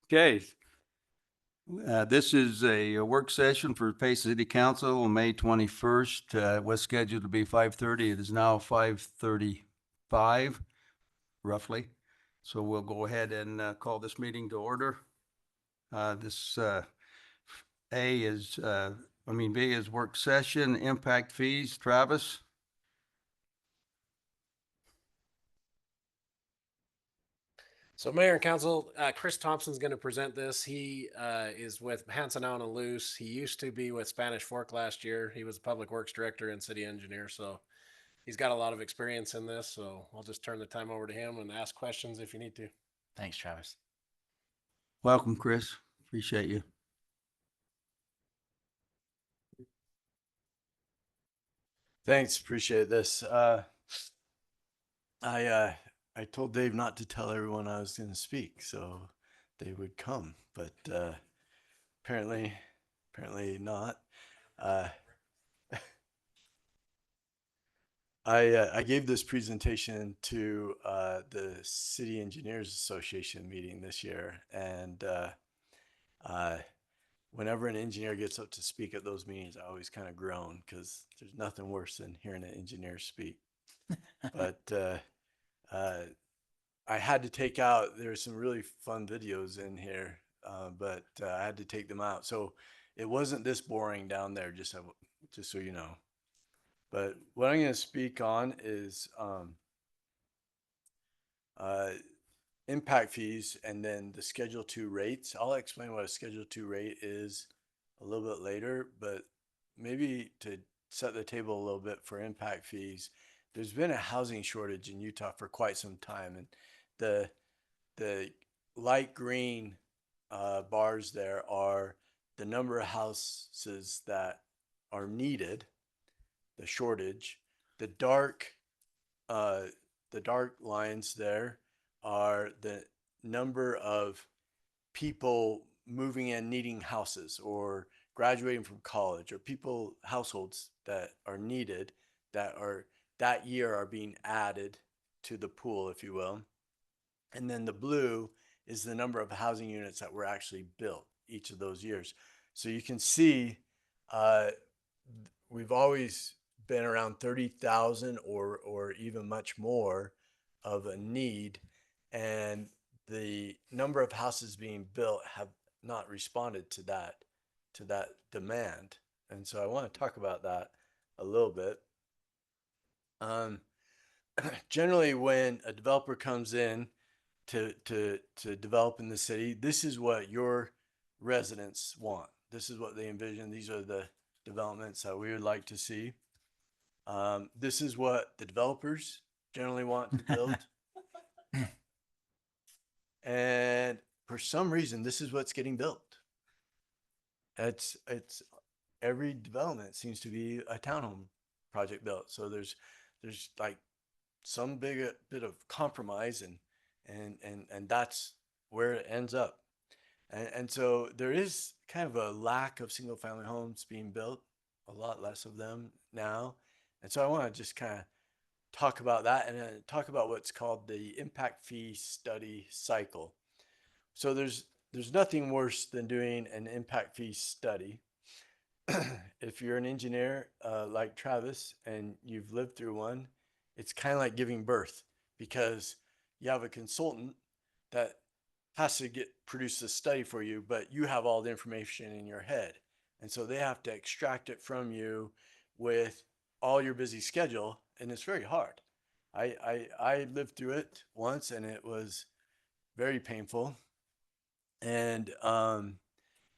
Okay. This is a work session for Payson City Council on May 21st. It was scheduled to be 5:30. It is now 5:35, roughly. So we'll go ahead and call this meeting to order. This B is work session, impact fees. Travis? So Mayor and Council, Chris Thompson's going to present this. He is with Hanson Allen and Luce. He used to be with Spanish Fork last year. He was a public works director and city engineer, so he's got a lot of experience in this. So I'll just turn the time over to him and ask questions if you need to. Thanks, Travis. Welcome, Chris. Appreciate you. Thanks, appreciate this. I told Dave not to tell everyone I was going to speak, so they would come, but apparently not. I gave this presentation to the City Engineers Association meeting this year, and whenever an engineer gets up to speak at those meetings, I always kind of groan because there's nothing worse than hearing an engineer speak. But I had to take out, there's some really fun videos in here, but I had to take them out. So it wasn't this boring down there, just so you know. But what I'm going to speak on is impact fees and then the Schedule 2 rates. I'll explain what a Schedule 2 rate is a little bit later, but maybe to set the table a little bit for impact fees, there's been a housing shortage in Utah for quite some time, and the light green bars there are the number of houses that are needed, the shortage. The dark lines there are the number of people moving in needing houses or graduating from college, or households that are needed that year are being added to the pool, if you will. And then the blue is the number of housing units that were actually built each of those years. So you can see we've always been around 30,000 or even much more of a need, and the number of houses being built have not responded to that demand. And so I want to talk about that a little bit. Generally, when a developer comes in to develop in the city, this is what your residents want. This is what they envision. These are the developments that we would like to see. This is what the developers generally want to build. And for some reason, this is what's getting built. It's every development seems to be a townhome project built. So there's like some bit of compromise, and that's where it ends up. And so there is kind of a lack of single family homes being built, a lot less of them now. And so I want to just kind of talk about that and talk about what's called the impact fee study cycle. So there's nothing worse than doing an impact fee study. If you're an engineer like Travis and you've lived through one, it's kind of like giving birth, because you have a consultant that has to produce a study for you, but you have all the information in your head. And so they have to extract it from you with all your busy schedule, and it's very hard. I lived through it once, and it was very painful. And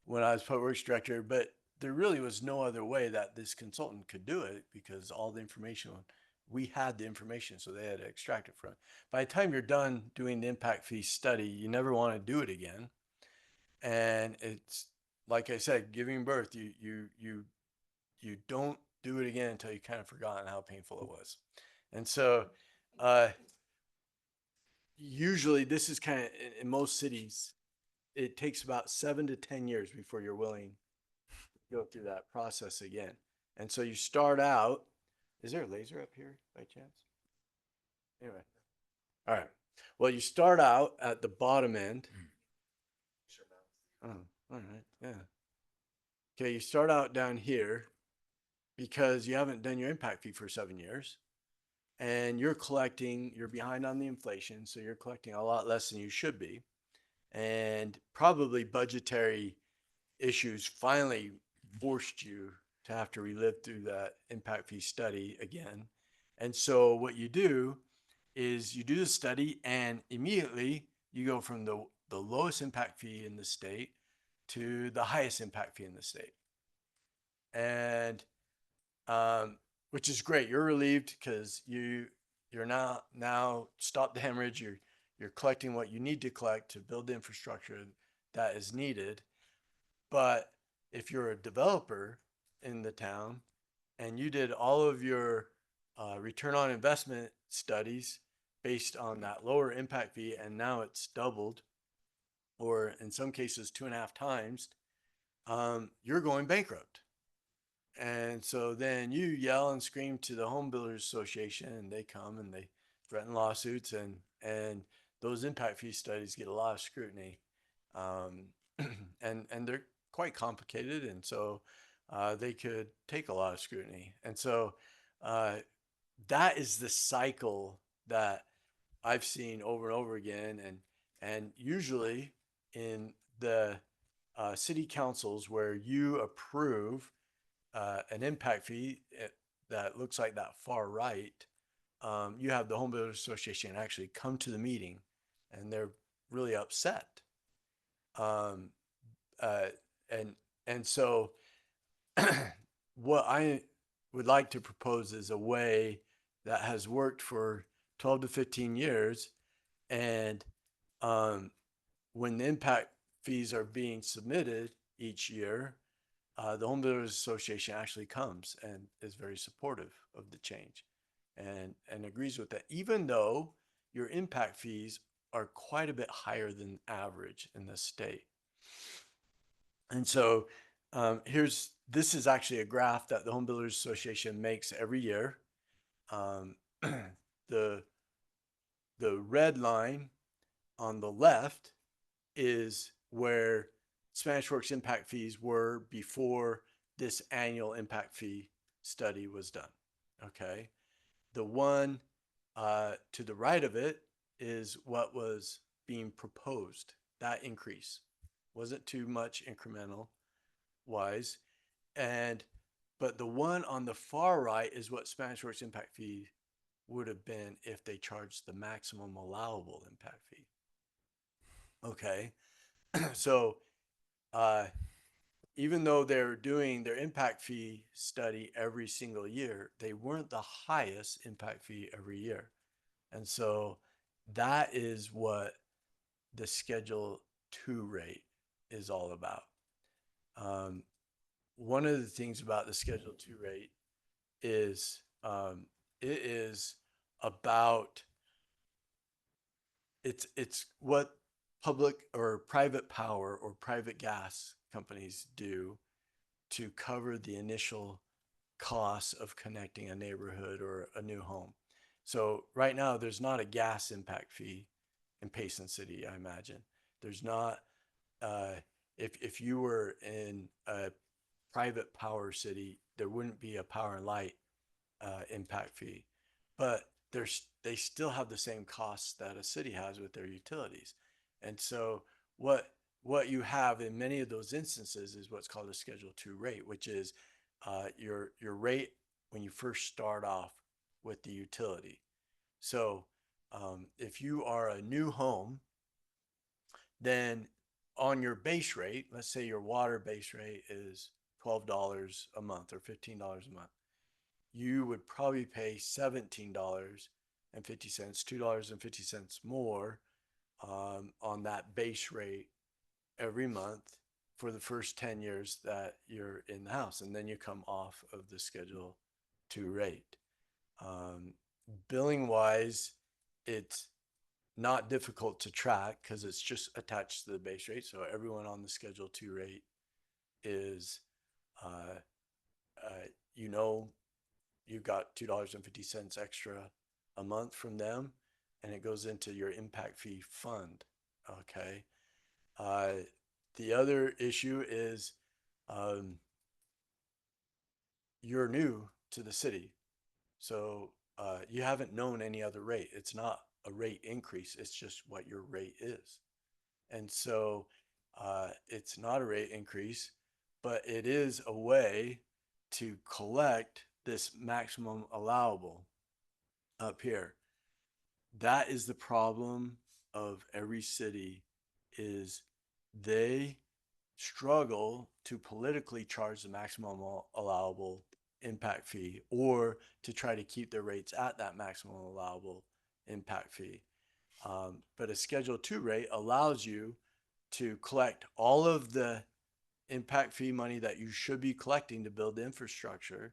when I was public works director, but there really was no other way that this consultant could do it, because all the information, we had the information, so they had to extract it from it. By the time you're done doing the impact fee study, you never want to do it again. And it's, like I said, giving birth, you don't do it again until you kind of forgotten how painful it was. And so usually this is kind of, in most cities, it takes about 7 to 10 years before you're willing to go through that process again. And so you start out, is there a laser up here by chance? Anyway, all right. Well, you start out at the bottom end. Sure. Oh, all right, yeah. Okay, you start out down here because you haven't done your impact fee for 7 years. And you're behind on the inflation, so you're collecting a lot less than you should be. And probably budgetary issues finally forced you to have to relive through that impact fee study again. And so what you do is you do the study and immediately you go from the lowest impact fee in the state to the highest impact fee in the state. And which is great. You're relieved because you're now stop the hemorrhage. You're collecting what you need to collect to build the infrastructure that is needed. But if you're a developer in the town and you did all of your return on investment studies based on that lower impact fee, and now it's doubled, or in some cases 2.5 times, you're going bankrupt. And so then you yell and scream to the Home Builders Association, and they come and they threaten lawsuits, and those impact fee studies get a lot of scrutiny, and they're quite complicated, and so they could take a lot of scrutiny, and so that is the cycle that I've seen over and over again, and usually in the city councils where you approve an impact fee that looks like that far right, you have the Home Builders Association actually come to the meeting, and they're really upset. Um, uh, and so what I would like to propose is a way that has worked for 12 to 15 years, and when the impact fees are being submitted each year, the Home Builders Association actually comes and is very supportive of the change and agrees with that, even though your impact fees are quite a bit higher than average in the state. And so this is actually a graph that the Home Builders Association makes every year. The red line on the left is where Spanish Works impact fees were before this annual impact fee study was done. Okay. The one to the right of it is what was being proposed. That increase wasn't too much incremental wise. But the one on the far right is what Spanish Works impact fee would have been if they charged the maximum allowable impact fee. Okay. So even though they're doing their impact fee study every single year, they weren't the highest impact fee every year. And so that is what the Schedule 2 rate is all about. One of the things about the Schedule 2 rate is it is about it's what public or private power or private gas companies do to cover the initial costs of connecting a neighborhood or a new home. So right now there's not a gas impact fee in Payson City, I imagine. There's not if you were in a private power city, there wouldn't be a power and light impact fee. But they still have the same costs that a city has with their utilities. And so what you have in many of those instances is what's called a Schedule 2 rate, which is your rate when you first start off with the utility. So if you are a new home, then on your base rate, let's say your water base rate is $12 a month or $15 a month, you would probably pay $17.50, $2.50 more on that base rate every month for the first 10 years that you're in the house. And then you come off of the Schedule 2 rate. Billing wise, it's not difficult to track because it's just attached to the base rate. So everyone on the Schedule 2 rate is, you got $2.50 extra a month from them, and it goes into your impact fee fund. Okay. The other issue is, you're new to the city. So, you haven't known any other rate. It's not a rate increase. It's just what your rate is. And so, it's not a rate increase, but it is a way to collect this maximum allowable up here. That is the problem of every city, is they struggle to politically charge the maximum allowable impact fee, or to try to keep their rates at that maximum allowable impact fee. But a Schedule 2 rate allows you to collect all of the impact fee money that you should be collecting to build infrastructure,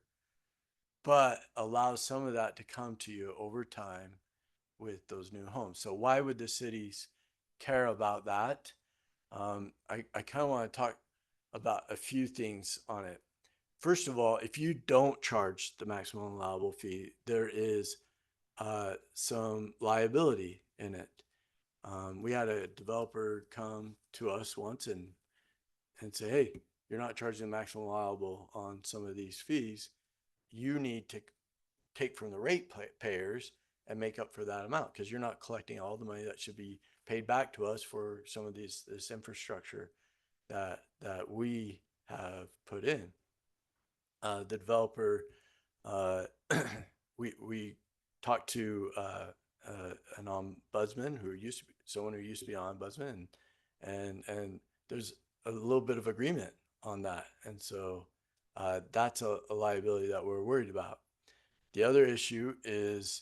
but allows some of that to come to you over time with those new homes. So why would the cities care about that? I kind of want to talk about a few things on it. First of all, if you don't charge the maximum allowable fee, there is some liability in it. We had a developer come to us once and say, hey, you're not charging the maximum allowable on some of these fees. You need to take from the rate payers and make up for that amount, because you're not collecting all the money that should be paid back to us for some of this infrastructure that we have put in. The developer, we talked to an ombudsman who used to be someone who used to be an ombudsman, and there's a little bit of agreement on that, and so that's a liability that we're worried about. The other issue is,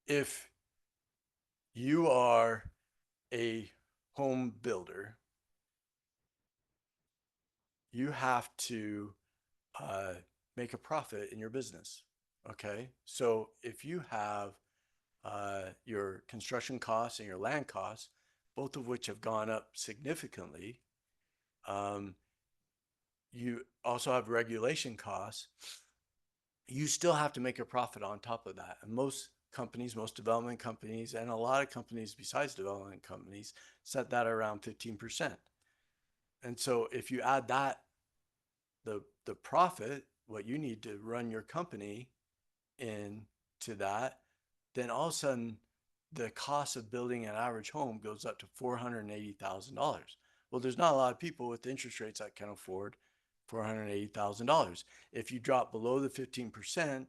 if you are a home builder, you have to make a profit in your business. Okay. So if you have your construction costs and your land costs, both of which have gone up significantly, you also have regulation costs. You still have to make a profit on top of that. And most companies, most development companies, and a lot of companies besides development companies set that around 15%. And so if you add that, the profit, what you need to run your company into that, then all of a sudden the cost of building an average home goes up to $480,000. Well, there's not a lot of people with interest rates that can afford $480,000. If you drop below the 15%,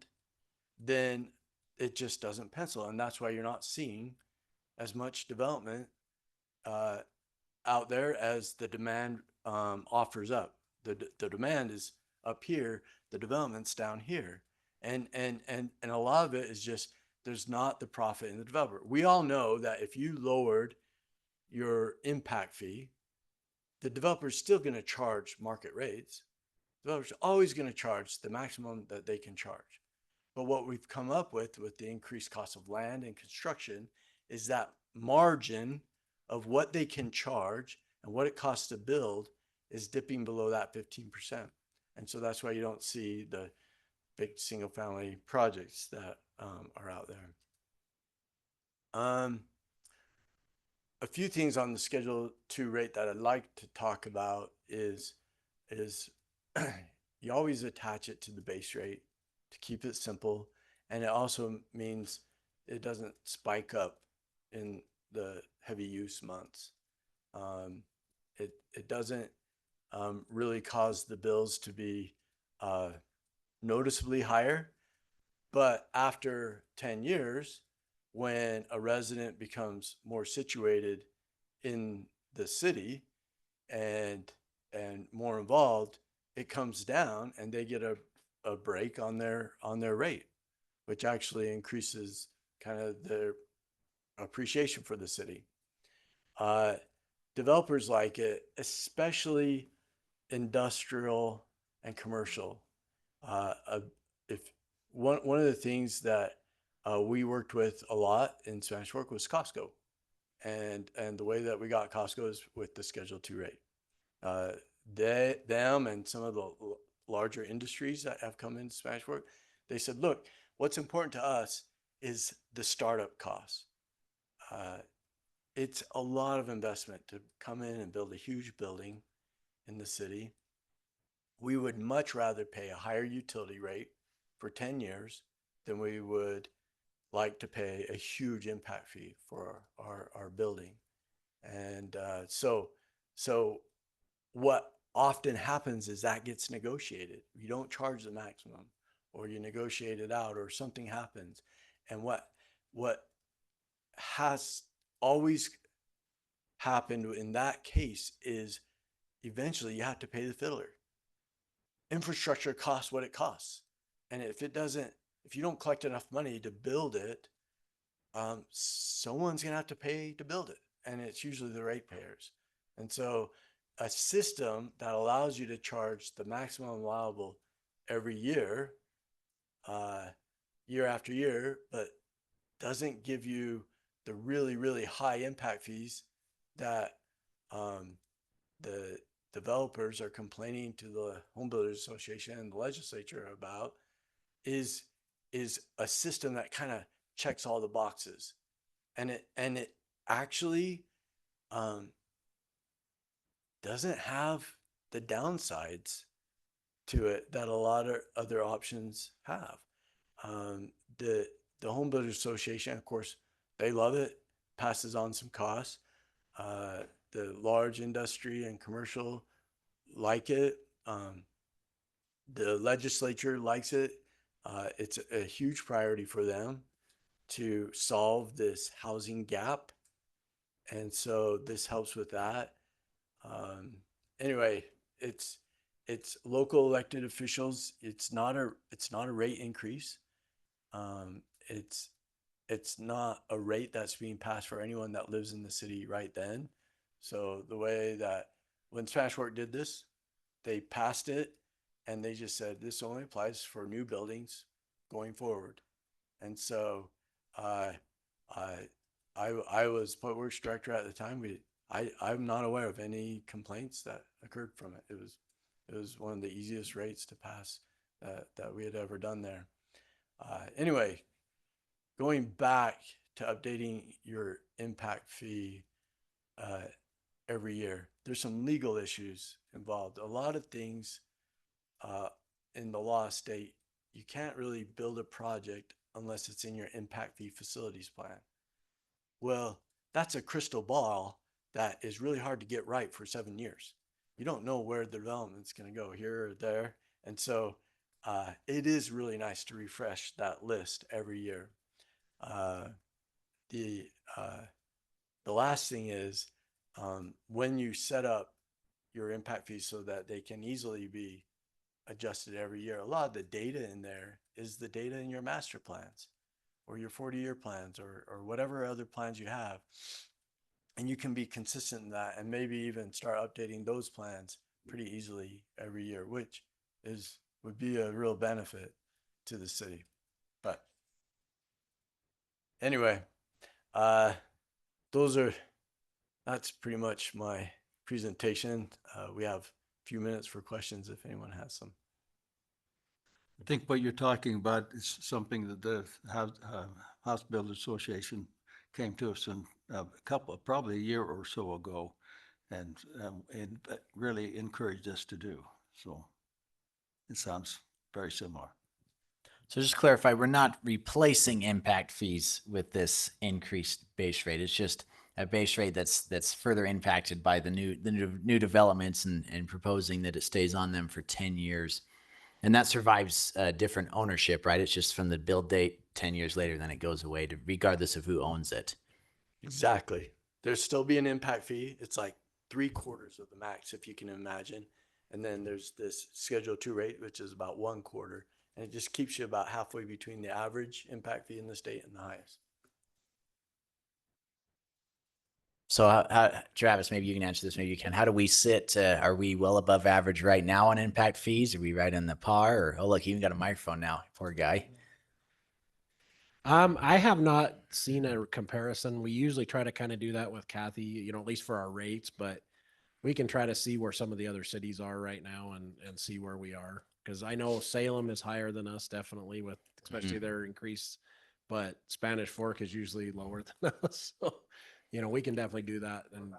then it just doesn't pencil. And that's why you're not seeing as much development out there as the demand offers up. The demand is up here, the development's down here. And a lot of it is just, there's not the profit in the developer. We all know that if you lowered your impact fee, the developer is still going to charge market rates. The developer's always going to charge the maximum that they can charge. But what we've come up with the increased cost of land and construction, is that margin of what they can charge and what it costs to build is dipping below that 15%. And so that's why you don't see the big single family projects that are out there. A few things on the Schedule 2 rate that I'd like to talk about is you always attach it to the base rate to keep it simple. And it also means it doesn't spike up in the heavy use months. It doesn't really cause the bills to be noticeably higher. But after 10 years, when a resident becomes more situated in the city and more involved, it comes down and they get a break on their rate, which actually increases kind of their appreciation for the city. Developers like it, especially industrial and commercial. If one of the things that we worked with a lot in Spanish Fork was Costco, and the way that we got Costco is with the Schedule 2 rate. Them and some of the larger industries that have come into Spanish Fork, they said, look, what's important to us is the startup costs. it's a lot of investment to come in and build a huge building in the city. We would much rather pay a higher utility rate for 10 years than we would like to pay a huge impact fee for our building. And so what often happens is that gets negotiated. You don't charge the maximum, or you negotiate it out, or something happens. And what has always happened in that case is eventually you have to pay the fiddler. Infrastructure costs what it costs. And if you don't collect enough money to build it, someone's going to have to pay to build it. And it's usually the ratepayers. And so a system that allows you to charge the maximum allowable every year, year after year, but doesn't give you the really, really high impact fees that the developers are complaining to the Home Builders Association and the legislature about, is a system that kind of checks all the boxes. And it actually doesn't have the downsides to it that a lot of other options have. The Home Builders Association, of course, they love it, passes on some costs. The large industry and commercial like it. The legislature likes it. It's a huge priority for them to solve this housing gap. And so this helps with that. Anyway, it's local elected officials. It's not a rate increase. It's not a rate that's being passed for anyone that lives in the city right then. So the way that when Spanish Fork did this, they passed it and they just said this only applies for new buildings going forward. And so I was public works director at the time. I'm not aware of any complaints that occurred from it. It was one of the easiest rates to pass that we had ever done there. Anyway, going back to updating your impact fee every year, there's some legal issues involved. A lot of things in the law state you can't really build a project unless it's in your impact fee facilities plan. Well, that's a crystal ball that is really hard to get right for 7 years. You don't know where the development's going to go, here or there. And so it is really nice to refresh that list every year. The last thing is when you set up your impact fees so that they can easily be adjusted every year, a lot of the data in there is the data in your master plans or your 40-year plans or whatever other plans you have. And you can be consistent in that and maybe even start updating those plans pretty easily every year, which would be a real benefit to the city. But anyway, that's pretty much my presentation. We have a few minutes for questions if anyone has some. I think what you're talking about is something that the House Builders Association came to us in probably a year or so ago, and really encouraged us to do. So it sounds very similar. So just to clarify, we're not replacing impact fees with this increased base rate. It's just a base rate that's further impacted by the new developments and proposing that it stays on them for 10 years. And that survives different ownership, right? It's just from the build date 10 years later, then it goes away regardless of who owns it. Exactly. There'll still be an impact fee. It's like 3/4 of the max, if you can imagine. And then there's this Schedule 2 rate, which is about 1/4. And it just keeps you about halfway between the average impact fee in the state and the highest. So Travis, maybe you can answer this, maybe you can. How do we sit? Are we well above average right now on impact fees? Are we right on the par? Or, oh, look, he even got a microphone now. Poor guy. I have not seen a comparison. We usually try to kind of do that with Kathy, at least for our rates, but we can try to see where some of the other cities are right now and see where we are. Because I know Salem is higher than us, definitely, with especially their increase, but Spanish Fork is usually lower than us. So you know, we can definitely do that. And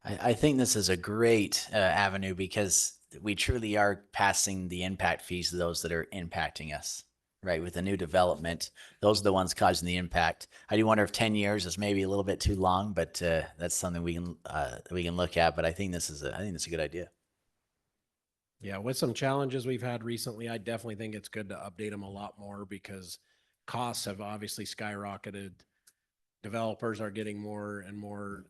I think this is a great avenue because we truly are passing the impact fees to those that are impacting us, right? With the new development, those are the ones causing the impact. I do wonder if 10 years is maybe a little bit too long, but that's something we can look at. But I think this is a good idea. yeah, with some challenges we've had recently, I definitely think it's good to update them a lot more because costs have obviously skyrocketed. Developers are getting more and more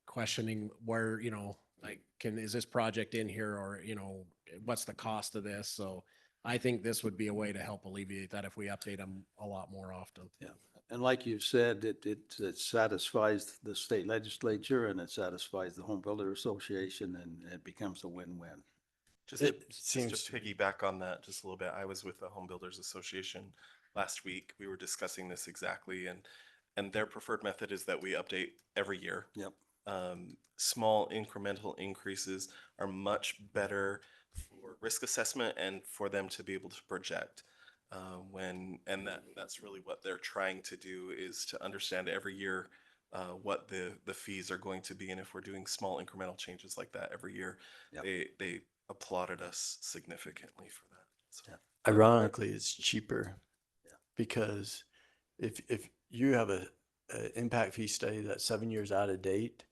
questioning where, you know, like, is this project in here, or, you know, what's the cost of this? So I think this would be a way to help alleviate that if we update them a lot more often. Yeah. And like you said, it satisfies the state legislature and it satisfies the Home Builder Association, and it becomes a win-win. Just It to, seems just to piggyback on that just a little bit, I was with the Home Builders Association last week. We were discussing this exactly, and their preferred method is that we update every year. Yep. Small incremental increases are much better for risk assessment and for them to be able to project. That's really what they're trying to do, is to understand every year what the fees are going to be, and if we're doing small incremental changes like that every year, Yep. they applauded us significantly for that. So. Yeah. ironically, it's cheaper. Yeah. Because if you have a impact fee study that's 7 years out of date,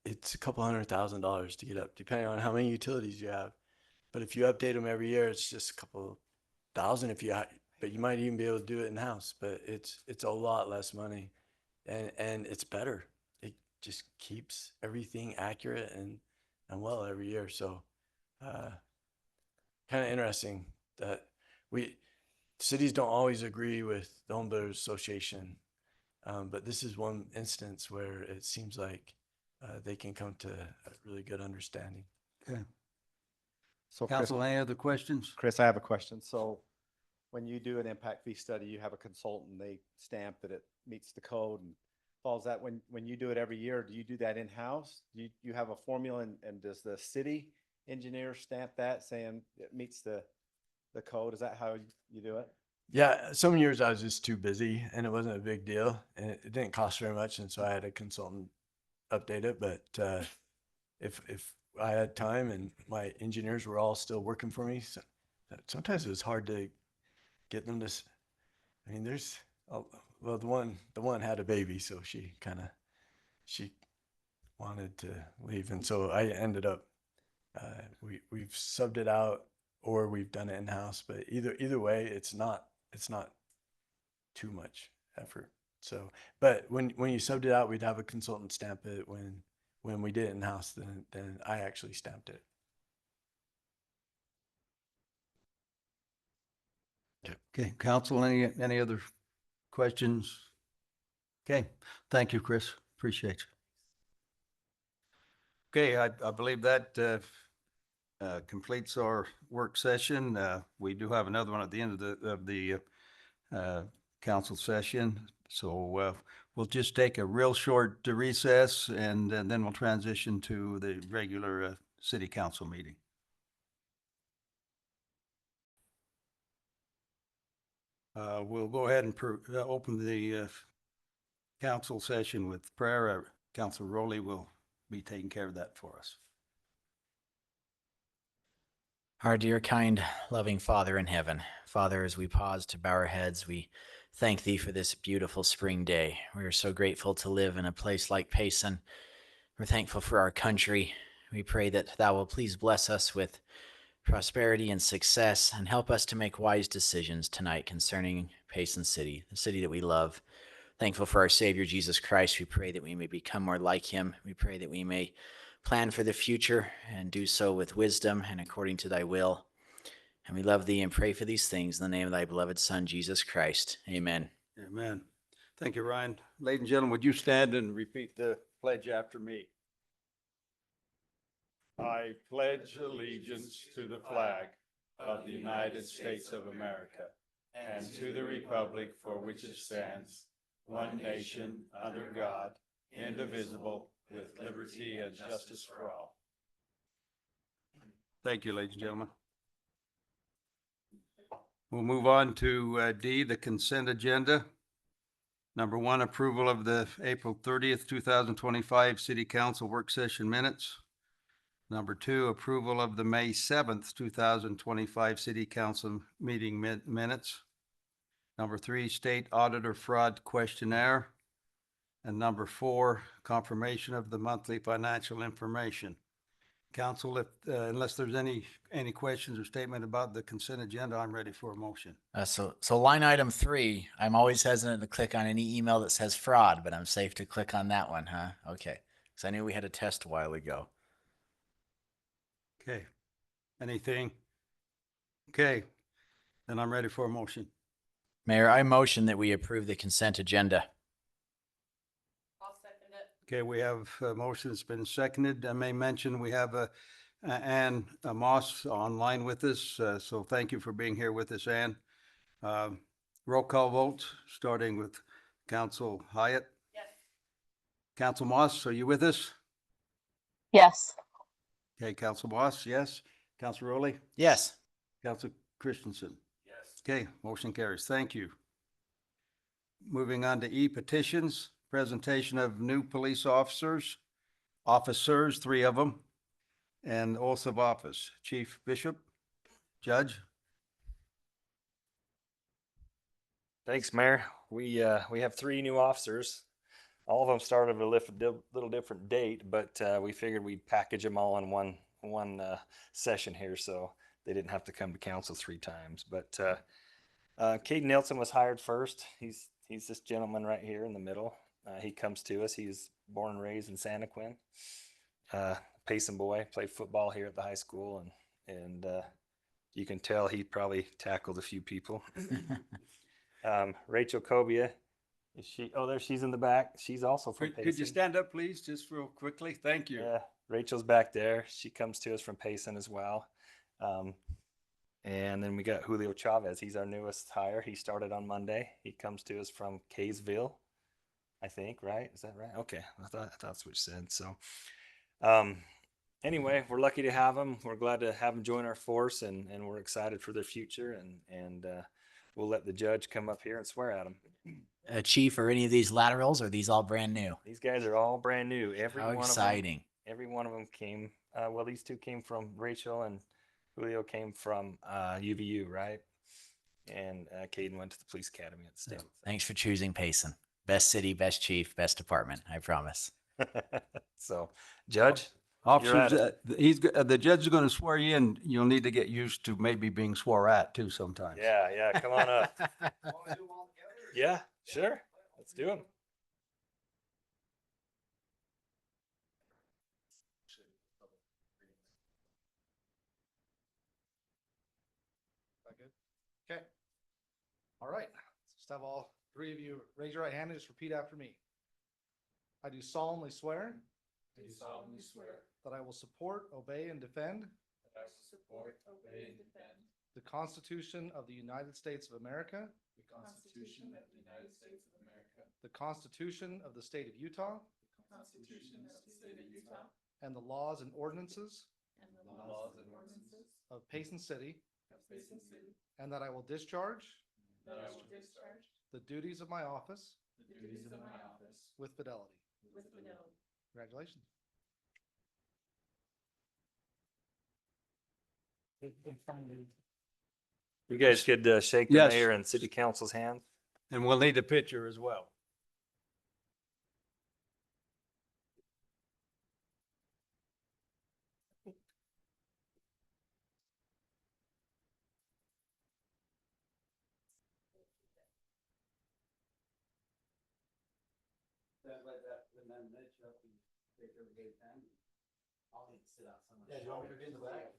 it's a couple $100,000 to get up, depending on how many utilities you have. But if you update them every year, it's just a couple thousand but you might even be able to do it in house, but it's a lot less money, and it's better. It just keeps everything accurate and well every year. So, kind of interesting that cities don't always agree with the Home Builders Association. But this is one instance where it seems like they can come to a really good understanding. Okay. So Chris, Council, any other questions? Chris, I have a question. So when you do an impact fee study, you have a consultant, they stamp that it meets the code and follows that. When you do it every year, do you do that in-house? Do you have a formula, and does the city engineer stamp that saying it meets the code? Is that how you do it? Yeah, some years I was just too busy and it wasn't a big deal, and it didn't cost very much, and so I had a consultant update it. But if I had time and my engineers were all still working for me, so sometimes it was hard to get them to. I mean, well, the one had a baby, so she wanted to leave, and so I ended up we've subbed it out or we've done it in house. But either way, it's not too much effort. So, but when you subbed it out, we'd have a consultant stamp it. When we did it in house, then I actually stamped it. Okay, council, any other questions? Okay, thank you, Chris. Appreciate you. Okay, I believe that completes our work session. We do have another one at the end of the council session. So we'll just take a real short recess, and then we'll transition to the regular city council meeting. We'll go ahead and open the council session with prayer. Councilor Rowley will be taking care of that for us. Our dear, kind, loving Father in heaven, Father, as we pause to bow our heads, we thank Thee for this beautiful spring day. We are so grateful to live in a place like Payson. We're thankful for our country. We pray that Thou will please bless us with prosperity and success, and help us to make wise decisions tonight concerning Payson City, the city that we love. Thankful for our Savior, Jesus Christ. We pray that we may become more like Him. We pray that we may plan for the future and do so with wisdom and according to Thy will. And we love Thee and pray for these things in the name of Thy beloved Son, Jesus Christ. Amen. Amen. Thank you, Ryan. Ladies and gentlemen, would you stand and repeat the pledge after me? I pledge allegiance to the flag of the United States of America and to the republic for which it stands, one nation, under God, indivisible, with liberty and justice for all. Thank you, ladies and gentlemen. We'll move on to D, the consent agenda. Number one, approval of the April 30th, 2025 City Council Work Session Minutes. Number two, approval of the May 7th, 2025 City Council Meeting Minutes. Number three, State Auditor Fraud Questionnaire. And number four, confirmation of the monthly financial information. Council, if, unless there's any questions or statement about the consent agenda, I'm ready for a motion. So line item 3, I'm always hesitant to click on any email that says fraud, but I'm safe to click on that one, huh? Okay. Because I knew we had a test a while ago. Okay. Anything? Okay. Then I'm ready for a motion. Mayor, I motion that we approve the consent agenda. Okay, we have a motion that's been seconded. I may mention we have Ann Moss online with us, so thank you for being here with us, Ann. Roll call vote, starting with Council Hyatt. Yes. Council Moss, are you with us? Yes. Okay, Council Moss, yes. Council Rowley? Yes. Council Christensen? Yes. Okay, motion carries. Thank you. Moving on to petitions, presentation of new police officers, 3 of them, and oaths of office. Chief Bishop, Judge? Thanks, Mayor. We have 3 new officers. All of them started a little different date, but we figured we'd package them all in one session here, so they didn't have to come to council 3 times. But Caden Nelson was hired first. He's this gentleman right here in the middle. He comes to us. He's born and raised in Santaquin. Payson boy, played football here at the high school, and you can tell he probably tackled a few people. Rachel Cobia, is she? Oh, there she's in the back. She's also from Payson. Could you stand up, please, just real quickly? Thank you. Yeah, Rachel's back there. She comes to us from Payson as well. And then we got Julio Chavez. He's our newest hire. He started on Monday. He comes to us from Kaysville, I think, right? Is that right? Okay. I thought that's what you said. So, anyway, we're lucky to have them. We're glad to have them join our force, and we're excited for their future. And we'll let the judge come up here and swear at them. Chief, are any of these laterals, or are these all brand new? These guys are all brand new. How exciting. Every one of them came. Well, these 2 came from Rachel, and Julio came from UVU, right? And Caden went to the police academy at the state. Thanks for choosing Payson. Best city, best chief, best department, I promise. So, Judge, Officers, the judge is going to swear you in. You'll need to get used to maybe being swore at too sometimes. yeah, come on up. Yeah, sure. Let's do them. Okay. All right. Just have all 3 of you raise your right hand and just repeat after me. I do solemnly swear. That I will support, obey, and defend. The Constitution of the United States of America. The Constitution of the State of Utah. And the laws and ordinances. Of Payson City. And that I will discharge. The duties of my office. With fidelity. Congratulations. You guys could shake the Yes. mayor and city council's hand. And we'll need a picture as well. Yeah, do you want me to be in the back?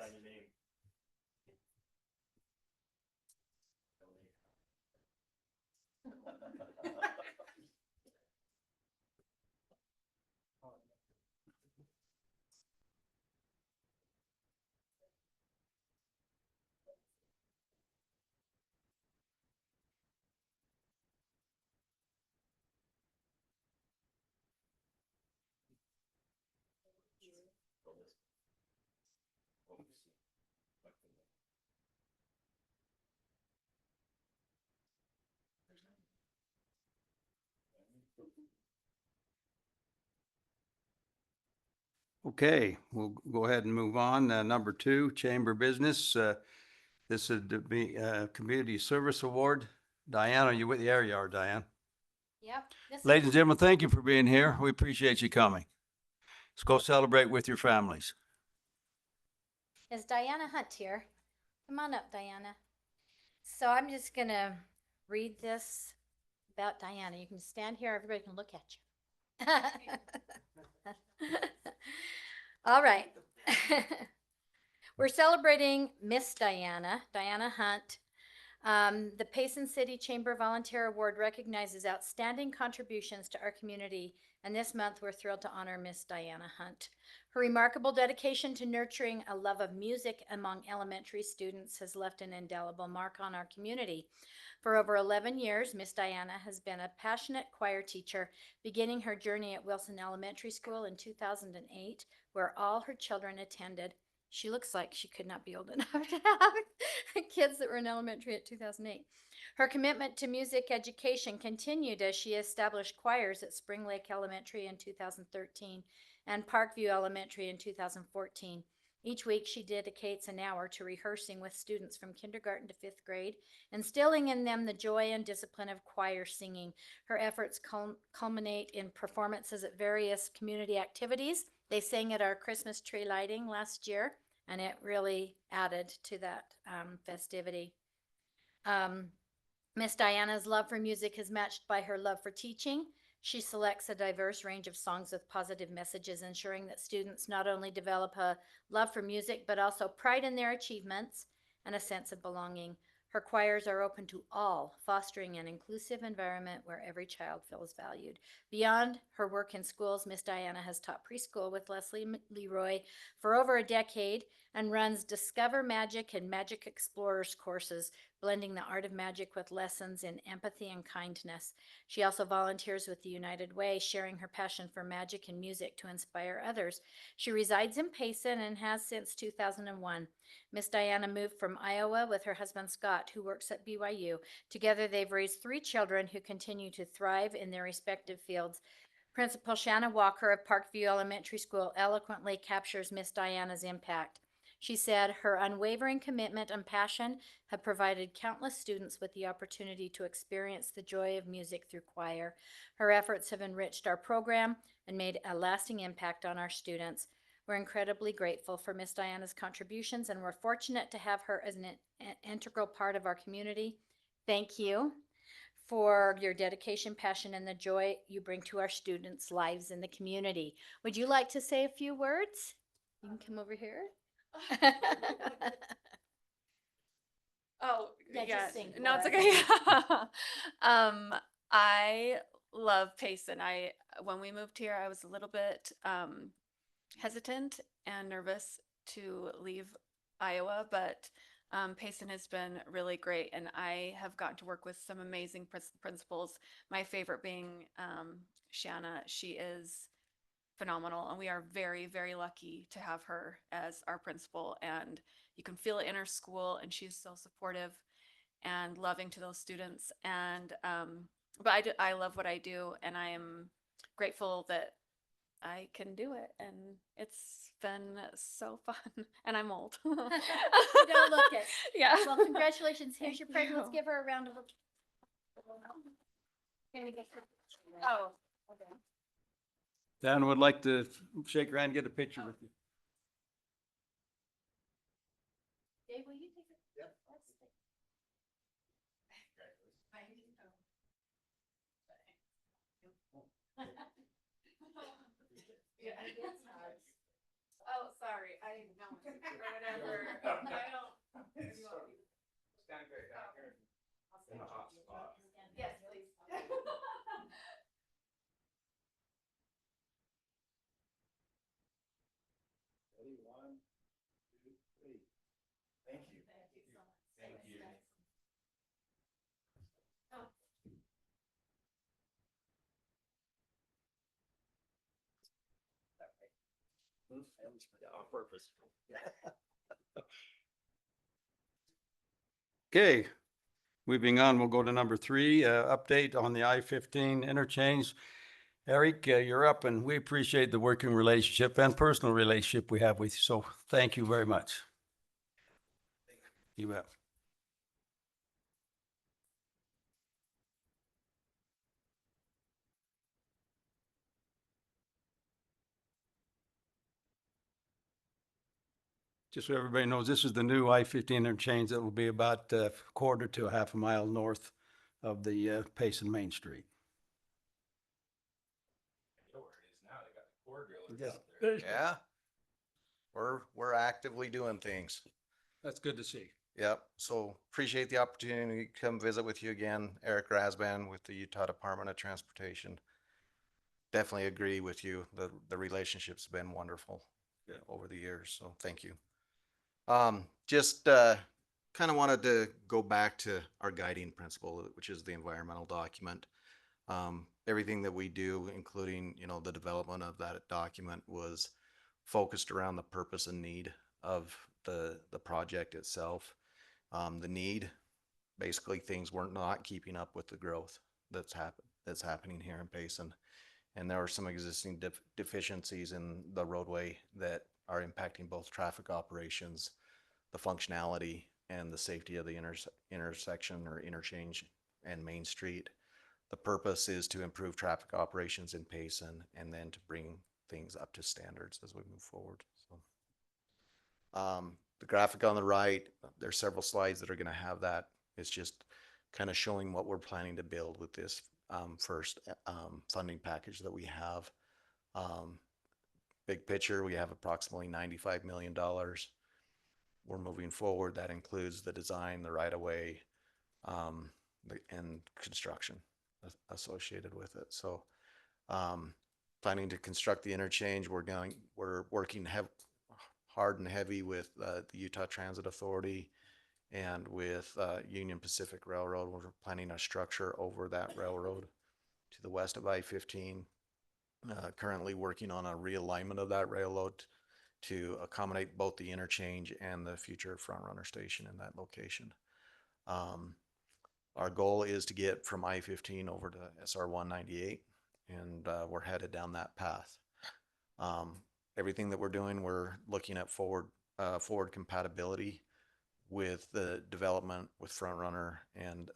Sign your name. Okay, we'll go ahead and move on. Number 2, chamber business. This is to be Community Service Award. Diana, you with the area, are Diane? Yep. Ladies and gentlemen, thank you for being here. We appreciate you coming. Let's go celebrate with your families. Is Diana Hunt here? Come on up, Diana. So I'm just going to read this about Diana. You can stand here, everybody can look at you. All right. We're celebrating Miss Diana, Diana Hunt. The Payson City Chamber Volunteer Award recognizes outstanding contributions to our community, and this month we're thrilled to honor Miss Diana Hunt. Her remarkable dedication to nurturing a love of music among elementary students has left an indelible mark on our community. For over 11 years, Miss Diana has been a passionate choir teacher, beginning her journey at Wilson Elementary School in 2008, where all her children attended. She looks like she could not be old enough to have kids that were in elementary at 2008. Her commitment to music education continued as she established choirs at Spring Lake Elementary in 2013 and Parkview Elementary in 2014. Each week, she dedicates an hour to rehearsing with students from kindergarten to 5th grade, instilling in them the joy and discipline of choir singing. Her efforts culminate in performances at various community activities. They sang at our Christmas tree lighting last year, and it really added to that festivity. Miss Diana's love for music is matched by her love for teaching. She selects a diverse range of songs with positive messages, ensuring that students not only develop a love for music, but also pride in their achievements and a sense of belonging. Her choirs are open to all, fostering an inclusive environment where every child feels valued. Beyond her work in schools, Miss Diana has taught preschool with Leslie Leroy for over a decade and runs Discover Magic and Magic Explorers courses, blending the art of magic with lessons in empathy and kindness. She also volunteers with the United Way, sharing her passion for magic and music to inspire others. She resides in Payson and has since 2001. Miss Diana moved from Iowa with her husband Scott, who works at BYU. Together, they've raised 3 children who continue to thrive in their respective fields. Principal Shanna Walker of Parkview Elementary School eloquently captures Miss Diana's impact. She said her unwavering commitment and passion have provided countless students with the opportunity to experience the joy of music through choir. Her efforts have enriched our program and made a lasting impact on our students. We're incredibly grateful for Miss Diana's contributions, and we're fortunate to have her as an integral part of our community. Thank you for your dedication, passion, and the joy you bring to our students' lives in the community. Would you like to say a few words? You can come over here. Oh, Yeah, yeah. just sing No, for it's us. okay. I love Payson. When we moved here, I was a little bit hesitant and nervous to leave Iowa, but Payson has been really great, and I have gotten to work with some amazing principals. My favorite being Shanna. She is phenomenal, and we are very, very lucky to have her as our principal, and you can feel it in her school, and she's so supportive and loving to those students. And but I love what I do, and I am grateful that I can do it, and it's been so fun. And I'm old. You don't look it. Yeah. Well, congratulations. Here's your present. Let's give her a round of applause. Oh, Dan would like to shake your hand and get a picture with you. Dave, will you take it? Yep. yeah. Oh, sorry. I didn't know. Or whatever. I don't. Stand great down here. In the hot spot. Yes, please. Ready, 1, 2, 3. Thank you. Thank you so much. Thank you. On purpose. Okay, moving on, we'll go to number 3, update on the I-15 interchange. Eric, you're up, and we appreciate the working relationship and personal relationship we have with you. So thank you very much. You bet. Just so everybody knows, this is the new I-15 interchange that will be about a quarter to a half a mile north of the Payson Main Street. Yeah. We're actively doing things. That's good to see. Yep. So appreciate the opportunity to come visit with you again. Eric Rasban with the Utah Department of Transportation. Definitely agree with you. The relationship's been wonderful over the years. So thank you. Just kind of wanted to go back to our guiding principle, which is the environmental document. Everything that we do, including, you know, the development of that document, was focused around the purpose and need of the project itself. The need, basically things were not keeping up with the growth that's happening here in Payson. And there are some existing deficiencies in the roadway that are impacting both traffic operations, the functionality, and the safety of the intersection or interchange and Main Street. The purpose is to improve traffic operations in Payson and then to bring things up to standards as we move forward. So, the graphic on the right, there's several slides that are going to have that. It's just kind of showing what we're planning to build with this first funding package that we have. Big picture, we have approximately $95 million. We're moving forward. That includes the design, the right-of-way, and construction associated with it. So planning to construct the interchange. We're working hard and heavy with the Utah Transit Authority and with Union Pacific Railroad. We're planning a structure over that railroad to the west of I-15. Currently working on a realignment of that railroad to accommodate both the interchange and the future front runner station in that location. Our goal is to get from I-15 over to SR 198, and we're headed down that path. Everything that we're doing, we're looking at forward compatibility with the development with front runner and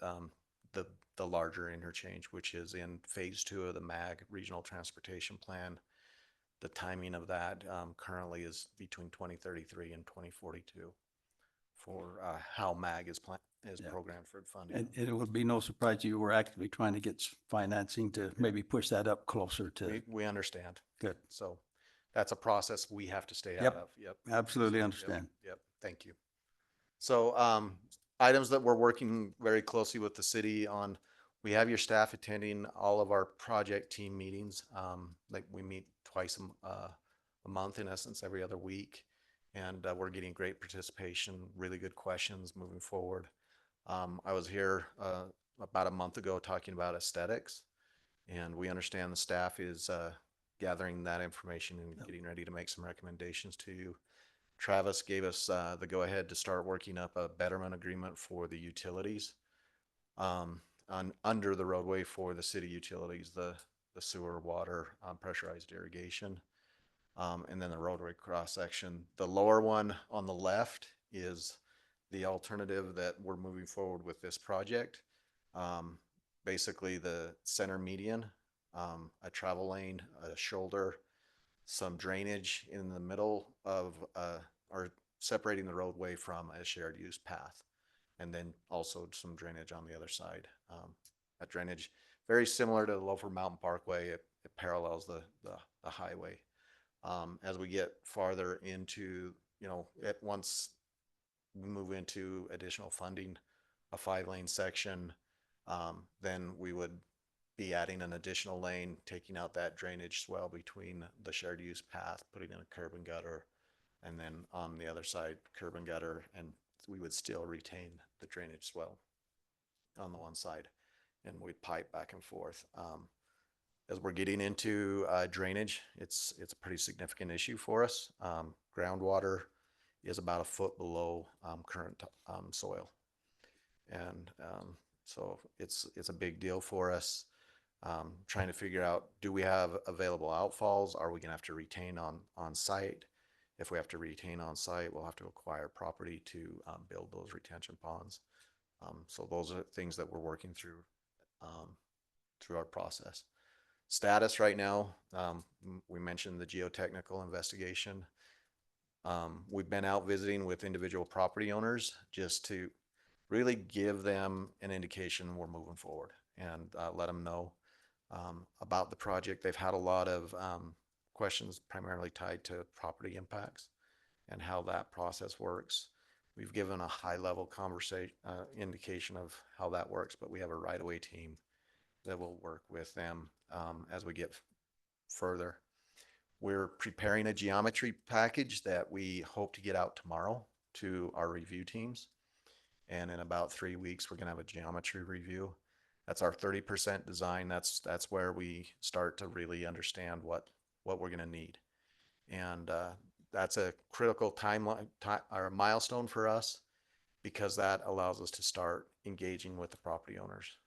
the larger interchange, which is in phase 2 of the MAG Regional Transportation Plan. The timing of that currently is between 2033 and 2042 for how MAG is programmed for funding. And it would be no surprise to you, we're actively trying to get financing to maybe push that up closer to. We understand. Good. So that's a process we have to stay out Yep. of. Yep. Absolutely So, understand. Yep. Thank you. So items that we're working very closely with the city on, we have your staff attending all of our project team meetings. Like we meet twice a month, in essence, every other week. And we're getting great participation, really good questions moving forward. I was here about a month ago talking about aesthetics, and we understand the staff is gathering that information and getting ready to make some recommendations to you. Travis gave us the go-ahead to start working up a betterment agreement for the utilities under the roadway for the city utilities, the sewer, water, pressurized irrigation, and then the roadway cross section. The lower one on the left is the alternative that we're moving forward with this project. Basically the center median, a travel lane, a shoulder, some drainage in the middle of or separating the roadway from a shared use path, and then also some drainage on the other side. That drainage very similar to the Loafer Mountain Parkway. It parallels the highway. As we get farther into, once we move into additional funding, a 5-lane section, then we would be adding an additional lane, taking out that drainage swell between the shared use path, putting in a curb and gutter, and then on the other side, curb and gutter, and we would still retain the drainage swell on the one side, and we'd pipe back and forth. As we're getting into drainage, it's a pretty significant issue for us. Groundwater is about a foot below current soil, and so it's a big deal for us. Trying to figure out, do we have available outfalls? Are we gonna have to retain on site? If we have to retain on site, we'll have to acquire property to build those retention ponds. So those are things that we're working through our process. Status right now, we mentioned the geotechnical investigation. We've been out visiting with individual property owners just to really give them an indication we're moving forward and let them know about the project. They've had a lot of questions primarily tied to property impacts and how that process works. We've given a high level conversation indication of how that works, but we have a right-of-way team that will work with them as we get further. We're preparing a geometry package that we hope to get out tomorrow to our review teams. And in about 3 weeks, we're gonna have a geometry review. That's our 30% design. That's where we start to really understand what we're gonna need. And that's a critical timeline or milestone for us, because that allows us to start engaging with the property owners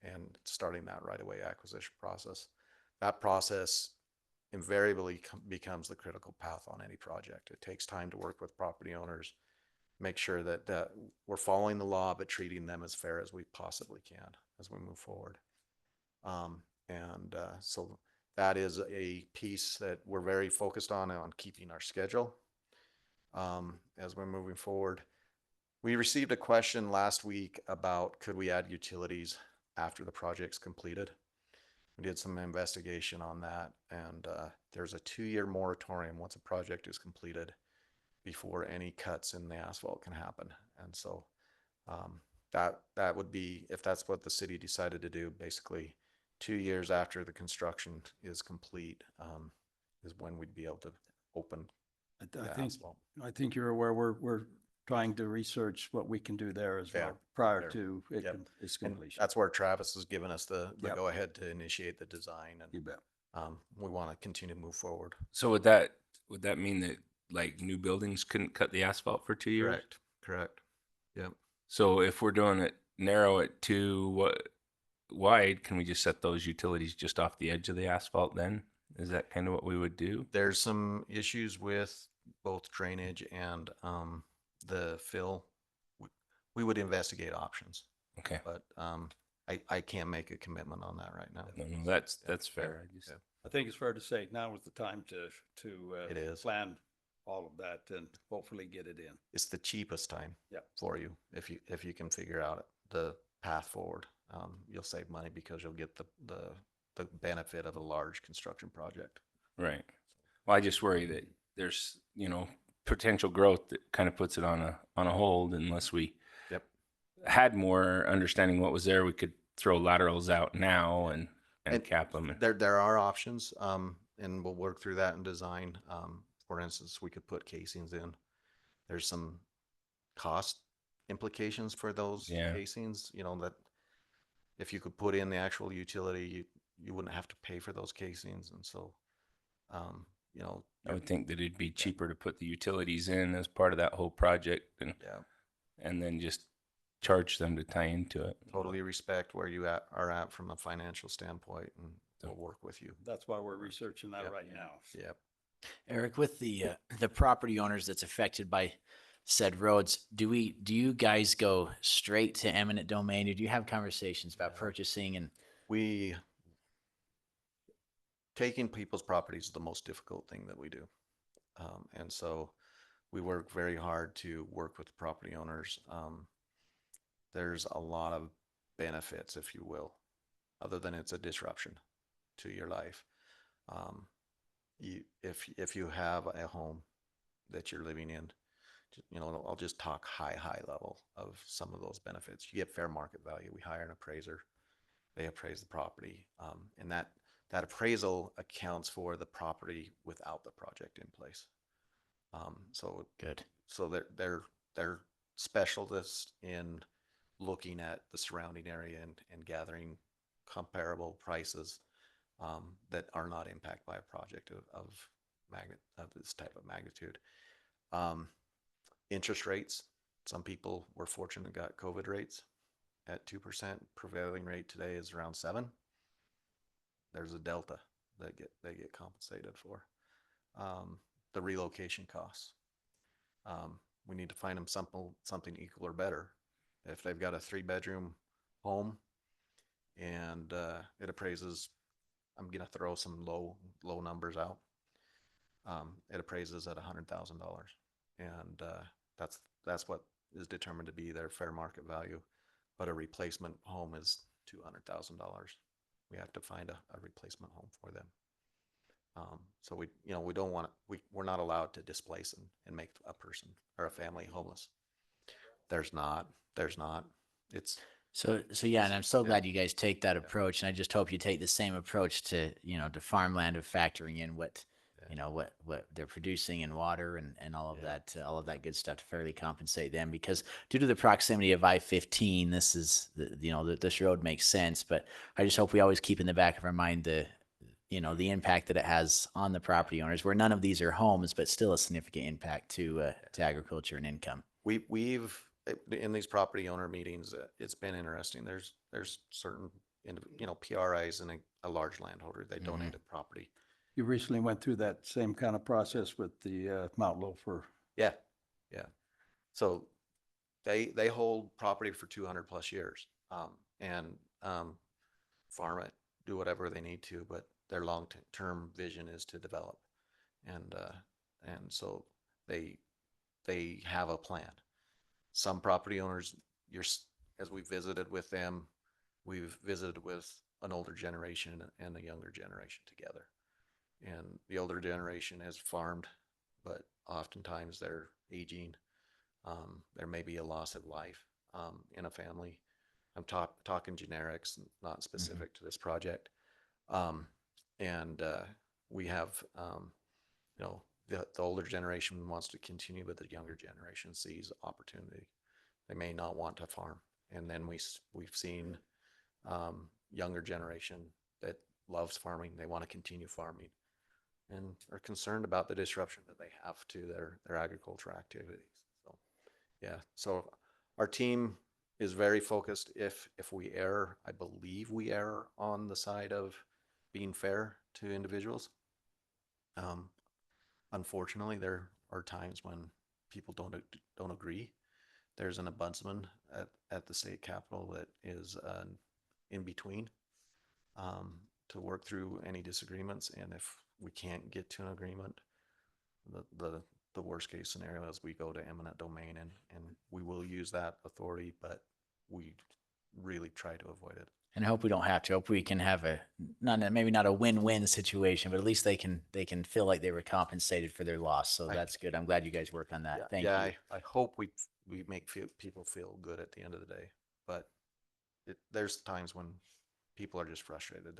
and starting that right-of-way acquisition process. That process invariably becomes the critical path on any project. It takes time to work with property owners, make sure that we're following the law, but treating them as fair as we possibly can as we move forward. So that is a piece that we're very focused on keeping our schedule as we're moving forward. We received a question last week about could we add utilities after the project's completed. We did some investigation on that, and there's a 2-year moratorium once a project is completed before any cuts in the asphalt can happen. And so that would be, if that's what the city decided to do, basically 2 years after the construction is complete is when we'd be able to open asphalt. I think you're aware we're trying to research what we can do there as well prior to its completion. That's where Travis has given us the Yep. go ahead to initiate the design, and You bet. we want to continue to move forward. So would that mean that like new buildings couldn't cut the asphalt for 2 years? Correct. Yep. So if we're doing it narrow at 2 wide, can we just set those utilities just off the edge of the asphalt then? Is that kind of what we would do? There's some issues with both drainage and the fill. We would investigate options, Okay. but I can't make a commitment on that right now. No, that's fair. I think it's fair to say now is the time to It is. plan all of that and hopefully get it in. It's the cheapest time Yep. for you if you can figure out the path forward. You'll save money because you'll get the benefit of a large construction project. Right. Well, I just worry that there's, potential growth that kind of puts it on a hold unless we Yep. had more understanding what was there. We could throw laterals out now and cap them. There are options, and we'll work through that in design. For instance, we could put casings in. There's some cost implications for those casings, that if you could put in the actual utility, you wouldn't have to pay for those casings. And so, I would think that it'd be cheaper to put the utilities in as part of that whole project and then just charge them to tie into it. Totally respect where you are at from a financial standpoint, and we'll work with you. That's why we're researching that right now. Yep. Eric, with the property owners that's affected by said roads, do you guys go straight to eminent domain, or do you have conversations about purchasing? And taking people's properties is the most difficult thing that we do. And so we work very hard to work with the property owners. There's a lot of benefits, if you will, other than it's a disruption to your life. If you have a home that you're living in, I'll just talk high level of some of those benefits. You get fair market value. We hire an appraiser. They appraise the property. And that appraisal accounts for the property without the project in place. So good. So they're specialists in looking at the surrounding area and gathering comparable prices that are not impacted by a project of this type of magnitude. Interest rates. Some people were fortunate and got COVID rates at 2%. Prevailing rate today is around 7%. there's a delta that they get compensated for. The relocation costs. We need to find them something equal or better. If they've got a 3-bedroom home and it appraises, I'm gonna throw some low numbers out. It appraises at $100,000, and that's what is determined to be their fair market value. But a replacement home is $200,000. We have to find a replacement home for them. So we don't want we're not allowed to displace and make a person or a family homeless. There's not. It's So yeah, and I'm so Yeah. glad you guys take that approach, and I just hope you take the same approach to, to farmland of factoring in what, what they're producing in water and all of that good stuff to fairly compensate them, because due to the proximity of I-15, this is, this road makes sense, but I just hope we always keep in the back of our mind the impact that it has on the property owners, where none of these are homes, but still a significant impact to agriculture and income. We've in these property owner meetings, it's been interesting. There's certain, PRIs and a large landholder, they donated property. You recently went through that same kind of process with the Mount Loafer. Yeah. So they hold property for 200 plus years, and farm it, do whatever they need to, but their long-term vision is to develop, and so they have a plan. Some property owners, as we visited with them, we've visited with an older generation and a younger generation together. And the older generation has farmed, but oftentimes they're aging. There may be a loss of life in a family. I'm talking generics, not specific to this project. We have, the older generation wants to continue, but the younger generation sees opportunity. They may not want to farm. And then we've seen younger generation that loves farming. They want to continue farming and are concerned about the disruption that they have to their agricultural activities. So, yeah. So our team is very focused. If we err, I believe we err on the side of being fair to individuals. Unfortunately, there are times when people don't agree. There's an ombudsman at the state capitol that is in between to work through any disagreements. And if we can't get to an agreement, the worst case scenario is we go to eminent domain, and we will use that authority, but we really try to avoid it. And I hope we don't have to. I hope we can have maybe not a win-win situation, but at least they can feel like they were compensated for their loss. So that's good. I'm glad you guys work on that. Thank you. I hope we make people feel good at the end of the day, but there's times when people are just frustrated.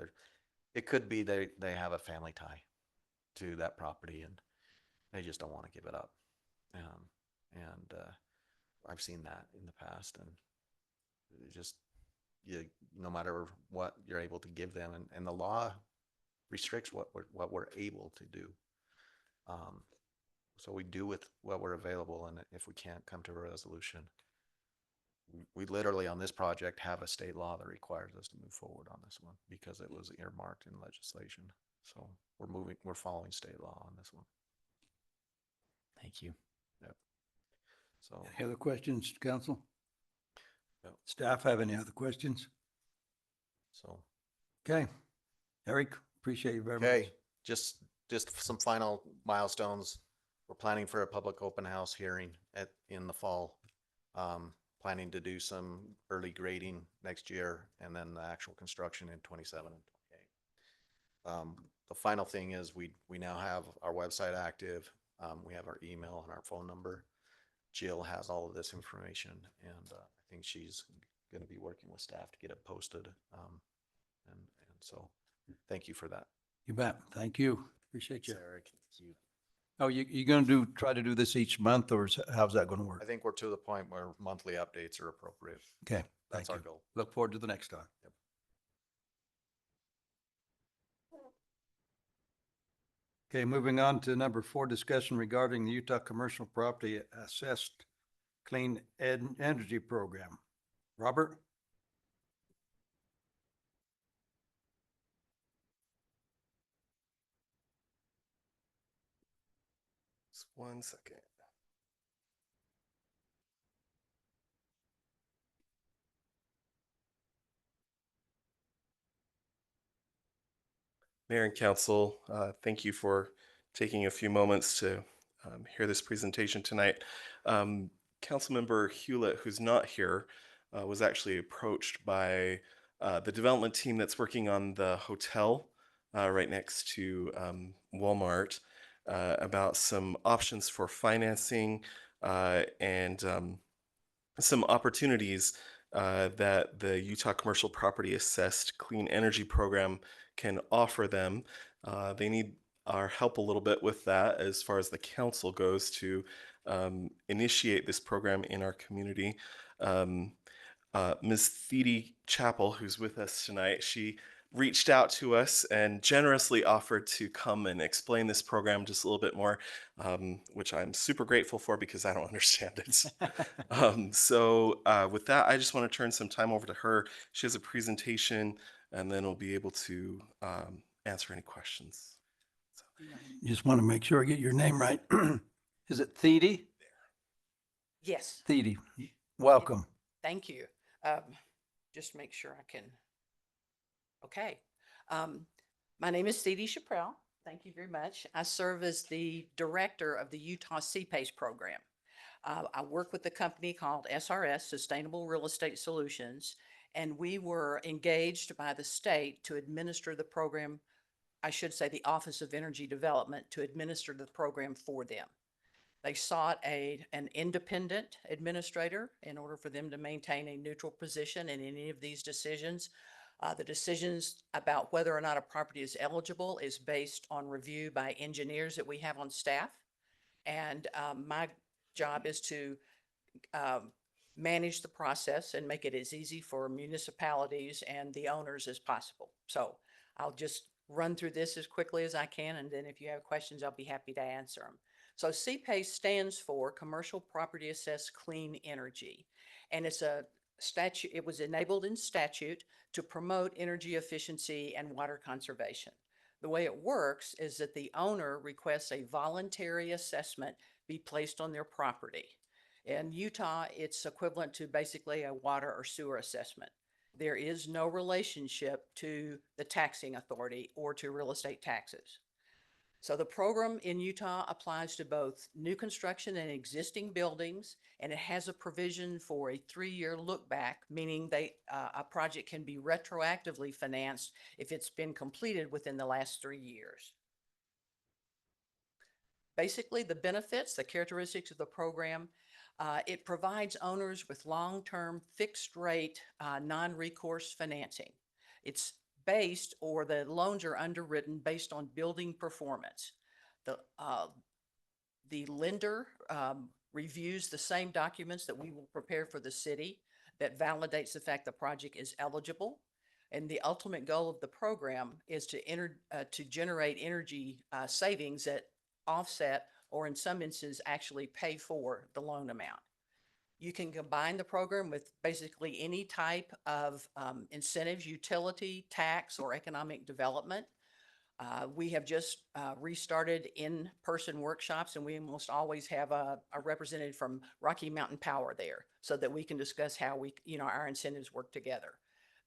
It could be they have a family tie to that property and they just don't want to give it up. I've seen that in the past, and it just, no matter what you're able to give them, and the law restricts what we're able to do. So we do with what we're available, and if we can't come to a resolution, we literally on this project have a state law that requires us to move forward on this one because it was earmarked in legislation. So we're following state law on this one. Thank you. Yep. So Any other questions, council? No. Staff have any other questions? So Okay. Eric, appreciate you very much. okay, just some final milestones. We're planning for a public open house hearing in the fall. Planning to do some early grading next year, and then the actual construction in 27 and 28. The final thing is we now have our website active. We have our email and our phone number. Jill has all of this information, and I think she's going to be working with staff to get it posted. And so thank you for that. You bet. Thank you. Appreciate you. Eric. Oh, you're going to try to do this each month, or how's that going to work? I think we're to the point where monthly updates are appropriate. Okay. That's thank our you. goal. Look forward to the next time. Yep. Okay, moving on to number 4, discussion regarding the Utah Commercial Property Assessed Clean Energy Program. Robert? Just one second. Mayor and Council, thank you for taking a few moments to hear this presentation tonight. Councilmember Hewlett, who's not here, was actually approached by the development team that's working on the hotel right next to Walmart about some options for financing and some opportunities that the Utah Commercial Property Assessed Clean Energy Program can offer them. They need our help a little bit with that as far as the council goes to initiate this program in our community. Ms. Thede Chappell, who's with us tonight, she reached out to us and generously offered to come and explain this program just a little bit more, which I'm super grateful for because I don't understand it. With that, I just want to turn some time over to her. She has a presentation, and then we'll be able to answer any questions. You just want to make sure I get your name right. Is it Thede? Yes, Thede, welcome. thank you. Just make sure I can. Okay. My name is Thede Chappell. Thank you very much. I serve as the director of the Utah CPACE program. I work with a company called SRS, Sustainable Real Estate Solutions, and we were engaged by the state to administer the program. I should say the Office of Energy Development to administer the program for them. They sought an independent administrator in order for them to maintain a neutral position in any of these decisions. The decisions about whether or not a property is eligible is based on review by engineers that we have on staff. And my job is to manage the process and make it as easy for municipalities and the owners as possible. So I'll just run through this as quickly as I can, and then if you have questions, I'll be happy to answer them. So CPACE stands for Commercial Property Assessed Clean Energy, and it's a statute. It was enabled in statute to promote energy efficiency and water conservation. The way it works is that the owner requests a voluntary assessment be placed on their property. In Utah, it's equivalent to basically a water or sewer assessment. There is no relationship to the taxing authority or to real estate taxes. So the program in Utah applies to both new construction and existing buildings, and it has a provision for a 3-year look back, meaning a project can be retroactively financed if it's been completed within the last 3 years. Basically, the benefits, the characteristics of the program, it provides owners with long-term fixed rate, non-recourse financing. It's based, or the loans are underwritten based on building performance. The lender reviews the same documents that we will prepare for the city that validates the fact the project is eligible. And the ultimate goal of the program is to generate energy savings that offset, or in some instances actually pay for, the loan amount. You can combine the program with basically any type of incentives, utility, tax, or economic development. We have just restarted in-person workshops, and we almost always have a representative from Rocky Mountain Power there so that we can discuss how our incentives work together.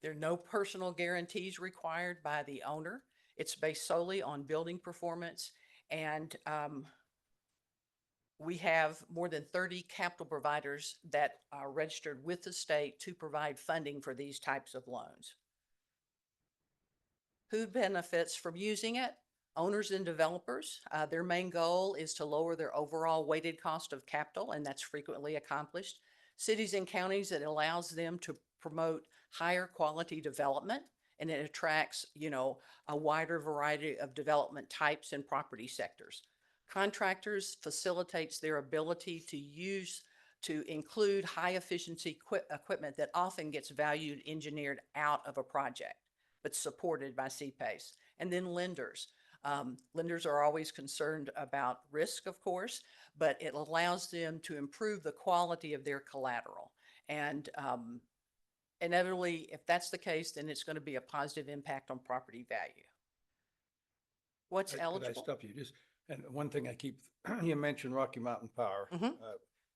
There are no personal guarantees required by the owner. It's based solely on building performance, and we have more than 30 capital providers that are registered with the state to provide funding for these types of loans. Who benefits from using it? Owners and developers. Their main goal is to lower their overall weighted cost of capital, and that's frequently accomplished. Cities and counties, it allows them to promote higher quality development, and it attracts, a wider variety of development types and property sectors. Contractors facilitates their ability to include high efficiency equipment that often gets valued engineered out of a project, but supported by CPACE. And then lenders. Lenders are always concerned about risk, of course, but it allows them to improve the quality of their collateral. And inevitably, if that's the case, then it's going to be a positive impact on property value. What's eligible? Could I stop you? And one thing I keep, you mentioned Rocky Mountain Power. Mhm.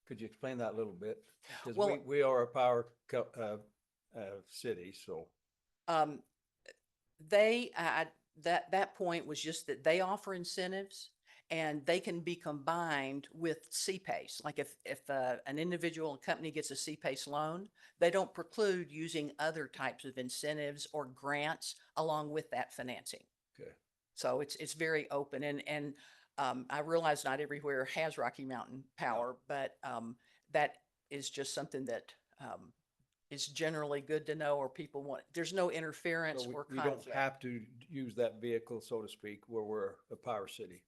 Could you explain that a little bit? Because Well- we are a power city, so. Um, they, that point was just that they offer incentives and they can be combined with CPACE. Like if an individual company gets a CPACE loan, they don't preclude using other types of incentives or grants along with that financing. Okay. So it's very open and I realize not everywhere has Rocky Mountain Power, but that is just something that is generally good to know, or people want, there's no interference So or we don't conflict. have to use that vehicle, so to speak, where we're a power city.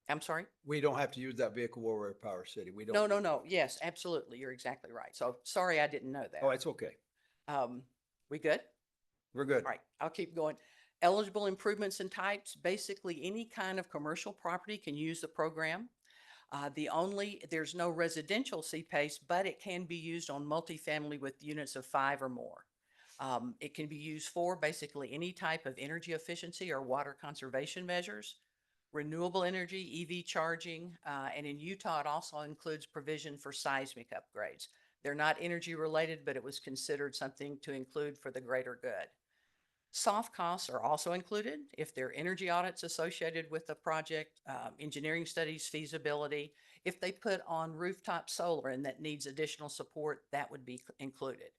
I'm sorry? We don't have to use that vehicle where we're a power city. We don't. No, no, no. Yes, absolutely. You're exactly right. So sorry, I didn't know that. Oh, it's okay. We good? We're good. All right, I'll keep going. Eligible improvements and types, basically any kind of commercial property can use the program. There's no residential CPACE, but it can be used on multifamily with units of 5 or more. It can be used for basically any type of energy efficiency or water conservation measures, renewable energy, EV charging, and in Utah, it also includes provision for seismic upgrades. They're not energy related, but it was considered something to include for the greater good. Soft costs are also included if there are energy audits associated with the project, engineering studies, feasibility. If they put on rooftop solar and that needs additional support, that would be included.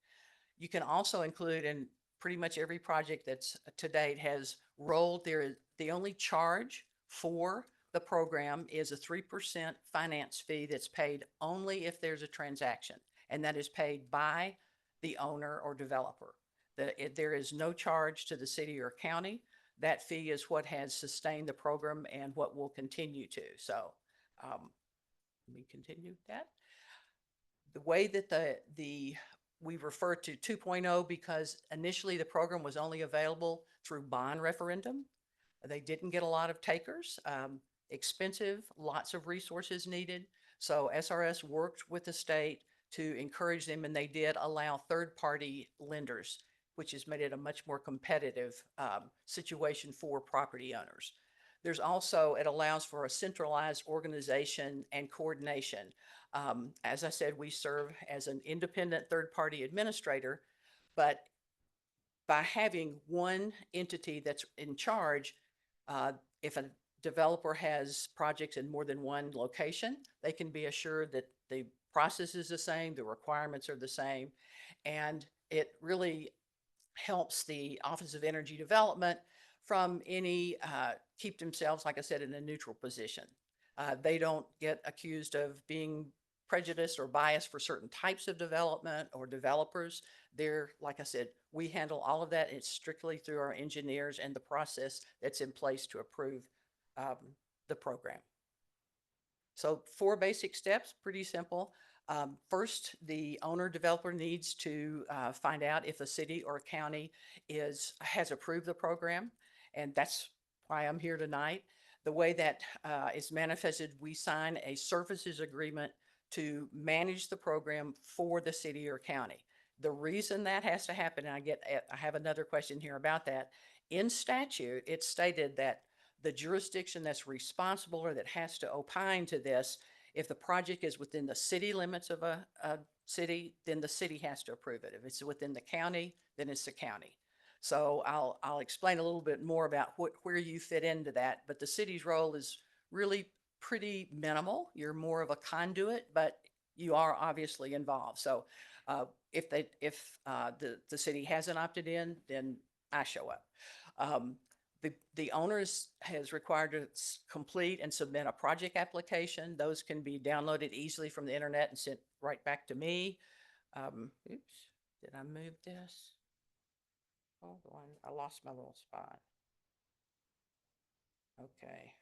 You can also include, in pretty much every project that's to date has rolled, the only charge for the program is a 3% finance fee that's paid only if there's a transaction, and that is paid by the owner or developer. There is no charge to the city or county. That fee is what has sustained the program and what will continue to. So let me continue that. The way that we refer to 2.0 because initially the program was only available through bond referendum. They didn't get a lot of takers, expensive, lots of resources needed. So SRS worked with the state to encourage them, and they did allow third-party lenders, which has made it a much more competitive situation for property owners. There's also, it allows for a centralized organization and coordination. As I said, we serve as an independent third-party administrator, but by having one entity that's in charge, if a developer has projects in more than one location, they can be assured that the process is the same, the requirements are the same, and it really helps the Office of Energy Development from any, keep themselves, like I said, in a neutral position. They don't get accused of being prejudiced or biased for certain types of development or developers. They're, like I said, we handle all of that. It's strictly through our engineers and the process that's in place to approve the program. So 4 basic steps, pretty simple. First, the owner developer needs to find out if a city or a county has approved the program, and that's why I'm here tonight. The way that is manifested, we sign a services agreement to manage the program for the city or county. The reason that has to happen, and I have another question here about that. In statute, it's stated that the jurisdiction that's responsible or that has to opine to this, if the project is within the city limits of a city, then the city has to approve it. If it's within the county, then it's the county. So I'll explain a little bit more about where you fit into that, but the city's role is really pretty minimal. You're more of a conduit, but you are obviously involved. So if the city hasn't opted in, then I show up. The owners has required to complete and submit a project application. Those can be downloaded easily from the internet and sent right back to me. Oops, did I move this? Hold on, I lost my little spot. Okay.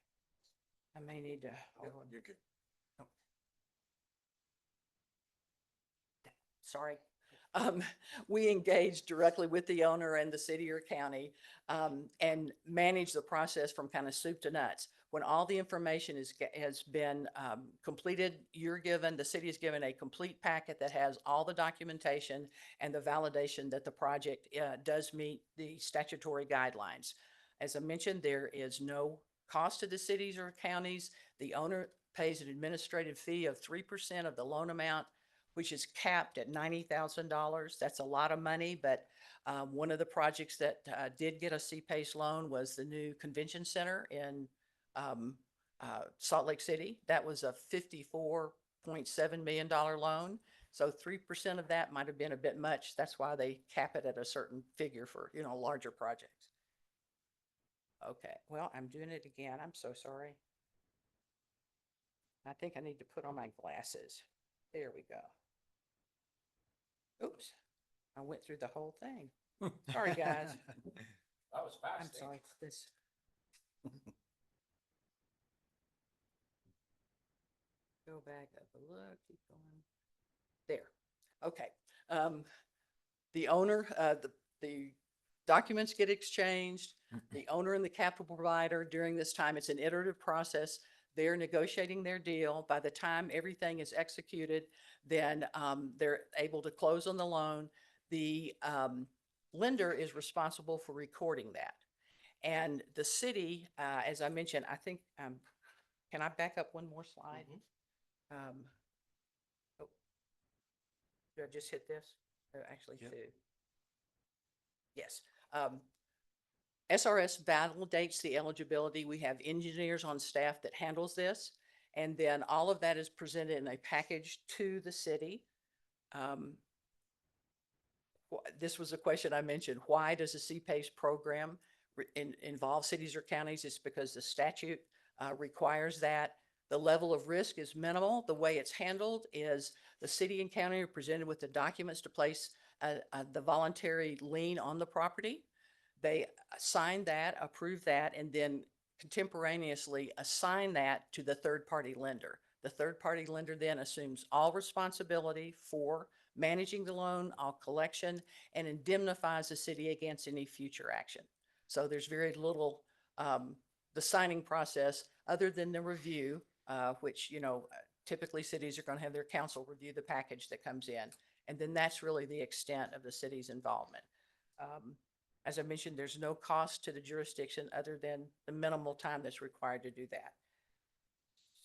I may need to. You're good. Sorry. We engage directly with the owner and the city or county and manage the process from kind of soup to nuts. When all the information has been completed, the city is given a complete packet that has all the documentation and the validation that the project does meet the statutory guidelines. As I mentioned, there is no cost to the cities or counties. The owner pays an administrative fee of 3% of the loan amount, which is capped at $90,000. That's a lot of money, but one of the projects that did get a CPACE loan was the new convention center in Salt Lake City. That was a $54.7 million loan. So 3% of that might have been a bit much. That's why they cap it at a certain figure for, larger projects. Okay, well, I'm doing it again. I'm so sorry. I think I need to put on my glasses. There we go. Oops, I went through the whole thing. Sorry, guys. That was fast. I'm sorry. This. Go back up a look, keep going. There. Okay. The owner, the documents get exchanged. The owner and the capital provider during this time, it's an iterative process. They're negotiating their deal. By the time everything is executed, then they're able to close on the loan. The lender is responsible for recording that. And the city, as I mentioned, I think, can I back up one more slide? Oh, did I just hit this? Oh, actually, Yep. two. Yes. SRS validates the eligibility. We have engineers on staff that handles this. And then all of that is presented in a package to the city. This was a question I mentioned. Why does the CPACE program involve cities or counties? It's because the statute requires that. The level of risk is minimal. The way it's handled is the city and county are presented with the documents to place the voluntary lien on the property. They sign that, approve that, and then contemporaneously assign that to the third-party lender. The third-party lender then assumes all responsibility for managing the loan, all collection, and indemnifies the city against any future action. So there's very little, the signing process, other than the review, which, typically cities are going to have their council review the package that comes in. And then that's really the extent of the city's involvement. As I mentioned, there's no cost to the jurisdiction other than the minimal time that's required to do that.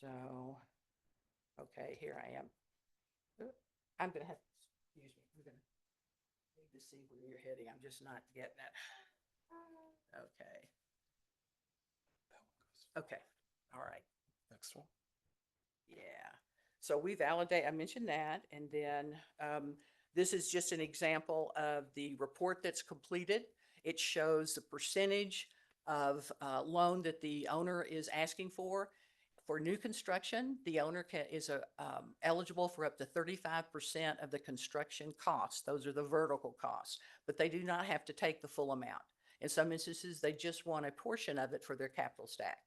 So, okay, here I am. I'm going to have, excuse me, we're going to need to see where you're heading. I'm just not getting it. Okay. Okay, all right. Next one. Yeah. So we validate, I mentioned that, and then this is just an example of the report that's completed. It shows the percentage of loan that the owner is asking for. For new construction, the owner is eligible for up to 35% of the construction costs. Those are the vertical costs, but they do not have to take the full amount. In some instances, they just want a portion of it for their capital stack.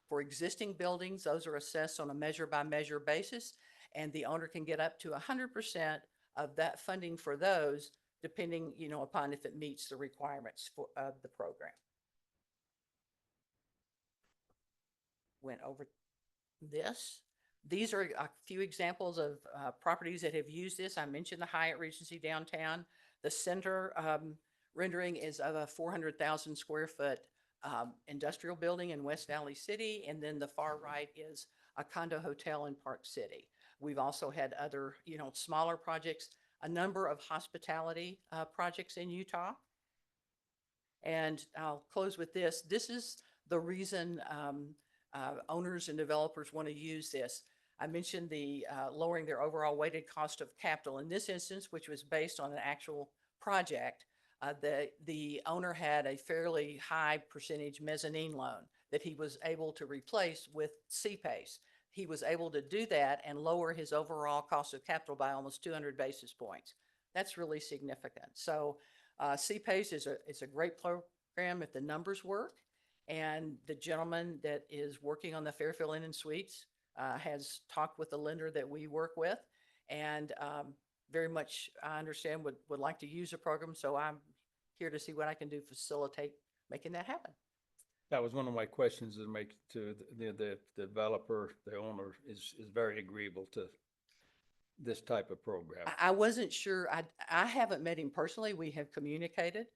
For existing buildings, those are assessed on a measure-by-measure basis, and the owner can get up to 100% of that funding for those, depending, upon if it meets the requirements of the program. Went over this. These are a few examples of properties that have used this. I mentioned the Hyatt Regency downtown. The center rendering is of a 400,000 square foot industrial building in West Valley City, and then the far right is a condo hotel in Park City. We've also had other, smaller projects, a number of hospitality projects in Utah. And I'll close with this. This is the reason owners and developers want to use this. I mentioned the lowering their overall weighted cost of capital. In this instance, which was based on an actual project, the owner had a fairly high percentage mezzanine loan that he was able to replace with CPACE. He was able to do that and lower his overall cost of capital by almost 200 basis points. That's really significant. So CPACE is a great program if the numbers work. And the gentleman that is working on the Fairfield Inn and Suites has talked with the lender that we work with, and very much, I understand, would like to use the program. So I'm here to see what I can do to facilitate making that happen. That was one of my questions to make to the developer, the owner is very agreeable to this type of program. I wasn't sure. I haven't met him personally. We have communicated.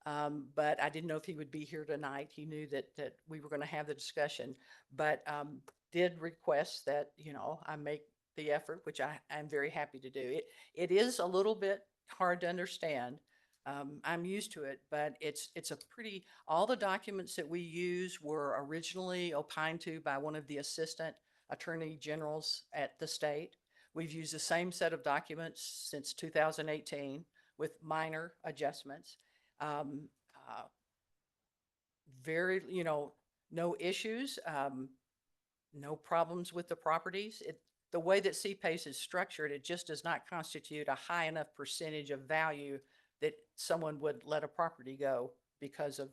But I didn't know if he would be here tonight. He knew that we were going to have the discussion, but did request that, you know, I make the effort, which I'm very happy to do. It is a little bit hard to understand. I'm used to it, but it's a pretty, all the documents that we use were originally opined to by one of the assistant attorney generals at the state. We've used the same set of documents since 2018 with minor adjustments. Um, uh, Very, you know, no issues, no problems with the properties. The way that CPACE is structured, it just does not constitute a high enough percentage of value that someone would let a property go because of,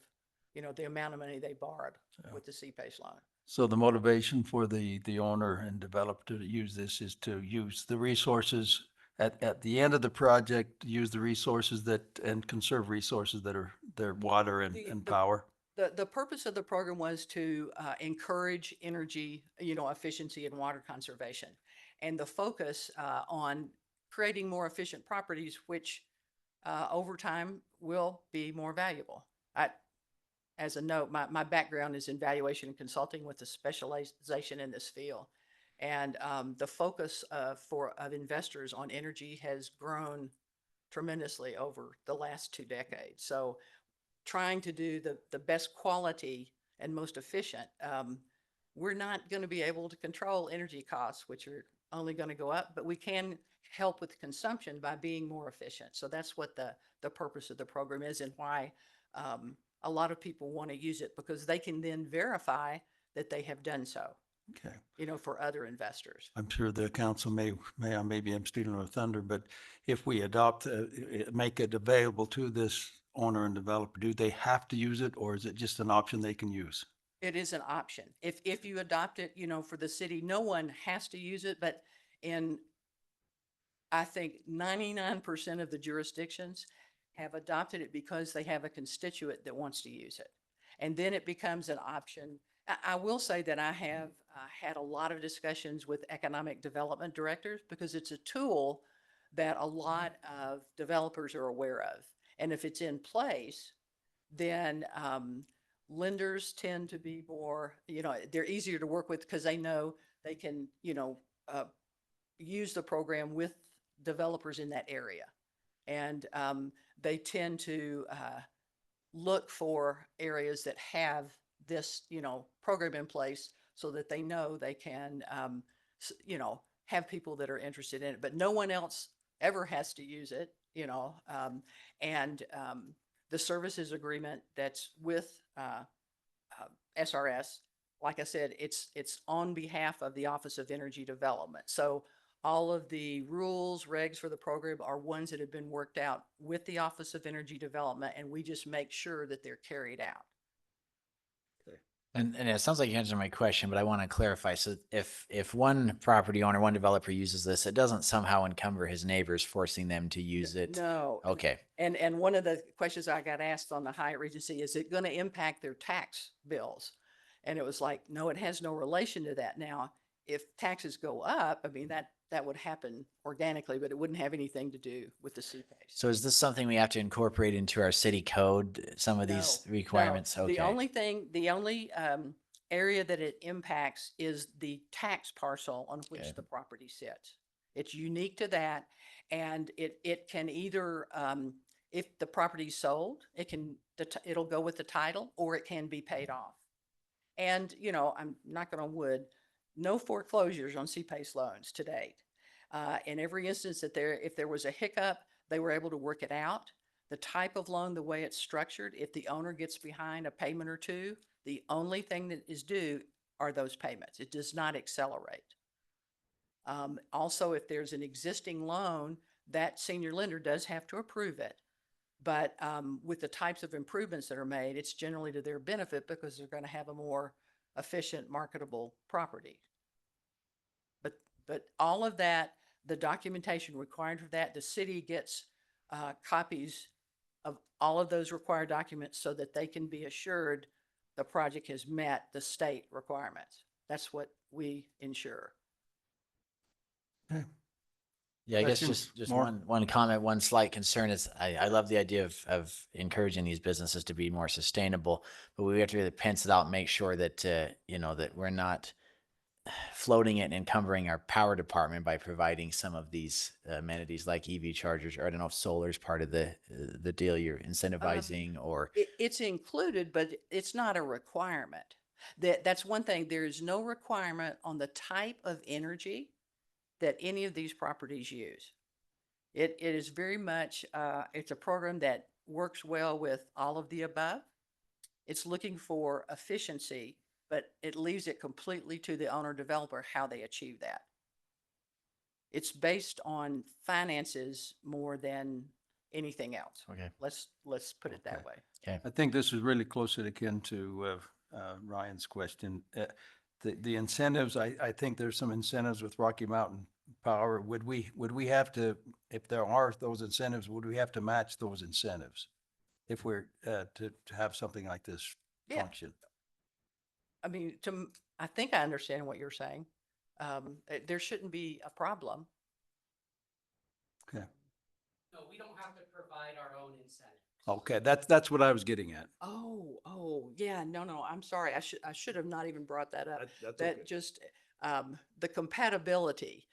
you know, the amount of money they borrowed with the CPACE loan. So the motivation for the owner and developer to use this is to use the resources at the end of the project, use the resources and conserve resources that are their water and power. The purpose of the program was to encourage energy, you know, efficiency and water conservation. And the focus on creating more efficient properties, which over time will be more valuable. As a note, my background is in valuation and consulting with a specialization in this field. And the focus of investors on energy has grown tremendously over the last 2 decades. So trying to do the best quality and most efficient, we're not going to be able to control energy costs, which are only going to go up, but we can help with consumption by being more efficient. So that's what the purpose of the program is, and why a lot of people want to use it, because they can then verify that they have done so, Okay. you know, for other investors. I'm sure the council maybe I'm stealing her thunder, but if we adopt, make it available to this owner and developer, do they have to use it, or is it just an option they can use? It is an option. If you adopt it, you know, for the city, no one has to use it, but in, I think 99% of the jurisdictions have adopted it because they have a constituent that wants to use it. And then it becomes an option. I will say that I have had a lot of discussions with economic development directors, because it's a tool that a lot of developers are aware of. And if it's in place, then lenders tend to be more, you know, they're easier to work with because they know they can, you know, use the program with developers in that area. And they tend to look for areas that have this, you know, program in place, so that they know they can, you know, have people that are interested in it. But no one else ever has to use it, you know. The services agreement that's with SRS, like I said, it's on behalf of the Office of Energy Development. So all of the rules, regs for the program are ones that have been worked out with the Office of Energy Development, and we just make sure that they're carried out. And it sounds like you answered my question, but I want to clarify. So if one property owner, one developer uses this, it doesn't somehow encumber his neighbors, forcing them to use it? No. Okay. And one of the questions I got asked on the Hyatt Regency, is it going to impact their tax bills? And it was like, no, it has no relation to that. Now, if taxes go up, I mean, that would happen organically, but it wouldn't have anything to do with the CPACE. So is this something we have to incorporate into our city code, some of these No, requirements? no. Okay. The only area that it impacts is the tax parcel on which Okay. the property sits. It's unique to that, and it can either, if the property's sold, it'll go with the title, or it can be paid off. And, you know, I'm knocking on wood, no foreclosures on CPACE loans to date. In every instance that if there was a hiccup, they were able to work it out. The type of loan, the way it's structured, if the owner gets behind a payment or two, the only thing that is due are those payments. It does not accelerate. Also, if there's an existing loan, that senior lender does have to approve it. But with the types of improvements that are made, it's generally to their benefit, because they're going to have a more efficient, marketable property. But all of that, the documentation required for that, the city gets copies of all of those required documents, so that they can be assured the project has met the state requirements. That's what we ensure. Okay. Yeah, I guess Questions? just More? one comment, one slight concern is I love the idea of encouraging these businesses to be more sustainable, but we have to really pencil it out and make sure that, you know, that we're not floating it and encumbering our power department by providing some of these amenities like EV chargers, or I don't know if solar is part of the deal you're incentivizing, or It's included, but it's not a requirement. That's one thing. There is no requirement on the type of energy that any of these properties use. It is very much, it's a program that works well with all of the above. It's looking for efficiency, but it leaves it completely to the owner developer how they achieve that. It's based on finances more than anything else. Okay. Let's put it that Okay. way. okay. I think this is really closer akin to Ryan's question. The incentives, I think there's some incentives with Rocky Mountain Power. Would we have to, if there are those incentives, would we have to match those incentives if we're to have something like this Yeah. function? I mean, I think I understand what you're saying. There shouldn't be a problem. Okay. No, we don't have to provide our own incentive. Okay, that's what I was getting at. Oh, yeah, no, I'm sorry. I should have not even brought that up. That's That okay. just, the compatibility,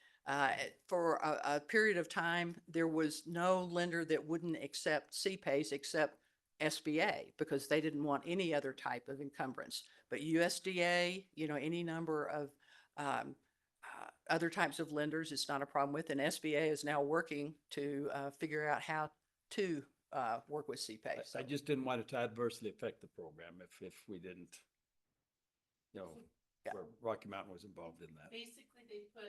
for a period of time, there was no lender that wouldn't accept CPACE except SBA because they didn't want any other type of encumbrance. But USDA, you know, any number of, other types of lenders, it's not a problem with. And SBA is now working to, figure out how to, work with CPACE. I just didn't want it to adversely affect the program if we didn't, you know, Yeah. where Rocky Mountain was involved in that. Basically, they put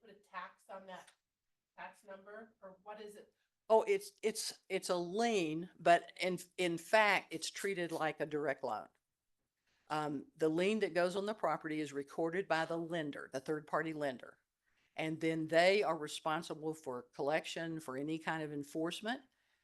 a tax on that tax number, or what is it? Oh, it's a lien, but in fact, it's treated like a direct loan. The lien that goes on the property is recorded by the lender, the third-party lender. And then they are responsible for collection, for any kind of enforcement.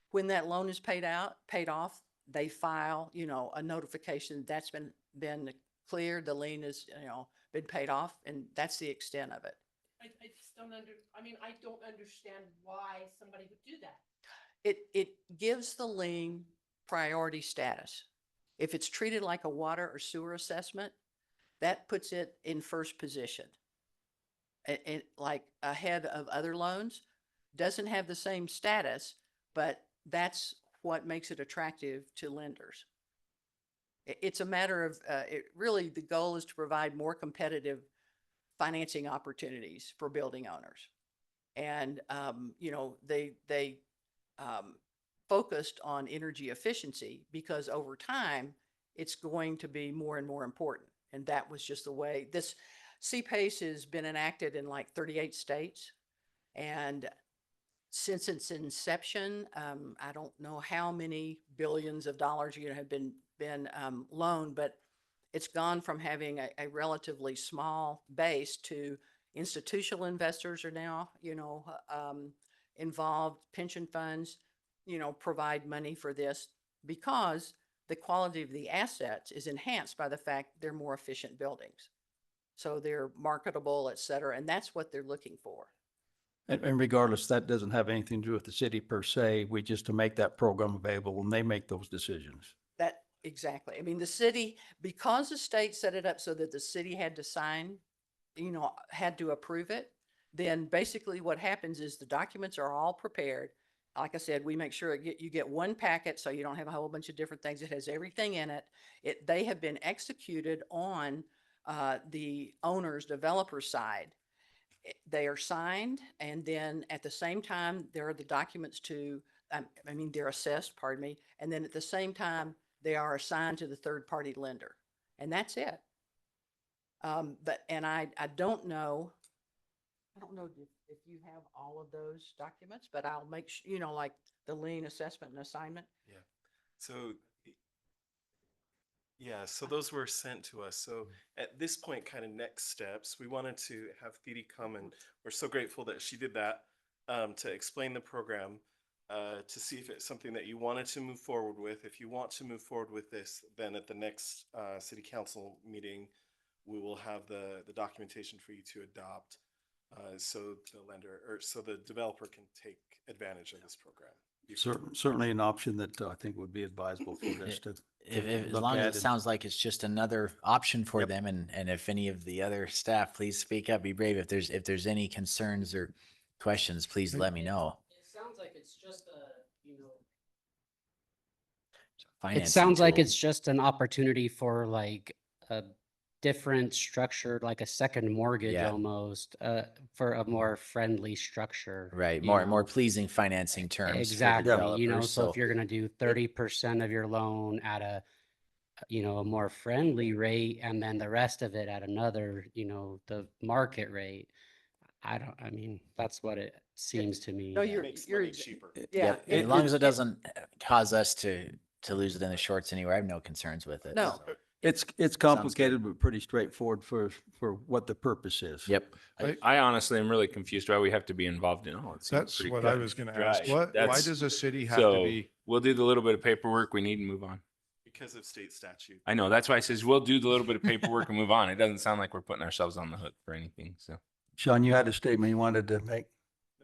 When that loan is paid off, they file, you know, a notification that's been cleared, the lien is, you know, been paid off, and that's the extent of it. I just don't I don't understand why somebody would do that. It gives the lien priority status. If it's treated like a water or sewer assessment, that puts it in first position. It like ahead of other loans, doesn't have the same status, but that's what makes it attractive to lenders. It's a matter of, it really, the goal is to provide more competitive financing opportunities for building owners. And, you know, they focused on energy efficiency because over time, it's going to be more and more important. And that was just the way this CPACE has been enacted in like 38 states. And since its inception, I don't know how many billions of dollars, you know, have been loaned, but it's gone from having a relatively small base to institutional investors are now, you know, involved, pension funds, you know, provide money for this because the quality of the assets is enhanced by the fact they're more efficient buildings. So they're marketable, et cetera, and that's what they're looking for. And regardless, that doesn't have anything to do with the city per se. We just to make that program available and they make those decisions. That, exactly. I mean, the city, because the state set it up so that the city had to sign, you know, had to approve it, then basically what happens is the documents are all prepared. Like I said, we make sure you get one packet so you don't have a whole bunch of different things. It has everything in it. They have been executed on the owner's developer side. They are signed, and then at the same time, there are the documents to, they're assessed, pardon me, and then at the same time, they are assigned to the third-party lender, and that's it. And I don't know if you have all of those documents, but I'll make sure, you know, like the lien assessment and assignment. Yeah. So, yeah, so those were sent to us. So at this point, kind of next steps, we wanted to have Thede come, and we're so grateful that she did that, to explain the program, to see if it's something that you wanted to move forward with. If you want to move forward with this, then at the next city council meeting, we will have the documentation for you to adopt. so the lender, or so the developer can take advantage of this program. Certainly an option that I think would be advisable for us to. If as look long as at it and- sounds like it's just another option for Yep. them, and if any of the other staff, please speak up, be brave. If there's any concerns or questions, please let me know. It sounds like it's just a, Financing it sounds like tool. it's just an opportunity for like a different structure, like a second mortgage Yeah. almost, for a more friendly structure. Right, you more know? pleasing financing terms for Exactly, developers. so if you're gonna do 30% of your loan at a, a more friendly rate and then the rest of it at another, the market rate. I mean, that's what it seems to me. No, It you're, makes you're, money cheaper. yeah. Yep, as long as it doesn't cause us to lose it in the shorts anywhere, I have no concerns with it. No. so. It's good. complicated, but pretty straightforward for what the purpose is. Yep. I honestly am really confused why we have to be involved in all. It seems That's pretty what cut I and was gonna dry. ask. Why That's- does a city have to so be? we'll do the little bit of paperwork we need and move on. Because of state statute. I know, that's why I says we'll do the little bit of paperwork and move on. It doesn't sound like we're putting ourselves on the hook for anything, so. Sean, you had a statement you wanted to make.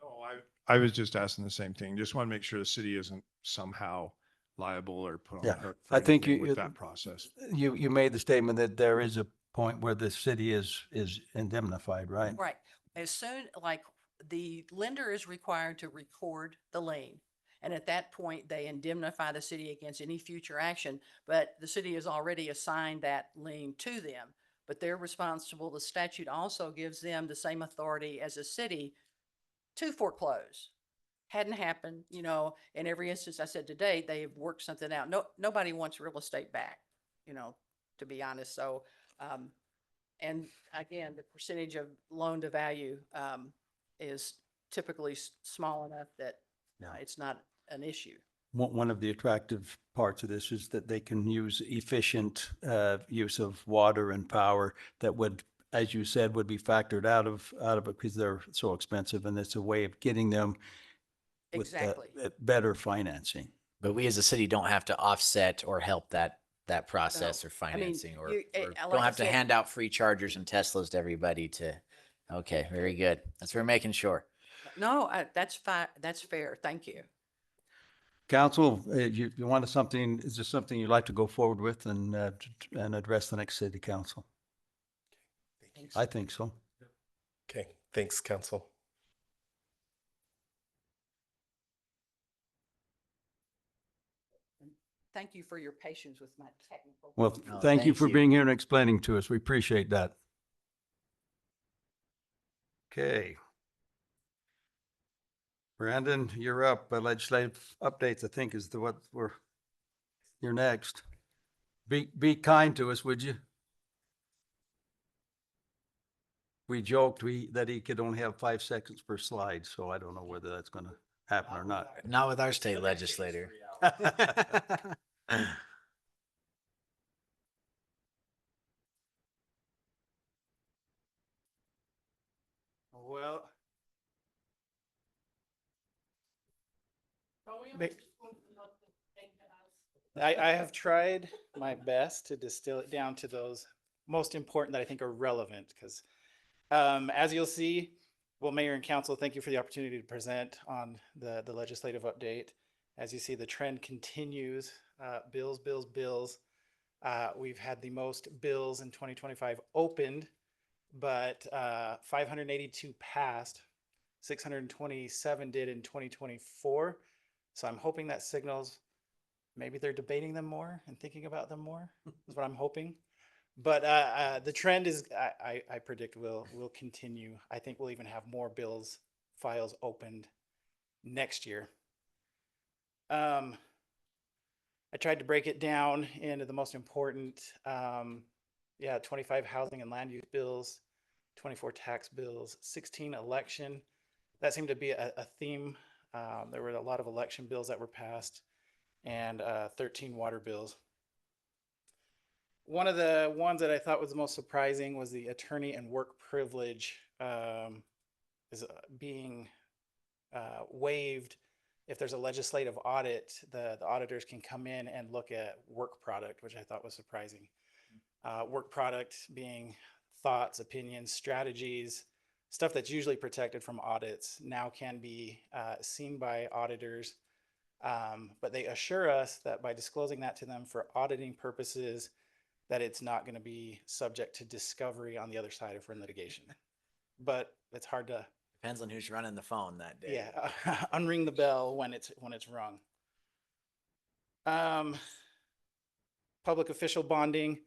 No, I was just asking the same thing. Just want to make sure the city isn't somehow liable or put on the Yeah, hook for I think anything you- with that process. You made the statement that there is a point where the city is indemnified, right? Right. As soon, like, the lender is required to record the lien. And at that point, they indemnify the city against any future action, but the city has already assigned that lien to them. But they're responsible. The statute also gives them the same authority as a city to foreclose. Hadn't happened, in every instance I said today, they've worked something out. Nobody wants real estate back, to be honest. So, and again, the percentage of loan to value, is typically small enough that it's not an issue. One of the attractive parts of this is that they can use efficient use of water and power that would, as you said, would be factored out of it because they're so expensive, and it's a way of getting them with Exactly. better financing. But we as a city don't have to offset or help that process or I mean, financing or like don't I have to said- hand out free chargers and Teslas to everybody okay, very good. That's what we're making sure. No, that's fine. That's fair. Thank you. Council, you wanted something, is there something you'd like to go forward with and address the next city council? I think so. Okay, thanks, council. Thank you for your patience with my technical. Well, No, thank you thank for you. being here and explaining to us. We appreciate that. Okay. Brandon, you're up. Legislative updates, I think, is you're next. Be kind to us, would you? We joked that he could only have 5 seconds per slide, so I don't know whether that's gonna happen or not. Not with our state legislator. Well, I have tried my best to distill it down to those most important that I think are relevant because as you'll see, well, Mayor and Council, thank you for the opportunity to present on the legislative update. As you see, the trend continues, bills. We've had the most bills in 2025 opened, but 582 passed, 627 did in 2024. So I'm hoping that signals maybe they're debating them more and thinking about them more is what I'm hoping. But the trend is, I predict will continue. I think we'll even have more files opened next year. I tried to break it down into the most important, 25 housing and land use bills, 24 tax bills, 16 election. That seemed to be a theme. There were a lot of election bills that were passed and 13 water bills. One of the ones that I thought was the most surprising was the attorney and work privilege is being waived. If there's a legislative audit, the auditors can come in and look at work product, which I thought was surprising. Work product being thoughts, opinions, strategies, stuff that's usually protected from audits now can be seen by auditors. But they assure us that by disclosing that to them for auditing purposes, that it's not going to be subject to discovery on the other side if we're in litigation. But it's hard to, Depends on who's running the phone that day. yeah, unring the bell when it's rung. Public official bonding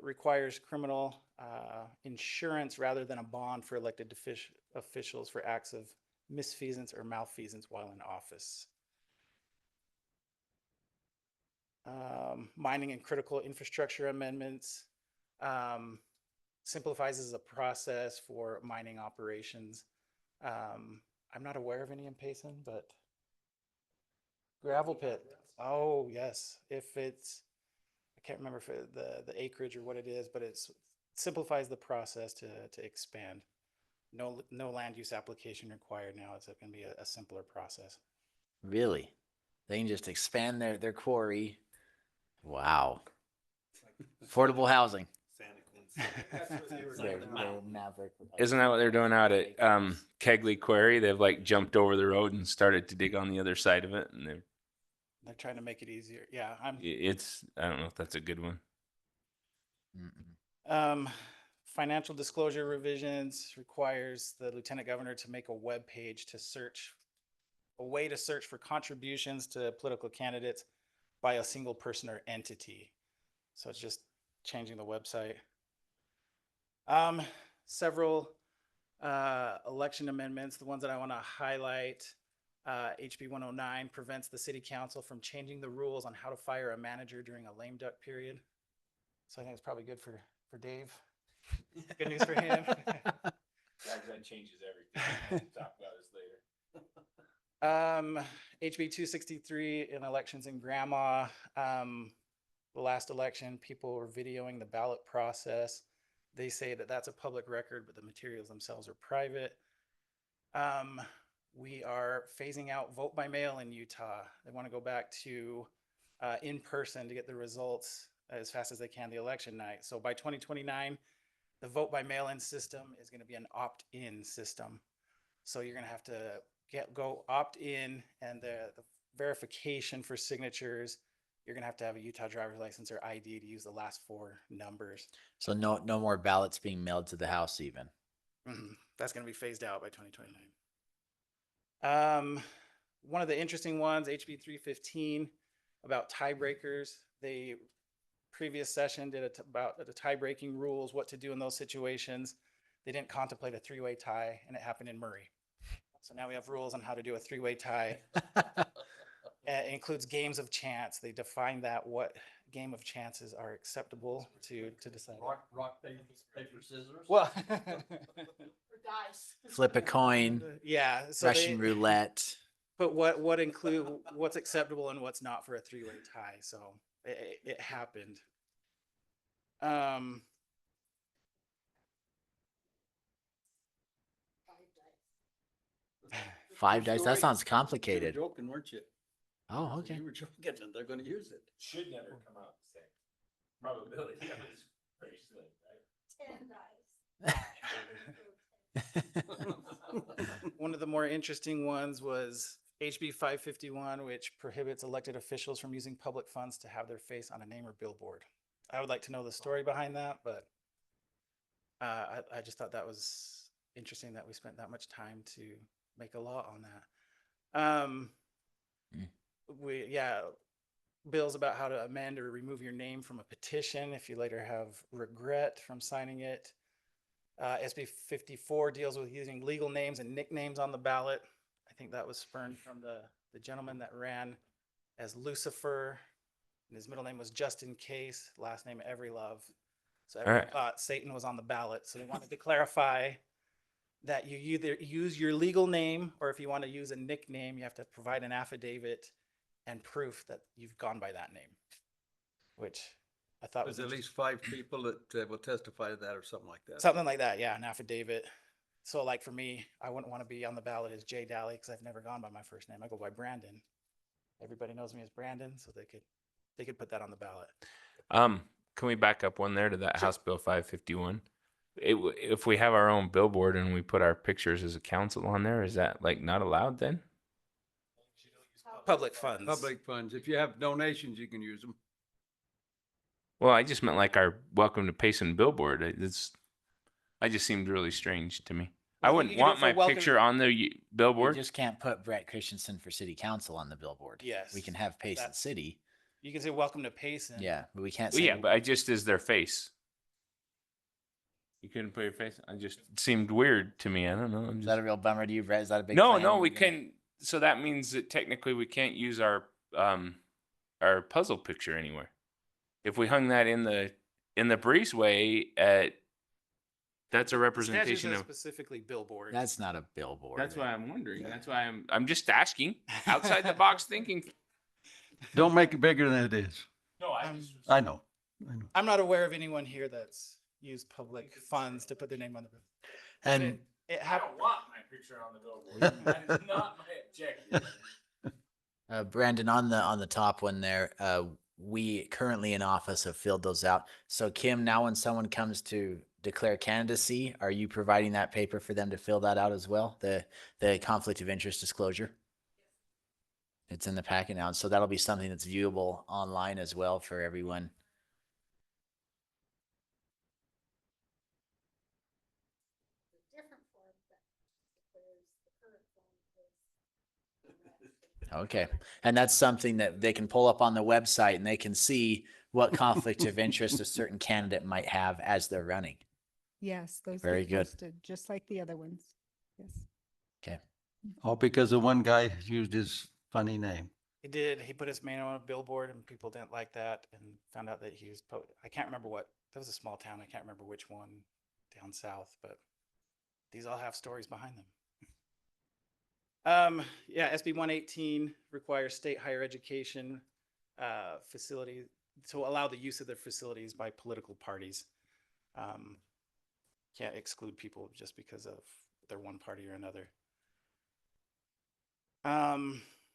requires criminal insurance rather than a bond for elected officials for acts of misfeasance or malfeasance while in office. Mining and critical infrastructure amendments simplifies the process for mining operations. I'm not aware of any in Payson, but gravel pit. Oh, yes. If it's, I can't remember if the acreage or what it is, but it's simplifies the process to expand. No land use application required now. It's going to be a simpler process. Really? They can just expand their quarry. Wow. Affordable housing. Isn't that what they're doing out at Kegley Quarry? They've like jumped over the road and started to dig on the other side of it, and They're trying to make it easier. Yeah, it's I don't know if that's a good one. Financial disclosure revisions requires the lieutenant governor to make a web page to search, a way to search for contributions to political candidates by a single person or entity. So it's just changing the website. Several election amendments. The ones that I want to highlight, HB 109 prevents the city council from changing the rules on how to fire a manager during a lame duck period. So I think it's probably good for Dave. Good news for him. That changes everything. We'll talk about this later. HB 263 in elections in Grandma. The last election, people were videoing the ballot process. They say that that's a public record, but the materials themselves are private. We are phasing out vote by mail in Utah. They want to go back to in person to get the results as fast as they can the election night. So by 2029, the vote by mail-in system is going to be an opt-in system. So you're going to have to go opt-in, and the verification for signatures, you're going to have a Utah driver's license or ID to use the last 4 numbers. So no more ballots being mailed to the house even. That's going to be phased out by 2029. One of the interesting ones, HB 315, about tiebreakers. They previous session did about the tie-breaking rules, what to do in those situations. They didn't contemplate a 3-way tie, and it happened in Murray. So now we have rules on how to do a 3-way tie. It includes games of chance. They define that, what game of chances are acceptable to decide. Rock, paper, scissors. Well, Flip a coin. Yeah. So Russian roulette. But what's acceptable and what's not for a 3-way tie. So it happened. 5 dice. That sounds complicated. You were joking, weren't you? Oh, okay. You were joking, and they're going to use it. Should never come out the same. Probability of it is pretty slim, right? One of the more interesting ones was HB 551, which prohibits elected officials from using public funds to have their face on a name or billboard. I would like to know the story behind that, but I just thought that was interesting that we spent that much time to make a law on that. Bills about how to amend or remove your name from a petition if you later have regret from signing it. SB 54 deals with using legal names and nicknames on the ballot. I think that was spurned from the gentleman that ran as Lucifer, and his middle name was Justin Case, last name Everylove. So everyone thought Satan was on the ballot. So they wanted to clarify that you either use your legal name, or if you want to use a nickname, you have to provide an affidavit and proof that you've gone by that name, which I thought was There's at least 5 people that will testify to that or something like that. something like that. Yeah, an affidavit. So like for me, I wouldn't want to be on the ballot as Jay Daly because I've never gone by my first name. I go by Brandon. Everybody knows me as Brandon, so they could put that on the ballot. Can we back up one there to that House Bill 551? if we have our own billboard and we put our pictures as a council on there, is that like not allowed then? Public funds. Public funds. If you have donations, you can use them. Well, I just meant like our welcome to Payson billboard. I just seemed really strange to me. I Well, wouldn't you can do want it my for welcome- picture on the You billboard. just can't put Brett Christensen for city council on the billboard. Yes, We can have Payson that- City. You can say welcome to Payson. Yeah, but we can't Well, say. yeah, but I just as their face. You couldn't put your face. I just it seemed weird to me. I don't know. I'm Is just... that a real bummer to you, Brett? Is that a big No, plan? no, we You're gonna- can. So that means that technically we can't use our puzzle picture anywhere. If we hung that in the breezeway that's a Statute representation says of. specifically billboard. That's not a billboard. That's why I'm wondering. That's why I'm just asking outside the box thinking. Don't make it bigger than it is. No, I know. I'm not aware of anyone here that's used public funds to put their name on the bill. And It happened. want my picture on the billboard. That is not my objective. Brandon, on the top one there, we currently in office have filled those out. So Kim, now when someone comes to declare candidacy, are you providing that paper for them to fill that out as well? The conflict of interest disclosure? It's in the packet now. So that'll be something that's viewable online as well for everyone. Okay. And that's something that they can pull up on the website and they can see what conflict of interest a certain candidate might have as they're running. Yes, those Very get good. posted, just like the other ones. Yes. Okay. All because of one guy used his funny name. He did. He put his name on a billboard and people didn't like that and found out that he was, I can't remember what, that was a small town. I can't remember which one down south, but these all have stories behind them. Yeah, SB 118 requires state higher education facility to allow the use of their facilities by political parties. Can't exclude people just because of their one party or another.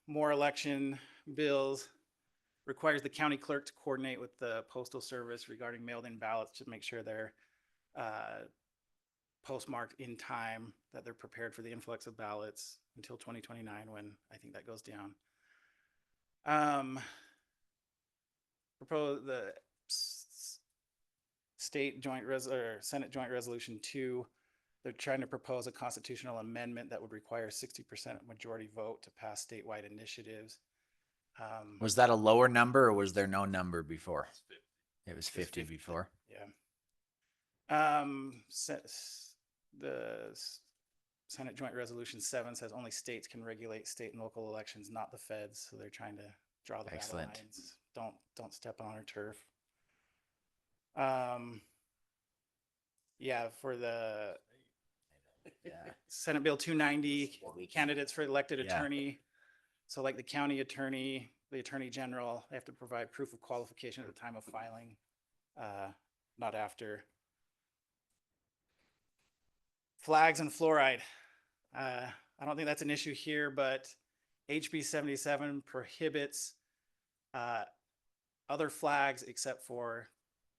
More election bills requires the county clerk to coordinate with the postal service regarding mailed-in ballots to make sure they're postmarked in time, that they're prepared for the influx of ballots until 2029, when I think that goes down. Propose the Senate Joint Resolution 2. They're trying to propose a constitutional amendment that would require 60% majority vote to pass statewide initiatives. Was that a lower number or was there no number before? It was 50 before. Yeah. The Senate Joint Resolution 7 says only states can regulate state and local elections, not the feds. So they're trying to draw the battle lines. Don't step on our turf. Yeah, for the Senate Bill 290, candidates for elected attorney. So like the county attorney, the attorney general, they have to provide proof of qualification at the time of filing, not after. Flags and fluoride. I don't think that's an issue here, but HB 77 prohibits other flags except for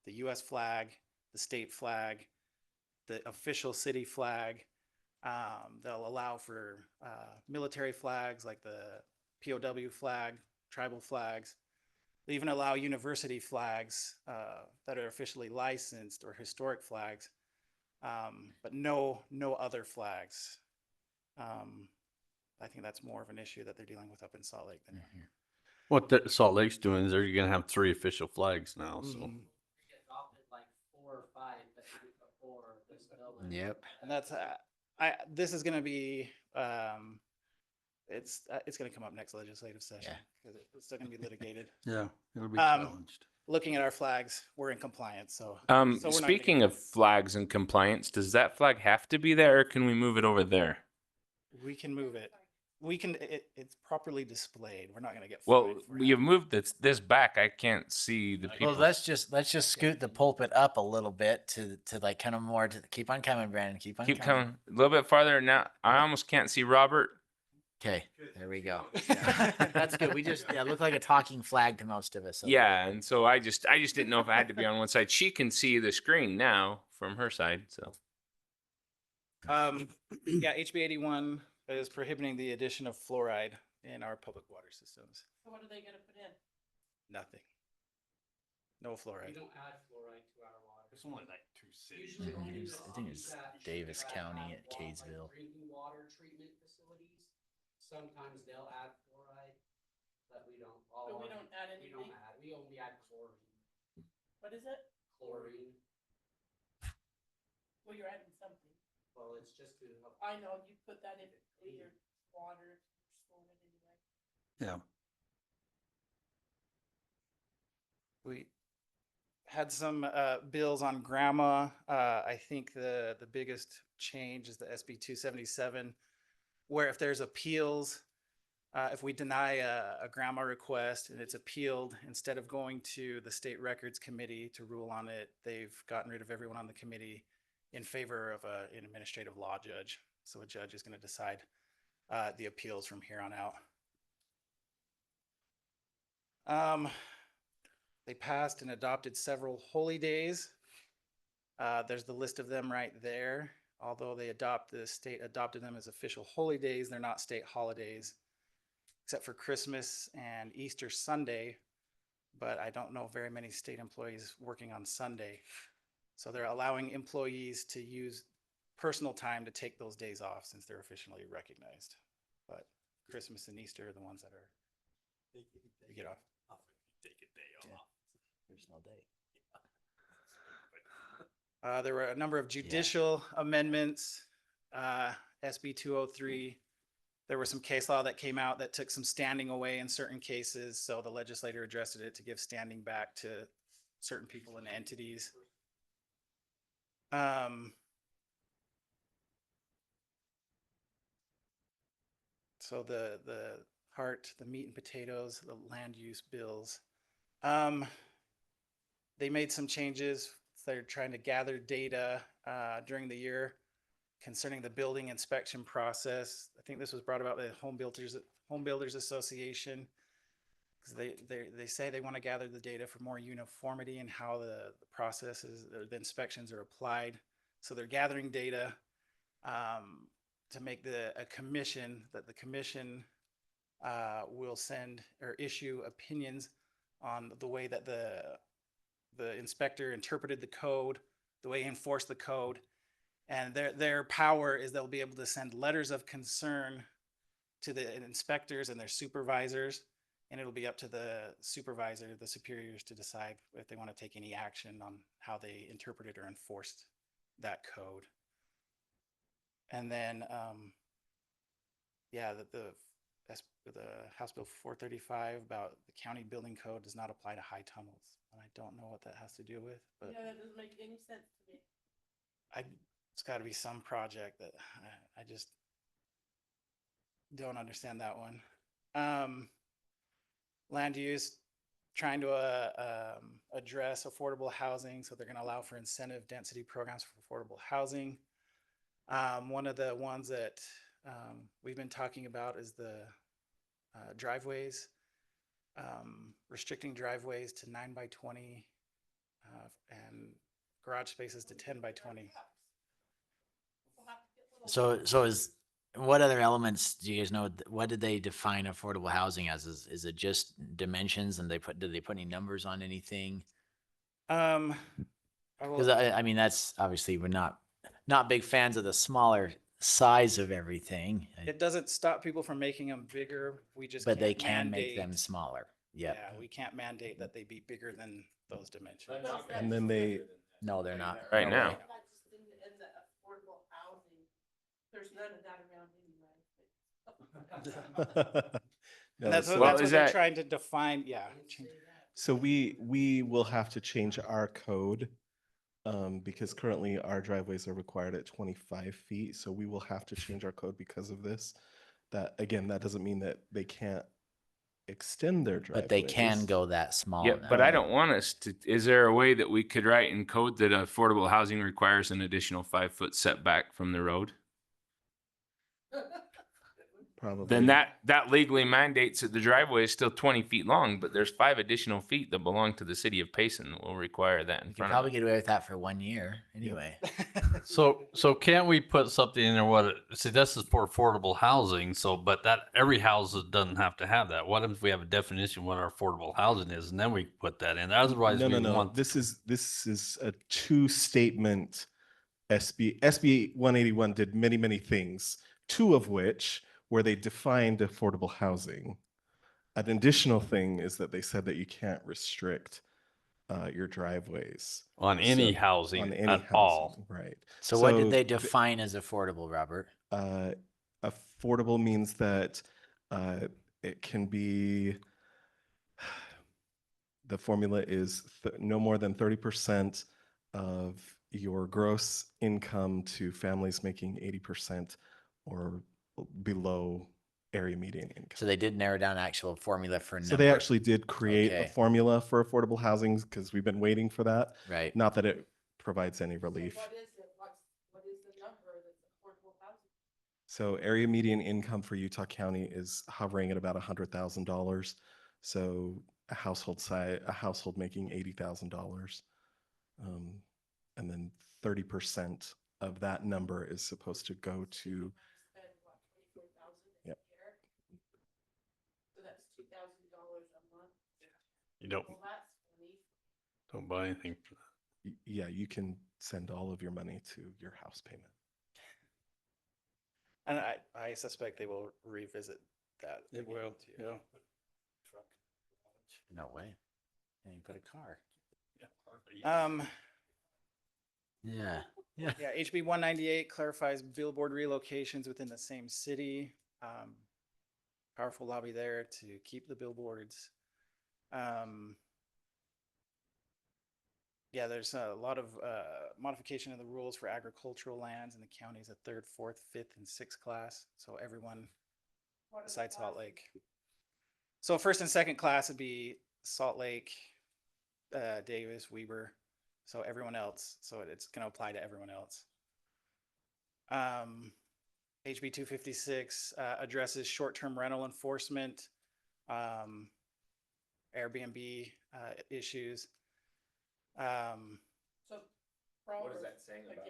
the US flag, the state flag, the official city flag. They'll allow for military flags like the POW flag, tribal flags. They even allow university flags that are officially licensed, or historic flags, but no other flags. I think that's more of an issue that they're dealing with up in Salt Lake than here. What Salt Lake's doing is they're going to have 3 official flags now. So Yep. And that's this is going to be it's going to come up next legislative session because it's still going to be litigated. Yeah, it'll be challenged. Looking at our flags, we're in compliance. So we're not gonna Speaking get- of flags and compliance, does that flag have to be there or can we move it over there? we can move it. We can. It's properly displayed. We're not going to get. Well, fined for you've moved this back. I can't see the people. Well, let's just scoot the pulpit up a little bit to like kind of more to keep on coming, Brandon. Keep on coming a little bit farther now. I almost can't see Robert. Okay, there we go. Yeah. That's good. We just look like a talking flag to most of us. So. Yeah, and so I just didn't know if I had to be on one side. She can see the screen now from her side, so. Yeah, HB 81 is prohibiting the addition of fluoride in our public water systems. So what are they gonna put in? Nothing. No fluoride. don't add fluoride to our water. It's only like 2 cities. I think it's Davis County at Kaysville. Drinking water treatment facilities, sometimes they'll add fluoride, but we don't. But we don't add We don't anything? add, we only add chlorine. What is it? Chlorine, Well, you're adding something. well, it's just to help. I know, you put that in your water, you're storing it anyway. Yeah. We had some bills on grandma. I think the biggest change is the SB 277, where if there's appeals, if we deny a grandma request and it's appealed, instead of going to the State Records Committee to rule on it, they've gotten rid of everyone on the committee in favor of an administrative law judge. So a judge is going to decide the appeals from here on out. They passed and adopted several holy days. There's the list of them right there. Although the state adopted them as official holy days, they're not state holidays, except for Christmas and Easter Sunday. But I don't know very many state employees working on Sunday. So they're allowing employees to use personal time to take those days off since they're officially recognized. But Christmas and Easter are the ones that are, you get off. Take a day off. There's no day. There were a number of judicial amendments, SB 203. There was some case law that came out that took some standing away in certain cases. So the legislator addressed it to give standing back to certain people and entities. So the heart, the meat and potatoes, the land use bills. They made some changes. They're trying to gather data during the year concerning the building inspection process. I think this was brought about by the Home Builders Association, because they say they want to gather the data for more uniformity in how the processes or the inspections are applied. So they're gathering data to make a commission that the commission will send or issue opinions on the way that the inspector interpreted the code, the way he enforced the code. And their power is they'll be able to send letters of concern to the inspectors and their supervisors. And it'll be up to the supervisor, the superiors, to decide if they want to take any action on how they interpreted or enforced that code. And then, yeah, the House Bill 435 about the county building code does not apply to high tunnels. And I don't know what that has to do with, but Yeah, that doesn't make any sense to me. it's got to be some project that I just don't understand that one. Land use, trying to address affordable housing. So they're going to allow for incentive density programs for affordable housing. One of the ones that we've been talking about is the driveways, restricting driveways to 9 by 20 and garage spaces to 10 by 20. So what other elements do you guys know? What did they define affordable housing as? Is it just dimensions, and did they put any numbers on anything? Because I mean, that's obviously we're not big fans of the smaller size of everything. It doesn't stop people from making them bigger. We just But they can't can make them mandate- smaller. Yeah. Yeah, we can't mandate that they be bigger than those dimensions. And then they, No, they're not. Right now. That's just in the affordable housing. There's none of that around anyway. no, And that's so- what they're trying to define. Yeah. So we will have to change our code because currently our driveways are required at 25 feet. So we will have to change our code because of this. That again, that doesn't mean that they can't extend their driveways. But they can go that small. Yeah, now. but I don't want us to, is there a way that we could write in code that affordable housing requires an additional 5-foot setback from the road? probably. Then that legally mandates that the driveway is still 20 feet long, but there's 5 additional feet that belong to the city of Payson that will require that in You could front of probably it. get away with that for 1 year anyway. So can't we put something in there? See, this is for affordable housing. So, but that every house doesn't have to have that. What if we have a definition what our affordable housing is, and then we put that in? Otherwise, No, we no, no. want This is a two-statement SB 181 did many things, two of which where they defined affordable housing. An additional thing is that they said that you can't restrict your driveways on any housing on any at housing, all. right? So what did they define as affordable, Robert? Affordable means that it can be, the formula is no more than 30% of your gross income to families making 80% or below area median income. So they did narrow down actual formula for So they actually did create a Okay. formula for affordable housing because we've been waiting for that. Right. Not that it provides any relief. What is it? What is the number that's affordable housing? So area median income for Utah County is hovering at about $100,000. So a household making $80,000. And then 30% of that number is supposed to go to. Yep. So that's $2,000 a month. You don't Well, that's funny. don't buy anything for that. Yeah, you can send all of your money to your house payment. And I suspect they will revisit that. It will, yeah. No way. And you put a car. Yeah. Yeah. Yeah, HB 198 clarifies billboard relocations within the same city. Powerful lobby there to keep the billboards. Yeah, there's a lot of modification of the rules for agricultural lands in the counties, a 3rd, 4th, 5th, and 6th class. So everyone besides Salt Lake. So 1st and 2nd class would be Salt Lake, Davis, Weber. So everyone else. So it's going to apply to everyone else. HB 256 addresses short-term rental enforcement, Airbnb issues. So what is that saying about?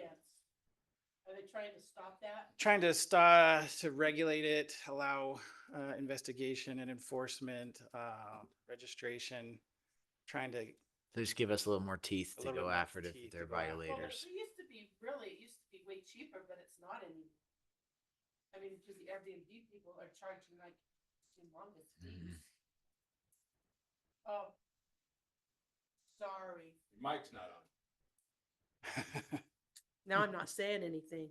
Are they trying to stop that? Trying to regulate it, allow investigation and enforcement, registration, trying to. Just give us a little more teeth A to little go bit more after it teeth if they're to go after it. violators. Well, it used to be way cheaper, but it's not anymore. I mean, because the Airbnb people are charging like humongous fees. Oh, sorry. Mike's not on. Now I'm not saying anything.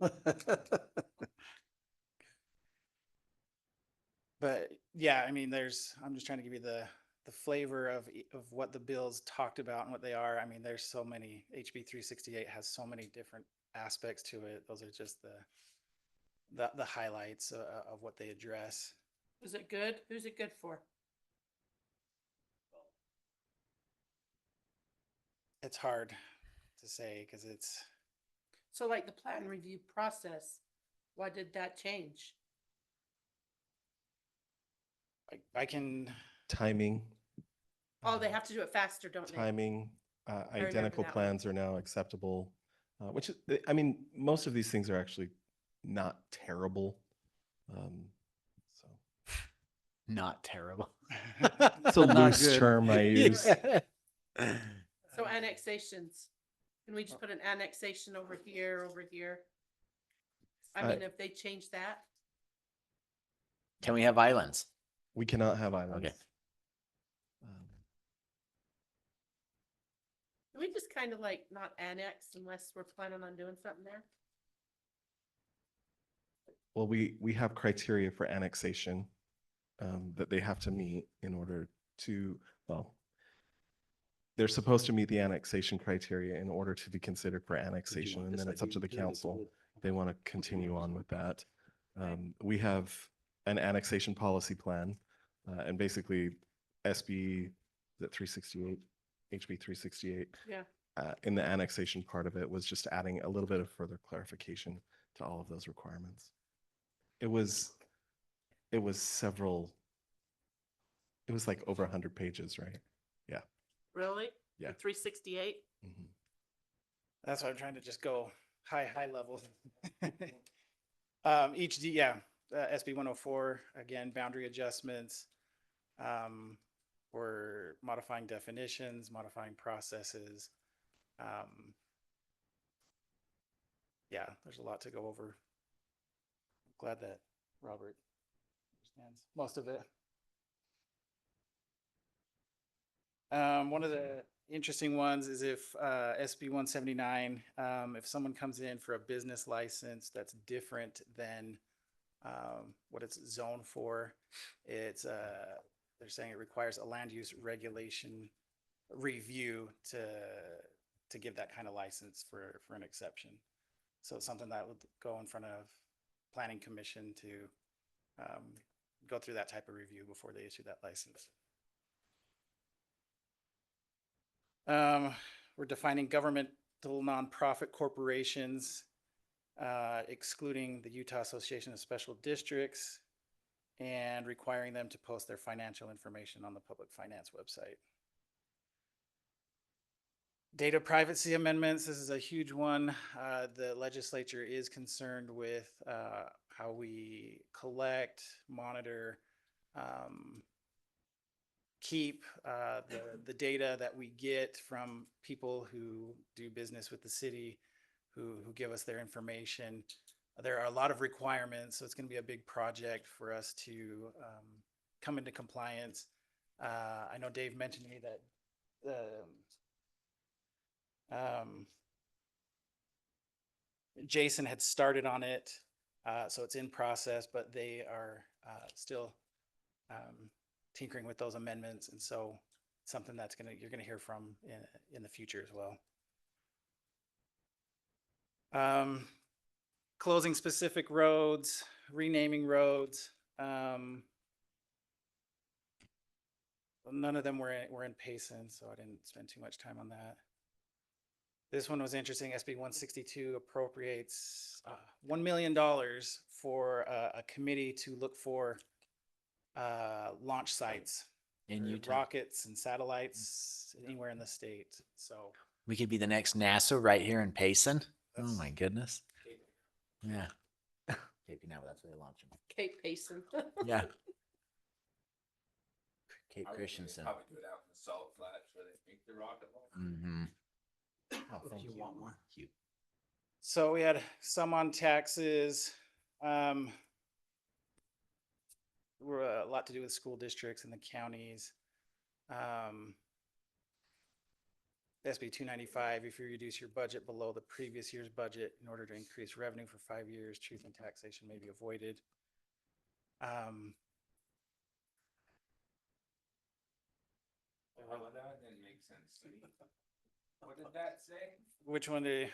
But yeah, I mean, I'm just trying to give you the flavor of what the bills talked about and what they are. I mean, there's so many, HB 368 has so many different aspects to it. Those are just the highlights of what they address. Is it good? Who's it good for? It's hard to say because it's. So like the plan review process, why did that change? I can. Timing. Oh, they have to do it faster, don't they? Timing. remember Identical that one. plans are now acceptable, which is, I mean, most of these things are actually not terrible. So Not terrible. it's a Not loose good. term I use. So annexations, can we just put an annexation over here, I mean, if they change that, Can we have islands? We cannot have islands. Okay. can we just kind of like not annex unless we're planning on doing something there? Well, we have criteria for annexation that they have to meet in order to, well, they're supposed to meet the annexation criteria in order to be considered for annexation, and then it's up to the council. They want to continue on with that. We have an annexation policy plan, and basically SB, is it 368, HB 368? Yeah. In the annexation part of it was just adding a little bit of further clarification to all of those requirements. It was It was several, it was like over 100 pages, right? Yeah. Really? Yeah. 368? Mhm. That's why I'm trying to just go high level. SB 104, again, boundary adjustments. We're modifying definitions, modifying processes. Yeah, there's a lot to go over. Glad that Robert understands most of it. One of the interesting ones is if SB 179, if someone comes in for a business license that's different than what it's zoned for, it's they're saying it requires a land use regulation review to give that kind of license for an exception. So it's something that would go in front of Planning Commission to go through that type of review before they issue that license. We're defining governmental nonprofit corporations, excluding the Utah Association of Special Districts, and requiring them to post their financial information on the public finance website. Data privacy amendments, this is a huge one. The legislature is concerned with how we collect, monitor, keep the data that we get from people who do business with the city, who give us their information. There are a lot of requirements, so it's going to be a big project for us to come into compliance. I know Dave mentioned to me that Jason had started on it, so it's in process, but they are still tinkering with those amendments, and so something that's you're gonna hear from in the future as well. Closing specific roads, renaming roads. None of them were in Payson, so I didn't spend too much time on that. This one was interesting. SB 162 appropriates $1 million for a committee to look for launch sites In for Utah. rockets and satellites anywhere in the state. So We could be the next NASA right here in Payson. Oh my goodness. Yeah. Cape Canaveral, that's where they launch them. Cape Payson. Yeah. Cape Christensen. Probably do it out in the salt flats where they make the rocket launcher. Mm-hmm. Oh, If you want more. Cute. So we had some on taxes. We're a lot to do with school districts and the counties. SB 295, if you reduce your budget below the previous year's budget in order to increase revenue for 5 years, truth in taxation may be avoided. Well, that didn't make sense to me. What did that say? Which one do you?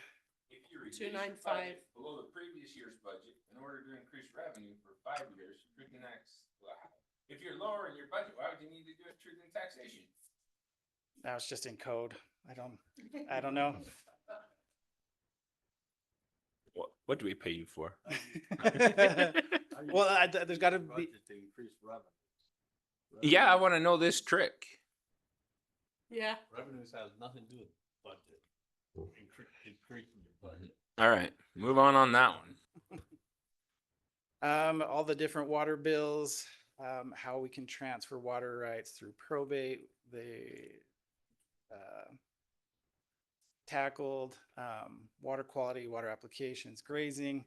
If you reduce 295. your budget below the previous year's budget in order to increase revenue for 5 years, truth in tax. If you're lowering your budget, why would you need to do it truth in taxation? That was just in code. I don't know. What do we pay you for? Well, there's got to be. Yeah, I want to know this trick. Yeah. Revenues has nothing to do with budget. Increasing your budget. All right, move on that one. All the different water bills, how we can transfer water rights through probate. They tackled water quality, water applications, grazing.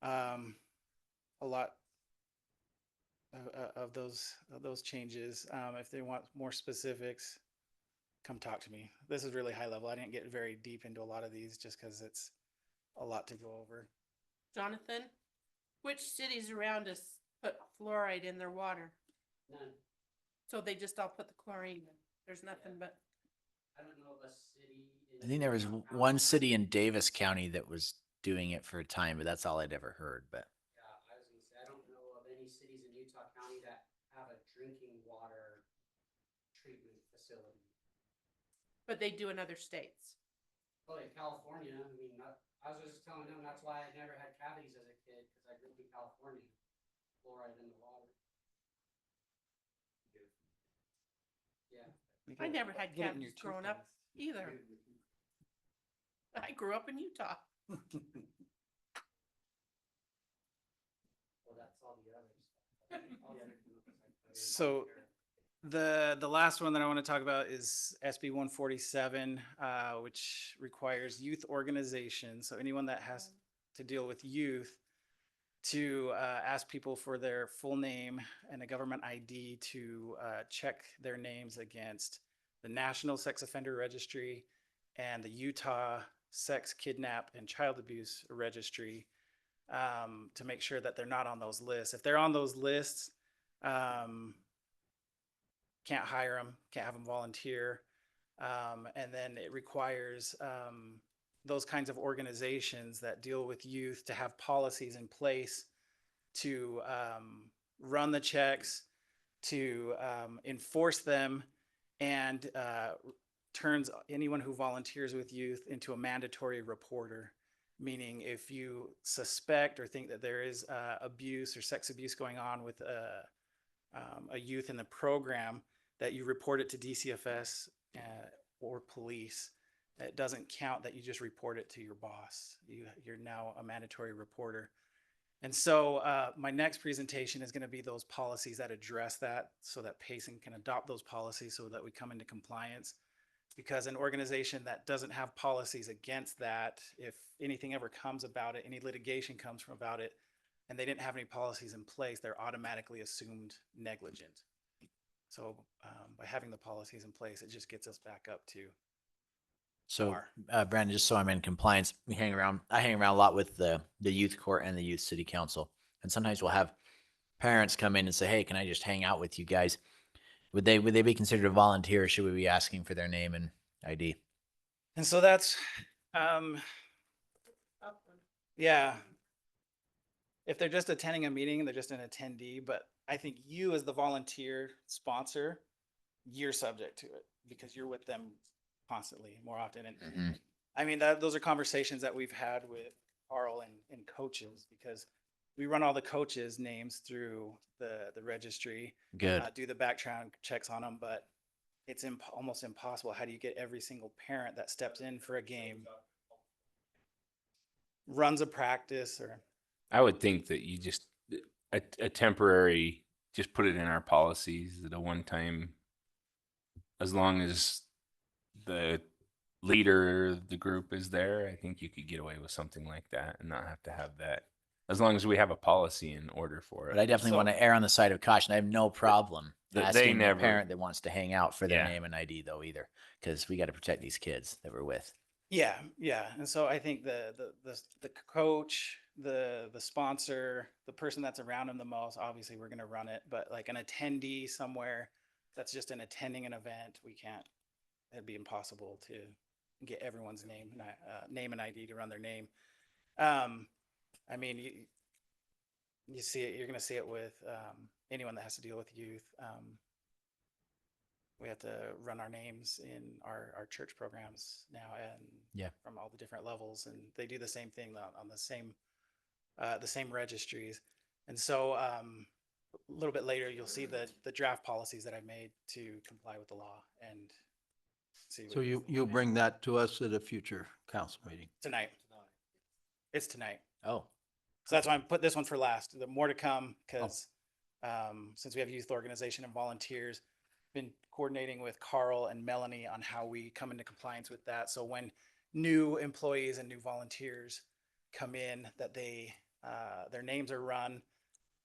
A lot of those changes. If they want more specifics, come talk to me. This is really high level. I didn't get very deep into a lot of these just because it's a lot to go over. Jonathan, which cities around us put fluoride in their water? None. So they just all put the chlorine in. There's nothing but. I don't know of a city. I think there was one city in Davis County that was doing it for a time, but that's all I'd ever heard. But Yeah, I was gonna say, I don't know of any cities in Utah County that have a drinking water treatment facility. But they do in other states. Well, in California, I mean, I was just telling them that's why I never had cavities as a kid, because I grew up in California. fluoride in the water. I never had Get it in your cavities growing up either. I grew up in Utah. Well, that's all the others. So the last one that I want to talk about is SB 147, which requires youth organizations. So anyone that has to deal with youth to ask people for their full name and a government ID to check their names against the National Sex Offender Registry and the Utah Sex, Kidnap, and Child Abuse Registry, to make sure that they're not on those lists. If they're on those lists, can't hire them, can't have them volunteer. And then it requires those kinds of organizations that deal with youth to have policies in place to run the checks, to enforce them, and turns anyone who volunteers with youth into a mandatory reporter. Meaning if you suspect or think that there is abuse or sex abuse going on with a youth in the program, that you report it to DCFS or police. It doesn't count that you just report it to your boss. You're now a mandatory reporter. And so my next presentation is going to be those policies that address that, so that Payson can adopt those policies so that we come into compliance. Because an organization that doesn't have policies against that, if anything ever comes about it, any litigation comes from about it, and they didn't have any policies in place, they're automatically assumed negligent. So by having the policies in place, it just gets us back up to So, Brandon, just so I'm in compliance, I hang around a lot with the youth court and the youth city council. And sometimes we'll have parents come in and say, hey, can I just hang out with you guys? Would they be considered a volunteer, or should we be asking for their name and ID? And so that's, yeah. If they're just attending a meeting, they're just an attendee, but I think you as the volunteer sponsor, you're subject to it because you're with them constantly more often. And I mean, those are conversations that we've had with Carl and coaches, because we run all the coaches' names through the registry. Good. Do the background checks on them, but it's almost impossible. How do you get every single parent that steps in for a game, runs a practice, or? I would think that you just a temporary, just put it in our policies that a one time, as long as the leader of the group is there, I think you could get away with something like that and not have to have that, as long as we have a policy in order for it. But I definitely want to err on the side of caution. I have no problem asking a parent that wants to hang out for their name and ID though either, because we got to protect these kids that we're with. Yeah, yeah. And so I think the coach, the sponsor, the person that's around him the most, obviously we're going to run it, but like an attendee somewhere that's just attending an event, we can't, it'd be impossible to get everyone's name and ID to run their name. I mean, you see it, you're going to see it with anyone that has to deal with youth. We have to run our names in our church programs now, and from all the different levels, and they do the same thing on the same registries. And so a little bit later, you'll see the draft policies that I made to comply with the law, and see. So you'll bring that to us at a future council meeting? Tonight. It's tonight. Oh. So that's why I put this one for last. The more to come, because since we have youth organization and volunteers, been coordinating with Carl and Melanie on how we come into compliance with that. So when new employees and new volunteers come in, that their names are run,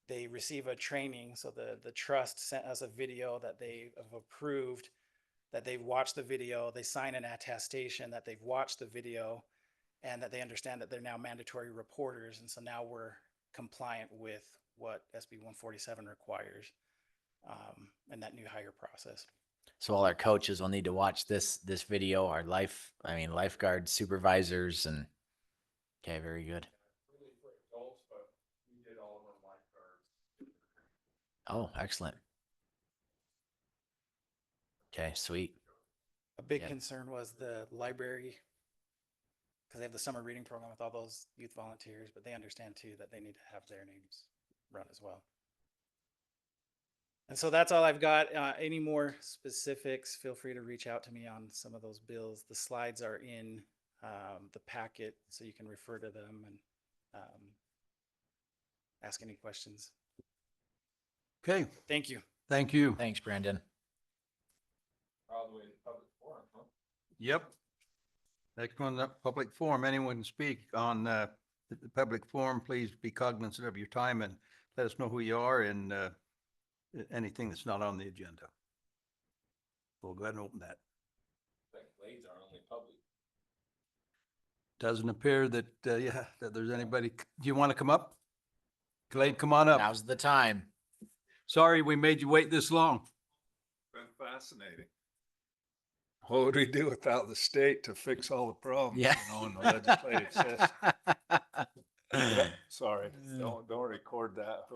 they receive a training. So the trust sent us a video that they have approved, that they've watched the video, they sign an attestation that they've watched the video, and that they understand that they're now mandatory reporters. And so now we're compliant with what SB 147 requires. And that new hire process. So all our coaches will need to watch this video, our lifeguard supervisors, and okay, very good. Oh, excellent. Okay, sweet. A big concern was the library, because they have the summer reading program with all those youth volunteers, but they understand too that they need to have their names run as well. And so that's all I've got. Any more specifics, feel free to reach out to me on some of those bills. The slides are in the packet, so you can refer to them and ask any questions. Okay, Thank you. thank you. Thanks, Brandon. Yep. Next one up, public forum. Anyone can speak on the public forum, please be cognizant of your time and let us know who you are and anything that's not on the agenda. We'll go ahead and open that. Blades are only public. Doesn't appear that, that there's anybody. Do you want to come up? Glade, come on up. Now's the time. Sorry we made you wait this long. Been fascinating. What would we do without the state to fix all the problems, Yeah. you know, in the legislative session? Sorry, don't record that.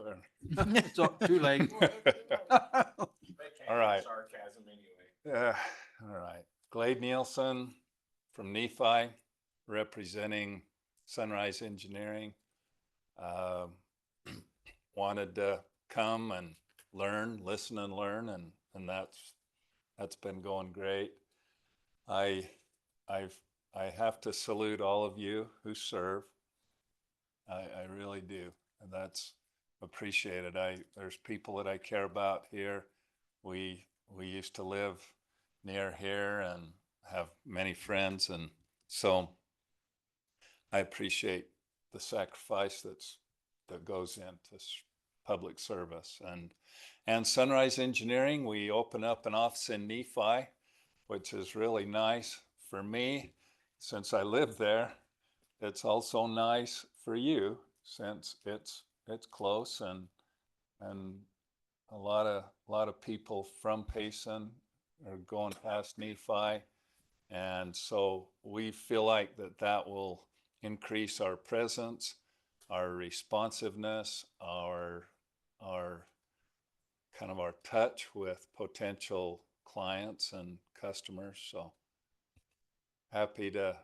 So, too late. All right. Sarcasm anyway. Yeah, all right. Glade Nielsen from Nephi, representing Sunrise Engineering. Wanted to come and learn, listen and learn, and that's been going great. I have to salute all of you who serve. I really do, and that's appreciated. There's people that I care about here. We used to live near here and have many friends, and so I appreciate the sacrifice that goes into public service. And Sunrise Engineering, we open up an office in Nephi, which is really nice for me since I live there. It's also nice for you since it's close, and a lot of people from Payson are going past Nephi, and so we feel like that will increase our presence, our responsiveness, our kind of our touch with potential clients and customers. So happy to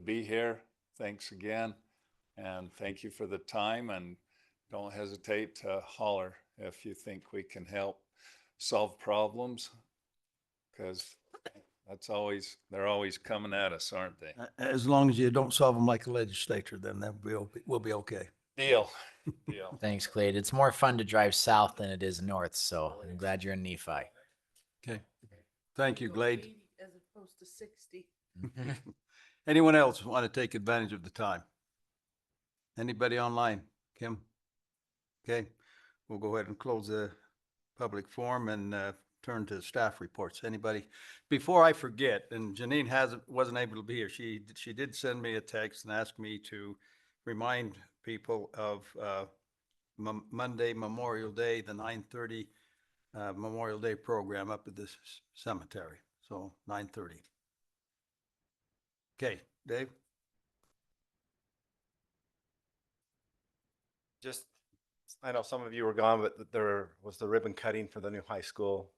be here. Thanks again. And thank you for the time, and don't hesitate to holler if you think we can help solve problems, because they're always coming at us, aren't they? As long as you don't solve them like a legislature, then we'll be okay. Deal. Thanks, Glade. It's more fun to drive south than it is north, so I'm glad you're in Nephi. Okay. Thank you, Glade. As opposed to 60. Anyone else want to take advantage of the time? Anybody online? Kim? Okay, we'll go ahead and close the public forum and turn to staff reports. Anybody? Before I forget, and Janine wasn't able to be here. She did send me a text and asked me to remind people of Monday, Memorial Day, the 9:30 Memorial Day program up at this cemetery. So 9:30. Okay, Dave? Just, I know some of you were gone, but there was the ribbon cutting for the new high school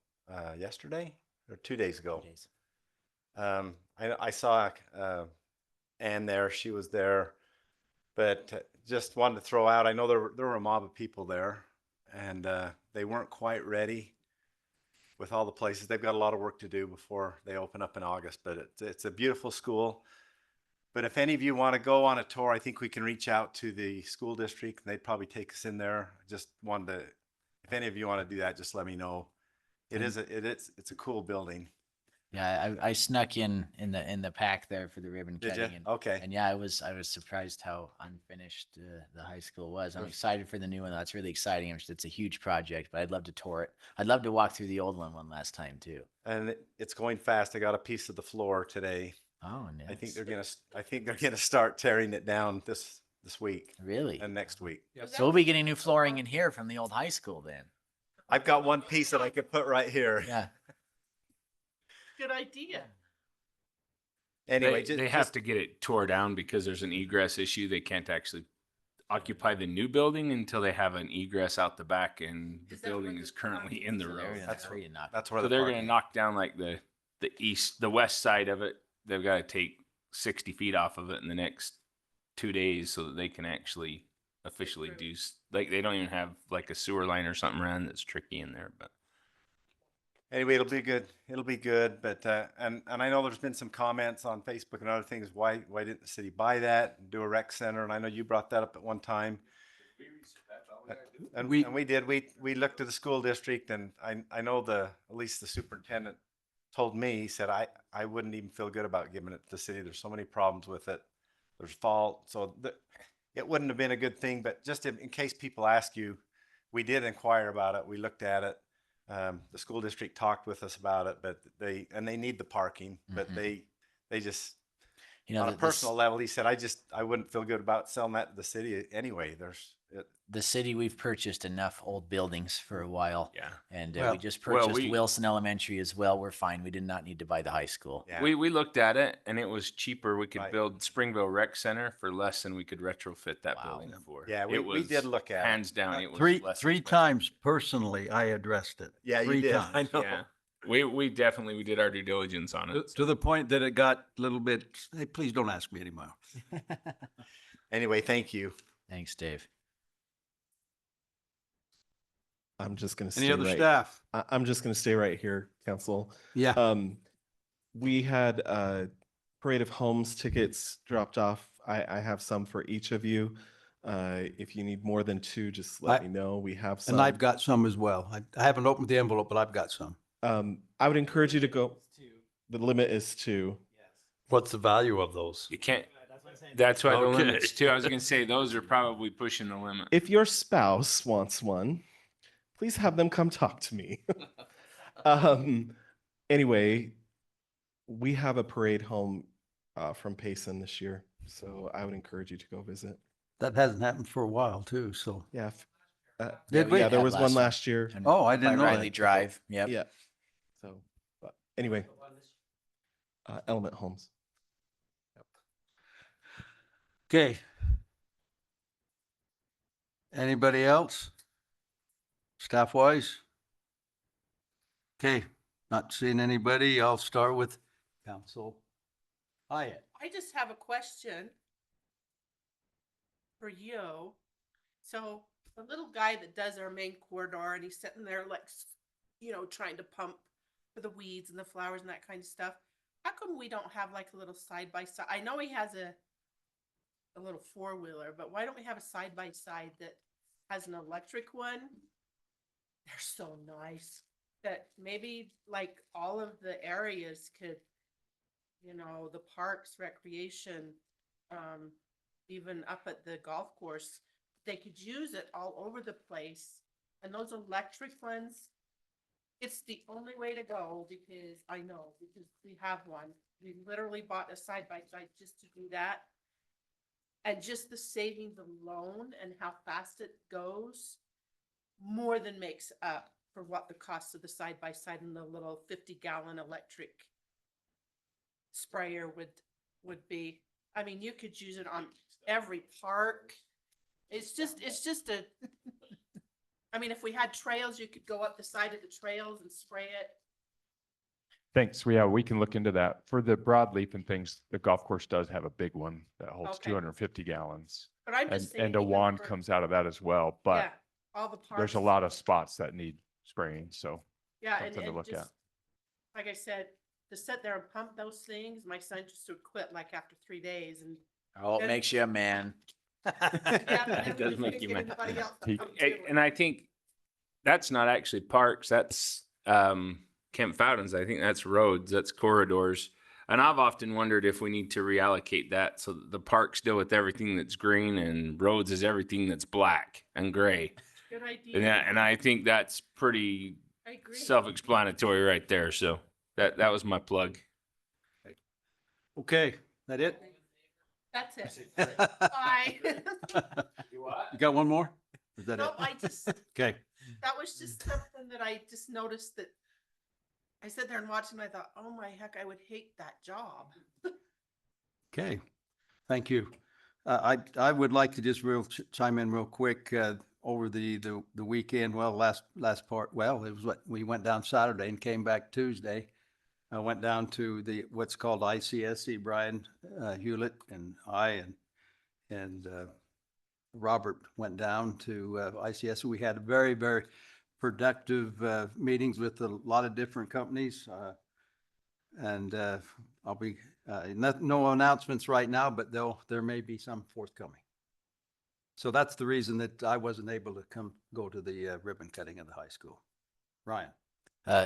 yesterday or 2 days ago. 2 days. I saw Ann there, she was there, but just wanted to throw out, I know there were a mob of people there, and they weren't quite ready with all the places. They've got a lot of work to do before they open up in August, but it's a beautiful school. But if any of you want to go on a tour, I think we can reach out to the school district, and they'd probably take us in there. Just wanted to, if any of you want to do that, just let me know. It's a cool building. Yeah, I snuck in the pack there for the ribbon Did cutting. you? And, Okay. And yeah, I was surprised how unfinished the high school was. I'm excited for the new one. That's really exciting. It's a huge project, but I'd love to tour it. I'd love to walk through the old one last time too. And it's going fast. I got a piece of the floor today. Oh, nice. I think they're gonna start tearing it down this week. Really? And next week. So we'll be getting new flooring in here from the old high school then. I've got one piece that I could put right here. Yeah. Good idea. Anyway, they have to get it tore down because there's an egress issue. They can't actually occupy the new building until they have an egress out the back, and the building is currently in the road. That's where So they're going to knock down like the west side of it. They've got to take 60 feet off of it in the next 2 days so that they can actually officially do, like, they don't even have like a sewer line or something around that's tricky in there, but Anyway, it'll be good. It'll be good. But, and I know there's been some comments on Facebook and other things. Why didn't the city buy that and do a rec center? And I know you brought that up at one time. And we did. We looked at the school district, and I know at least the superintendent told me, he said, I wouldn't even feel good about giving it to the city. There's so many problems with it. There's fault. So it wouldn't have been a good thing, but just in case people ask you, we did inquire about it. We looked at it. The school district talked with us about it, but they need the parking, but they just, on a personal level, he said, I wouldn't feel good about selling that to the city anyway. The city, we've purchased enough old buildings for a while. Yeah. And Well- we just purchased we- Wilson Elementary as well. We're fine. We did not need to buy the high school. Yeah. We looked at it and it was cheaper. We could Right. build Springville Rec Center for less than we could retrofit that building for. Yeah, It we did look at it. hands down. It was Three less three expensive. times personally, I addressed it. Yeah, you Three did. times. I know. Yeah. We definitely, we did our due diligence on it. To the point that it got a little bit, hey, please don't ask me anymore. Anyway, thank you. Thanks, Dave. I'm just going to Any stay other right. staff? I'm just going to stay right here, Council. Yeah. We had Parade of Homes tickets dropped off. I have some for each of you. If you need more than 2, just let me know. We have some. And I've got some as well. I haven't opened the envelope, but I've got some. I would encourage you to go. The limit is 2. What's the value of those? You can't, that's why the Okay. limit's 2. I was going to say, those are probably pushing the limit. If your spouse wants one, please have them come talk to me. Anyway, we have a parade home from Payson this year, so I would encourage you to go visit. That hasn't happened for a while too, so. Yeah. Did we? Yeah, there Had was one last year. Oh, I By didn't know Riley that. Drive. Yep. Yeah. So, but anyway, Element Homes. Okay. Anybody else? Staff wise? Okay, not seeing anybody. I'll start with Council Hyatt. I just have a question for you. So the little guy that does our main corridor and he's sitting there like, trying to pump for the weeds and the flowers and that kind of stuff. How come we don't have like a little side by side? I know he has a little 4-wheeler, but why don't we have a side by side that has an electric one? They're so nice that maybe like all of the areas could, the parks, recreation, even up at the golf course, they could use it all over the place. And those electric ones, it's the only way to go because we have one. We literally bought a side by side just to do that. And just the savings alone and how fast it goes more than makes up for what the cost of the side by side and the little 50-gallon electric sprayer would be. I mean, you could use it on every park. It's just a I mean, if we had trails, you could go up the side of the trails and spray it. Thanks. Yeah, we can look into that. For the broadleaf and things, the golf course does have a big one that holds Okay. 250 gallons. But I'm just saying. And a even wand for- comes out of that as well, Yeah, but all the parks. there's a lot of spots that need spraying, so Yeah, something to and look at. just, like I said, to sit there and pump those things, my son just would quit like after 3 days and. Oh, it Then- makes you a man. It does make you mad. Everybody else to He- come to it. And I think that's not actually parks. That's Kemp Fountains. I think that's roads. That's corridors. And I've often wondered if we need to reallocate that so that the parks deal with everything that's green and roads is everything that's black and gray. Good idea. And I think that's pretty I agree. self-explanatory right there. So that was my plug. Okay, that it? That's it. Bye. You got one more? Is that No, it? I just, Okay, that was just something that I just noticed that I sat there and watched and I thought, oh my heck, I would hate that job. okay. Thank you. I would like to just chime in real quick, over the weekend. Well, last part, well, it was we went down Saturday and came back Tuesday. I went down to what's called ICSC, Brian Hewlett and I and Robert went down to ICSC. We had a very, very productive meetings with a lot of different companies. And I'll be, no announcements right now, but there may be some forthcoming. So that's the reason that I wasn't able to go to the ribbon cutting at the high school. Ryan.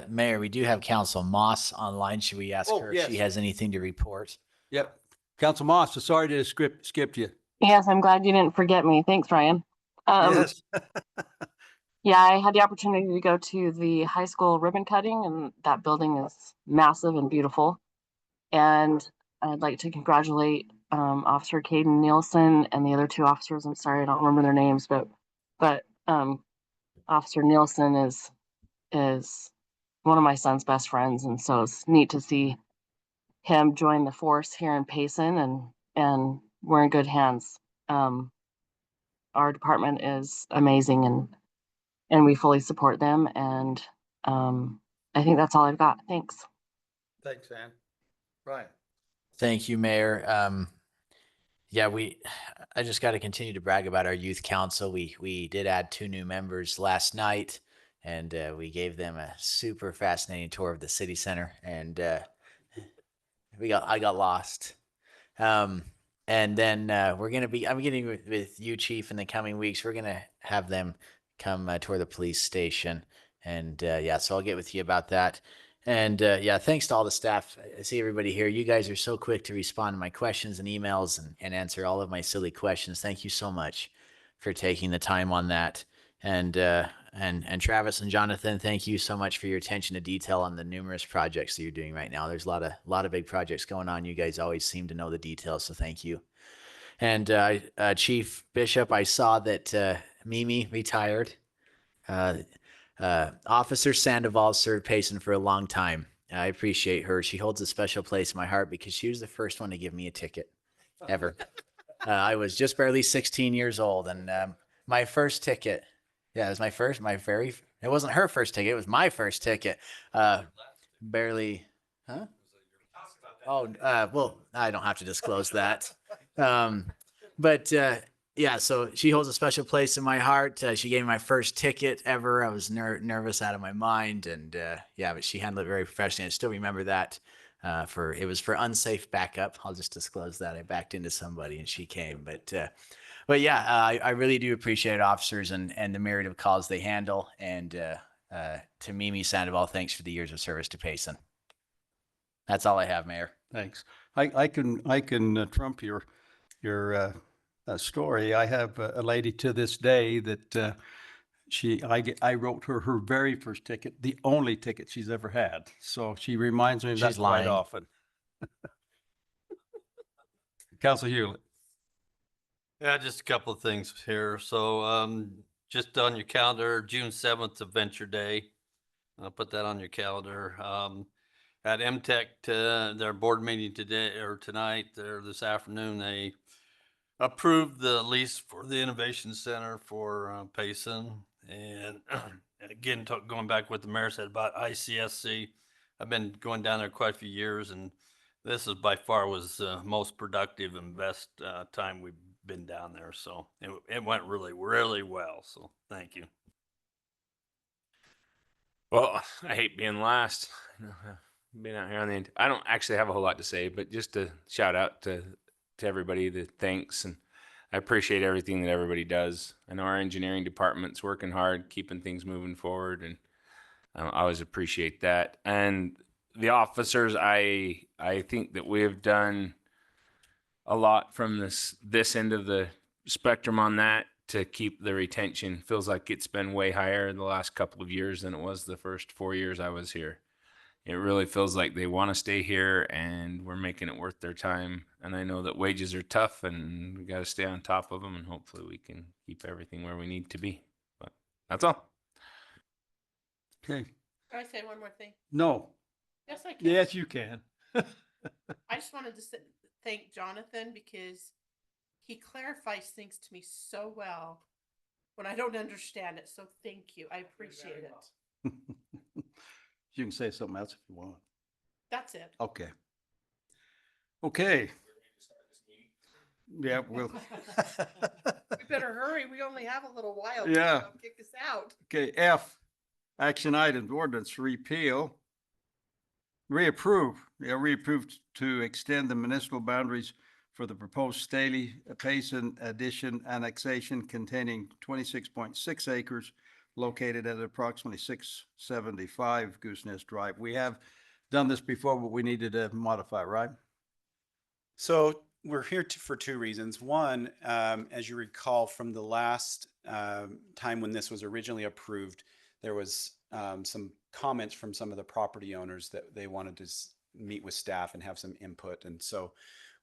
Mayor, we do have Council Moss online. Should we ask her if she yes. has anything to report? Yep. Council Moss, sorry to skip you. Yes, I'm glad you didn't forget me. Thanks, Ryan. Yes. Yeah, I had the opportunity to go to the high school ribbon cutting, and that building is massive and beautiful. And I'd like to congratulate Officer Caden Nielsen and the other two officers. I'm sorry, I don't remember their names, but Officer Nielsen is one of my son's best friends, and so it's neat to see him join the force here in Payson, and we're in good hands. Our department is amazing, and we fully support them. And I think that's all I've got. Thanks. Thanks, Ann. Ryan. Thank you, Mayor. Yeah, I just got to continue to brag about our youth council. We did add 2 new members last night, and we gave them a super fascinating tour of the city center, and I got lost. And then I'm getting with you, Chief, in the coming weeks. We're gonna have them come tour the police station, and yeah, so I'll get with you about that. And yeah, thanks to all the staff. I see everybody here. You guys are so quick to respond to my questions and emails and answer all of my silly questions. Thank you so much for taking the time on that. And Travis and Jonathan, thank you so much for your attention to detail on the numerous projects that you're doing right now. There's a lot of big projects going on. You guys always seem to know the details, so thank you. And Chief Bishop, I saw that Mimi retired. Officer Sandoval served Payson for a long time. I appreciate her. She holds a special place in my heart because she was the first one to give me a ticket ever. I was just barely 16 years old, and my first ticket. Yeah, it was it wasn't her first ticket. It was my first ticket. Barely, huh? Oh, well, I don't have to disclose that. But yeah, so she holds a special place in my heart. She gave me my first ticket ever. I was nervous out of my mind, and yeah, but she handled it very professionally. I still remember that. It was for unsafe backup. I'll just disclose that I backed into somebody and she came, but yeah, I really do appreciate officers and the myriad of calls they handle. And to Mimi Sandoval, thanks for the years of service to Payson. That's all I have, Mayor. Thanks. I can trump your story. I have a lady to this day that I wrote her very first ticket, the only ticket she's ever had. So she reminds me of that quite often. Councilor Hewlett. Yeah, just a couple of things here. So just on your calendar, June 7th, Adventure Day. I'll put that on your calendar. At MTech, their board meeting today or tonight or this afternoon, they approved the lease for the Innovation Center for Payson. And again, going back what the mayor said about ICSC, I've been going down there quite a few years, and this is by far was the most productive and best time we've been down there. So it went really, really well. So thank you. Well, I hate being last. Being out here on the, I don't actually have a whole lot to say, but just to shout out to everybody, the thanks, and I appreciate everything that everybody does. I know our engineering department's working hard, keeping things moving forward, and I always appreciate that. And the officers, I think that we have done a lot from this end of the spectrum on that to keep the retention. Feels like it's been way higher in the last couple of years than it was the first 4 years I was here. It really feels like they want to stay here and we're making it worth their time. And I know that wages are tough and we got to stay on top of them, and hopefully we can keep everything where we need to be. But that's all. Okay. Can I say one more thing? No. Yes, I can. Yes, you can. I just wanted to thank Jonathan because he clarifies things to me so well when I don't understand it. So thank you. I appreciate it. You can say something else if you want. That's it. Okay. Okay. Yeah, we'll. We better hurry. We only have a little while. Yeah. They'll kick us out. Okay, F, Action items, ordinance reapprove to extend the municipal boundaries for the proposed Staley Payson addition annexation containing 26.6 acres located at approximately 675 Goose Nest Drive. We have done this before, but we needed to modify, right? So we're here for two reasons. One, as you recall from the last time when this was originally approved, there was some comments from some of the property owners that they wanted to meet with staff and have some input. And so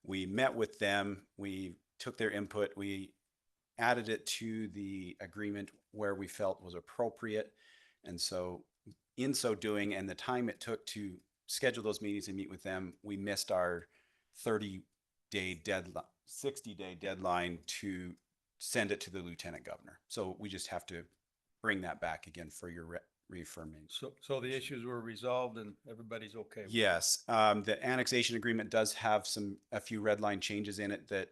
we met with them, we took their input, we added it to the agreement where we felt was appropriate. And so in so doing, and the time it took to schedule those meetings and meet with them, we missed our 30-day deadline, 60-day deadline to send it to the lieutenant governor. So we just have to bring that back again for your reaffirming. So the issues were resolved and everybody's okay with it? Yes, the annexation agreement does have a few red line changes in it that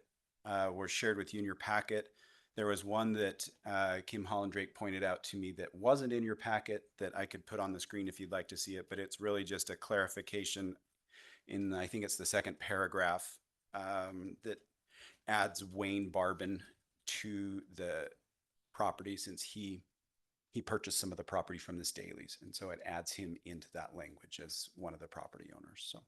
were shared with you in your packet. There was one that Kim Holland Drake pointed out to me that wasn't in your packet that I could put on the screen if you'd like to see it, but it's really just a clarification in, I think it's the second paragraph, that adds Wayne Barbin to the property since he purchased some of the property from the Staleys. And so it adds him into that language as one of the property owners. So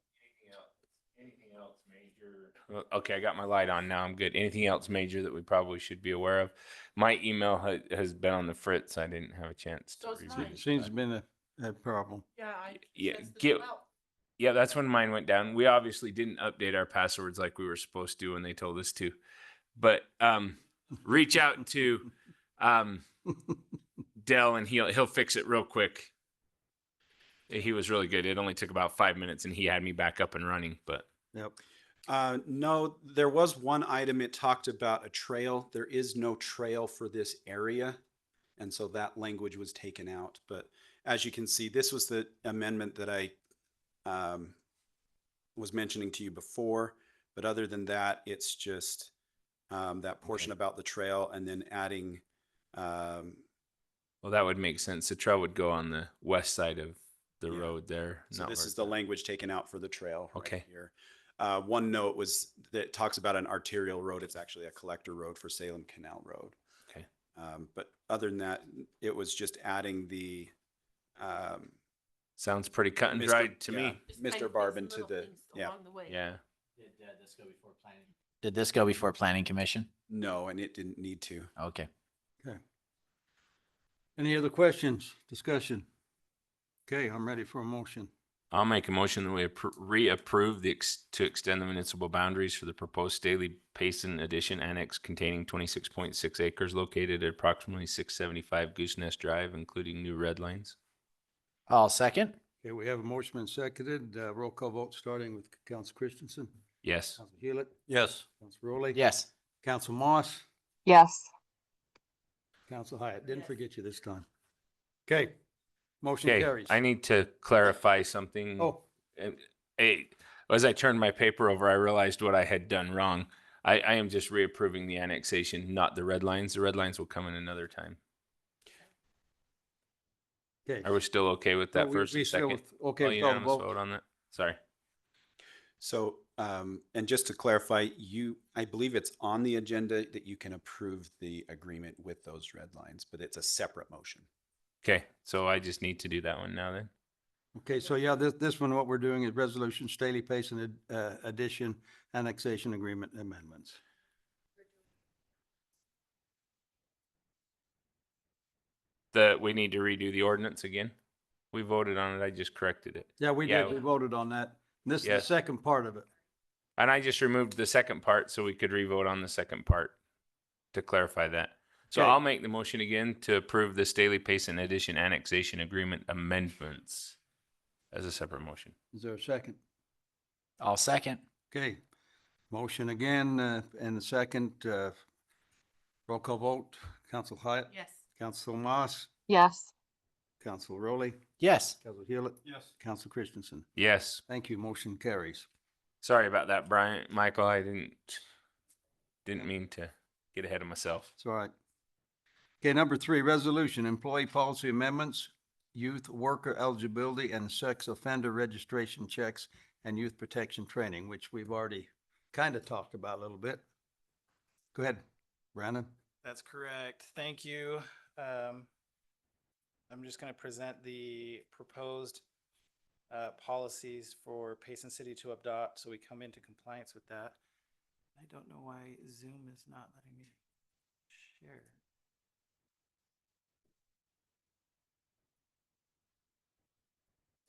anything else major? Okay, I got my light on now. I'm good. Anything else major that we probably should be aware of? My email has been on the fritz. I didn't have a chance to So's review mine. it. Seems to have been a problem. Yeah, I Yeah, tested get, them out. yeah, that's when mine went down. We obviously didn't update our passwords like we were supposed to when they told us to. But reach out to Dell and he'll fix it real quick. He was really good. It only took about 5 minutes and he had me back up and running. But Yep. no, there was one item. It talked about a trail. There is no trail for this area. And so that language was taken out. But as you can see, this was the amendment that I was mentioning to you before. But other than that, it's just that portion about the trail and then adding. well, that would make sense. The trail would go on the west side of the road there. So not this where is the language taken out for the trail. Okay. Right here. One note was that it talks about an arterial road. It's actually a collector road for Salem Canal Road. Okay. But other than that, it was just adding the. Sounds pretty cut and Mr. dried to yeah, me. Just kind Mr. of Barbin fix to little the, things yeah. along the way. Yeah. Did this go before planning commission? No, and it didn't need to. Okay. Okay. Any other questions, discussion? Okay, I'm ready for a motion. I'll make a motion that we reapprove to extend the municipal boundaries for the proposed Staley Payson addition annex containing 26.6 acres located at approximately 675 Goose Nest Drive, including new red lines. I'll second. Okay, we have a motion and seconded. Roll call vote starting with Council Christensen. Yes. Council Hewlett. Yes. Council Rowley. Yes. Council Moss. Yes. Council Hyatt. Didn't Yes. forget you this time. Okay. Motion Okay, carries. I need to clarify something. Oh, As I turned my paper over, I realized what I had done wrong. I am just reapproving the annexation, not the red lines. The red lines will come in another time. okay. Are we still okay with that So first we and still second? okay Oh, with all the unanimous vote? vote on that? Sorry. So, and just to clarify, I believe it's on the agenda that you can approve the agreement with those red lines, but it's a separate motion. Okay, so I just need to do that one now then. Okay, so yeah, this one, what we're doing is resolution Staley Payson addition annexation agreement amendments. We need to redo the ordinance again. We voted on it. I just corrected it. Yeah, we Yeah. did. We voted on that. This is the Yes. second part of it. And I just removed the second part so we could re-vote on the second part to clarify that. So Okay. I'll make the motion again to approve the Staley Payson addition annexation agreement amendments as a separate motion. Is there a second? I'll second. Okay, motion again, and the second, roll call vote, Council Hyatt. Yes. Council Moss, Yes. Council Rowley, Yes. Council Hewlett. Yes. Council Christensen. Yes. Thank you, motion carries. Sorry about that, Brian. Michael, I didn't mean to get ahead of myself. It's all right. Okay, number 3, resolution, employee policy amendments. youth worker eligibility and sex offender registration checks and youth protection training, which we've already kind of talked about a little bit. Go ahead, Brandon. That's correct. Thank you. I'm just going to present the proposed policies for Payson City to adopt, so we come into compliance with that. I don't know why Zoom is not letting me share.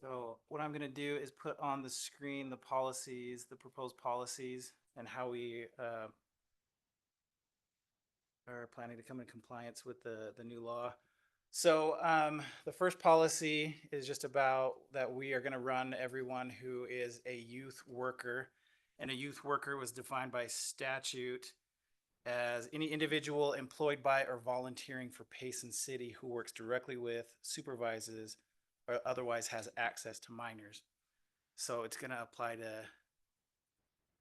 So what I'm going to do is put on the screen the policies, the proposed policies, and how we are planning to come in compliance with the new law. So the first policy is just about that we are going to run everyone who is a youth worker. And a youth worker was defined by statute as any individual employed by or volunteering for Payson City who works directly with, supervises, or otherwise has access to minors. So it's going to apply to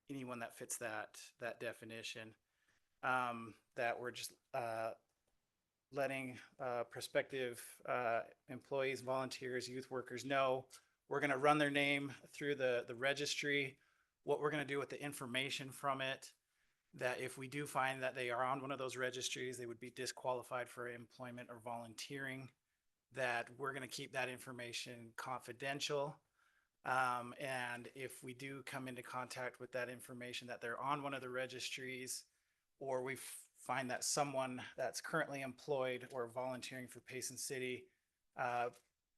anyone that fits that definition. That we're just letting prospective employees, volunteers, youth workers know we're going to run their name through the registry, what we're going to do with the information from it, that if we do find that they are on one of those registries, they would be disqualified for employment or volunteering, that we're going to keep that information confidential. And if we do come into contact with that information that they're on one of the registries, or we find that someone that's currently employed or volunteering for Payson City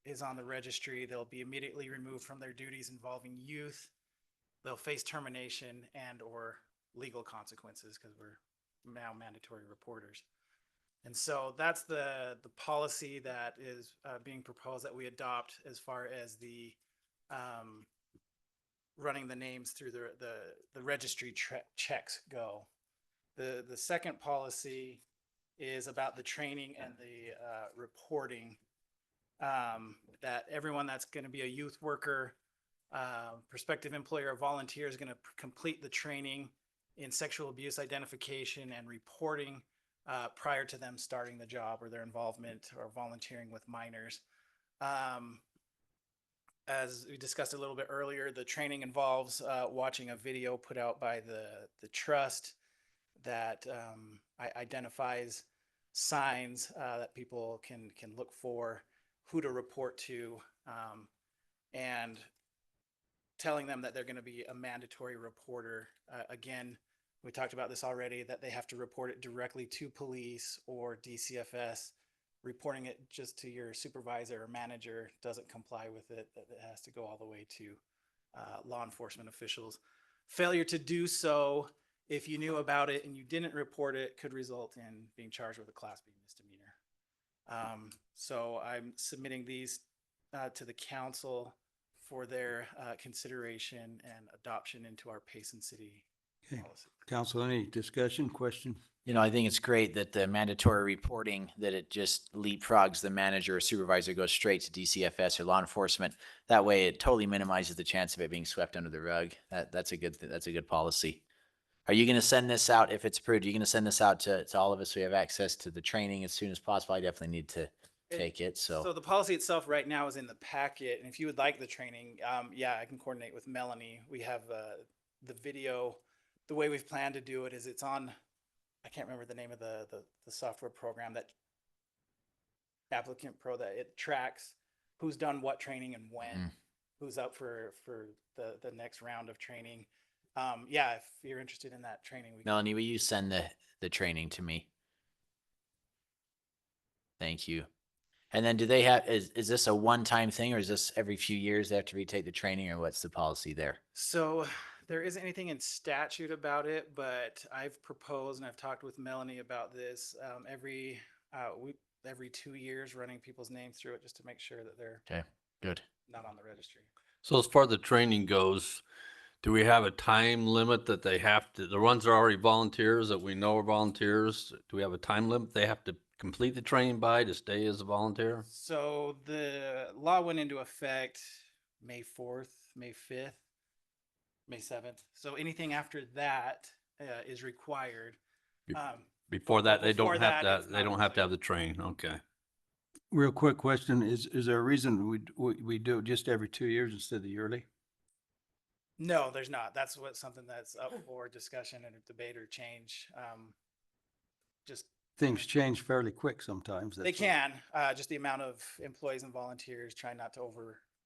is on the registry, they'll be immediately removed from their duties involving youth. They'll face termination and or legal consequences because we're now mandatory reporters. And so that's the policy that is being proposed that we adopt as far as the running the names through the registry checks go. The second policy is about the training and the reporting, that everyone that's going to be a youth worker, prospective employer or volunteer is going to complete the training in sexual abuse identification and reporting prior to them starting the job or their involvement or volunteering with minors. As we discussed a little bit earlier, the training involves watching a video put out by the trust that identifies signs that people can look for, who to report to, and telling them that they're going to be a mandatory reporter. Again, we talked about this already, that they have to report it directly to police or DCFS. Reporting it just to your supervisor or manager doesn't comply with it. That it has to go all the way to law enforcement officials. Failure to do so, if you knew about it and you didn't report it, could result in being charged with a Class B misdemeanor. So I'm submitting these to the council for their consideration and adoption into our Payson City policy. Council, any discussion, question? You know, I think it's great that the mandatory reporting, that it just leapfrogs the manager or supervisor, goes straight to DCFS or law enforcement. That way it totally minimizes the chance of it being swept under the rug. That's a good policy. Are you going to send this out if it's approved? Are you going to send this out to all of us so we have access to the training as soon as possible? I definitely need to take it. So the policy itself right now is in the packet. And if you would like the training, yeah, I can coordinate with Melanie. We have the video. The way we've planned to do it is it's on, I can't remember the name of the software program, that Applicant Pro, that it tracks who's done what training and when, who's up for the next round of training. Yeah, if you're interested in that training. Melanie, will you send the training to me? Thank you. And then do they have, is this a one-time thing, or is this every few years they have to retake the training, or what's the policy there? So there isn't anything in statute about it, but I've proposed and I've talked with Melanie about this every 2 years, running people's names through it just to make sure that they're good, not on the registry. So as far as the training goes, do we have a time limit that they have to, the ones that are already volunteers that we know are volunteers, do we have a time limit they have to complete the training by to stay as a volunteer? So the law went into effect May 4th, May 5th, May 7th. So anything after that is required. Before that, they before don't have that, to, it's they not don't have to have the training. Okay. Real quick question, is there a reason we do it just every 2 years instead of yearly? No, there's not. That's what, something that's up for discussion and debate or change. Just Things change fairly quick sometimes. they that's all. can, just the amount of employees and volunteers, try not to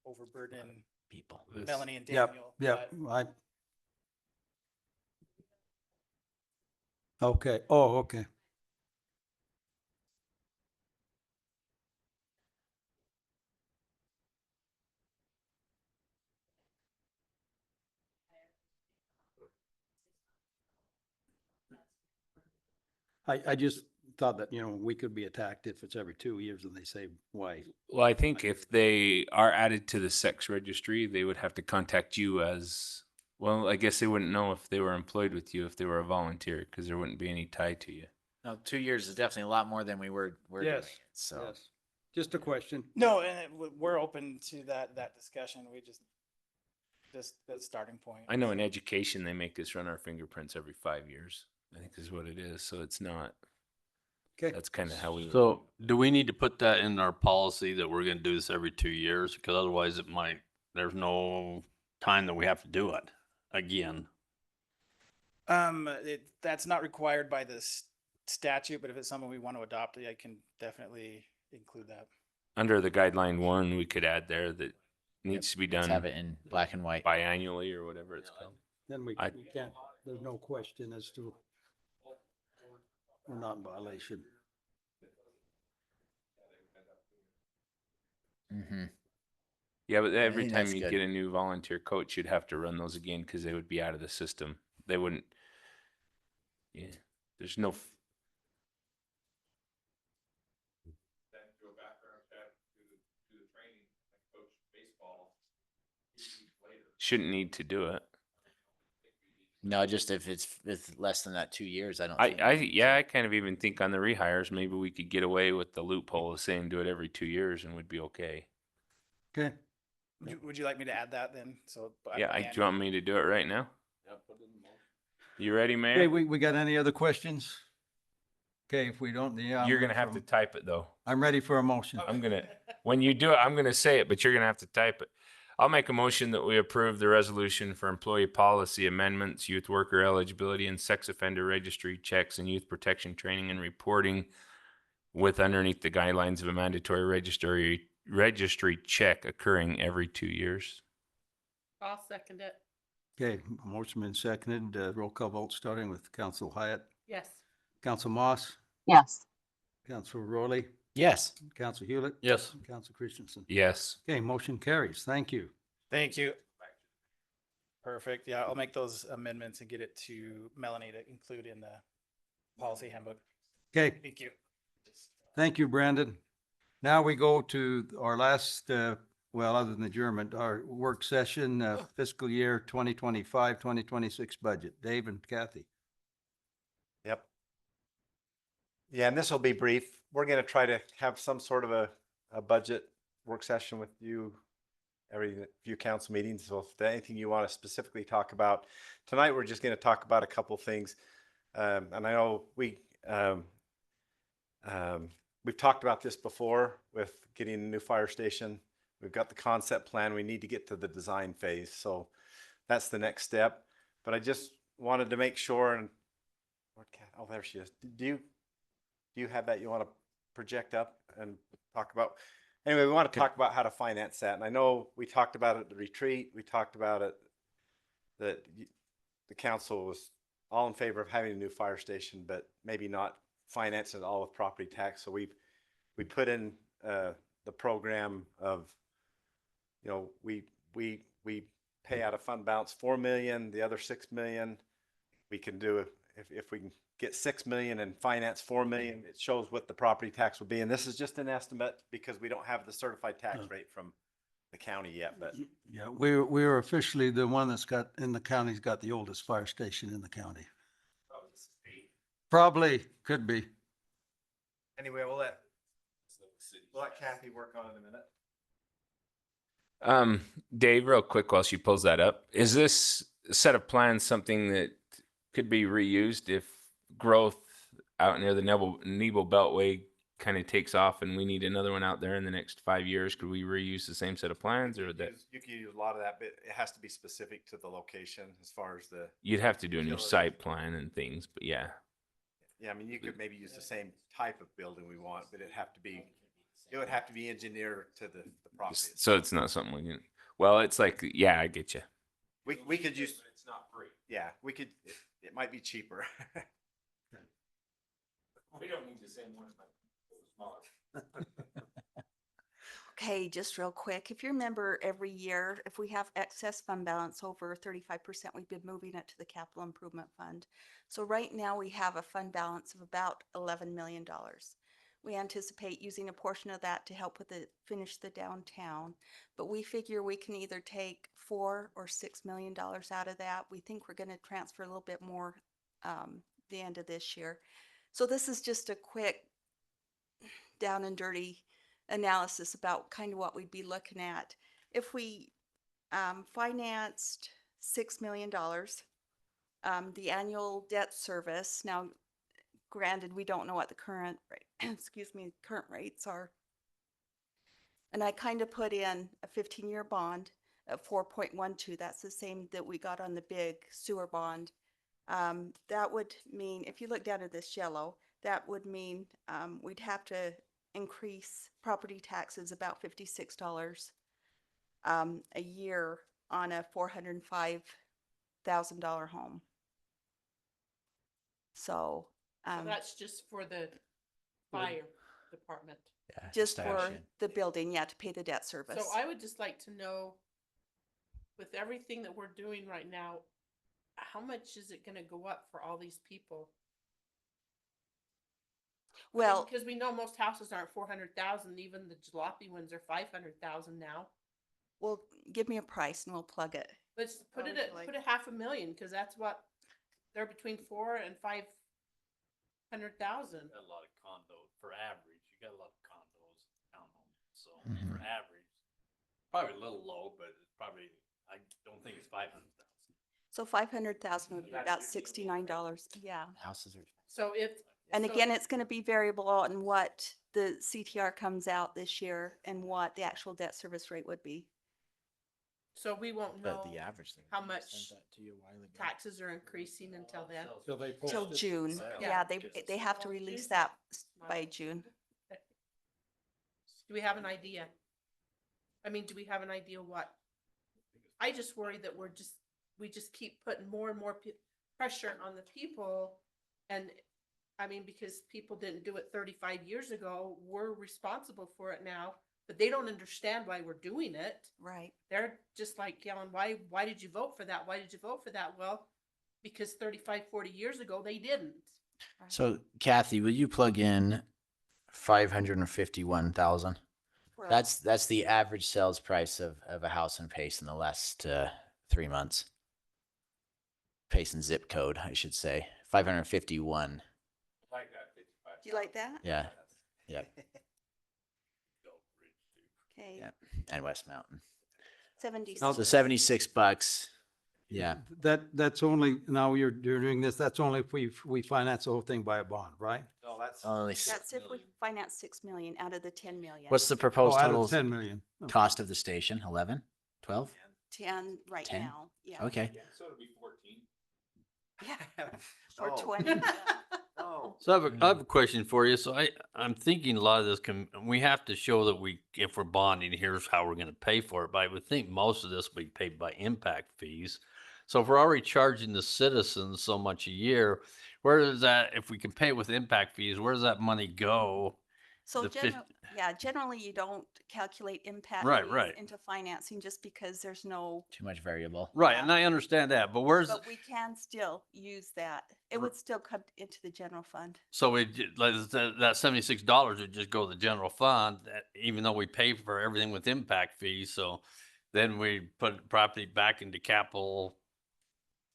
overburden People. Melanie and Yep, Daniel. yep, but okay, oh, okay. I just thought that, we could be attacked if it's every 2 years and they say, why? Well, I think if they are added to the sex registry, they would have to contact you as well. I guess they wouldn't know if they were employed with you if they were a volunteer because there wouldn't be any tie to you. No, 2 years is definitely a lot more than we're doing Yes, it. So yes. Just a question. no, and we're open to that discussion. We just that starting point. I know in education they make us run our fingerprints every 5 years. I think is what it is. So it's not. Okay. That's kind of how we. So do we need to put that in our policy that we're gonna do this every 2 years? Because otherwise there's no time that we have to do it again. That's not required by this statute, but if it's something we want to adopt, I can definitely include that. Under the guideline 1, we could add there that needs to be let's done have it in black and white. biannually or whatever it's called. Then we I- can't, there's no question as to we're not in violation. Mm-hmm. Yeah, but every think time that's you good. get a new volunteer coach, you'd have to run those again because they would be out of the system. They wouldn't. Yeah, there's no. Shouldn't need to do it. No, just if it's less than that 2 years, I don't. I, think I, we need yeah, to. I kind of even think on the rehires, maybe we could get away with the loophole of saying do it every 2 years and we'd be okay. Okay. Would you like me to add that then? So Yeah, do you want me to do it right now? You ready, Okay, Mayor? we got any other questions? Okay, if we don't, yeah. I'm You're ready gonna have for to type it though. I'm ready for a motion. When you do it, I'm gonna say it, but you're gonna have to type it. I'll make a motion that we approve the resolution for employee policy amendments, youth worker eligibility and sex offender registry checks and youth protection training and reporting with underneath the guidelines of a mandatory registry check occurring every 2 years. I'll second it. Okay, motion been seconded, roll call vote starting with Council Hyatt, Yes. Council Moss, Yes. Council Rowley, Yes. Council Hewlett. Yes. Council Christensen. Yes. Okay, motion carries. Thank you. Thank you. Perfect. Yeah, I'll make those amendments and get it to Melanie to include in the policy handbook. Okay, Thank you. thank you, Brandon. Now we go to our last, well, other than adjournment, our work session, fiscal year 2025, 2026 budget. Dave and Kathy. Yep. Yeah, and this will be brief. We're going to try to have some sort of a budget work session with you every few council meetings. So if there's anything you want to specifically talk about tonight, we're just going to talk about a couple things. And I know we've talked about this before with getting a new fire station. We've got the concept plan. We need to get to the design phase. So that's the next step. But I just wanted to make sure, and oh, there she is. Do you have that you want to project up and talk about? Anyway, we want to talk about how to finance that. And I know we talked about it at the retreat. We talked about it that the council was all in favor of having a new fire station, but maybe not financing it all with property tax. So we put in the program of, we pay out of fund balance 4 million, the other 6 million. We can do it if we can get 6 million and finance 4 million, it shows what the property tax will be. And this is just an estimate because we don't have the certified tax rate from the county yet, but Yeah, we're officially the one that's got, in the county's got the oldest fire station in the county. Probably, could be. anyway, we'll let Kathy work on it in a minute. Dave, real quick while she pulls that up, is this set of plans something that could be reused if growth out near the Nebo Beltway kind of takes off and we need another one out there in the next 5 years, could we reuse the same set of plans, or that You could use a lot of that, but it has to be specific to the location as far as the, you'd have to do a new utilities. site plan and things? But yeah, yeah, I mean, you could maybe use the same type of building we want, but it would have to be engineered to the property. so it's not something we can. Well, it's like, yeah, I get you. We could use. It's not free. Yeah, we could, it might be cheaper. We don't need the same one, but smaller. Okay, just real quick, if you remember every year, if we have excess fund balance over 35%, we've been moving it to the capital improvement fund. So right now we have a fund balance of about $11 million. We anticipate using a portion of that to help with finish the downtown, but we figure we can either take $4 or $6 million out of that. We think we're going to transfer a little bit more the end of this year. So this is just a quick down and dirty analysis about kind of what we'd be looking at. If we financed $6 million, the annual debt service, now granted, we don't know what the current rate, excuse me, current rates are. And I kind of put in a 15-year bond at 4.12. That's the same that we got on the big sewer bond. That would mean, if you look down at this yellow, that would mean we'd have to increase property taxes about $56 a year on a $405,000 home. So, So that's just for the fire department. Yeah, just for station. the building, yeah, to pay the debt service. So I would just like to know, with everything that we're doing right now, how much is it gonna go up for all these people? Well, Because we know most houses aren't 400,000, even the jalopy ones are 500,000 now. well, give me a price and we'll plug it. Let's put it would at, you like? put a 500,000, because that's what, they're between 400,000 and 500,000. Got a lot of condo, for average, you got a lot of condos, townhomes, so Mhm. for average, probably a little low, but it's probably, I don't think it's 500,000. So 500,000 would be about $69. Yeah. Houses are. So if. And so- again, it's going to be variable on what the CTR comes out this year and what the actual debt service rate would be. So we won't But know the average thing. how much taxes are taxes are increasing until then. Till June. Yeah, they have to release that by June. Do we have an idea? I mean, do we have an idea what? I just worry that we just keep putting more and more pressure on the people. And I mean, because people didn't do it 35 years ago, we're responsible for it now, but they don't understand why we're doing it. Right. They're just like yelling, why did you vote for that? Why did you vote for that? Well, because 35, 40 years ago, they didn't. So Kathy, will you plug in 551,000? For- That's the average sales price of a house in Payson in the last 3 months. Payson zip code, I should say. 551. Like that, 55. Do you like that? Yeah. Yep. Okay. Yep. And West Mountain. 76. So $76. Yeah. That's only, now you're doing this, that's only if we finance the whole thing by a bond, right? No, that's. Only That's if we finance 6 million out of the 10 million. What's the proposed Oh, out of total 10 million. Okay. cost of the station? 11? 12? 10 right 10? now. Yeah. Okay. So it'll be 14. Or No. 20. No. So Mm-hmm. I have a question for you. So I'm thinking a lot of this we have to show that if we're bonding, here's how we're going to pay for it. But I would think most of this will be paid by impact fees. So if we're already charging the citizens so much a year, where does that, if we can pay with impact fees, where does that money go? So The fif- yeah, generally you don't calculate impact Right, fees right. into financing just because there's no, Too much variable. Right, and I understand that, but where's, but we can still use that. It would still come into the general fund. so like that $76 would just go to the general fund, even though we pay for everything with impact fees. So then we put property back into capital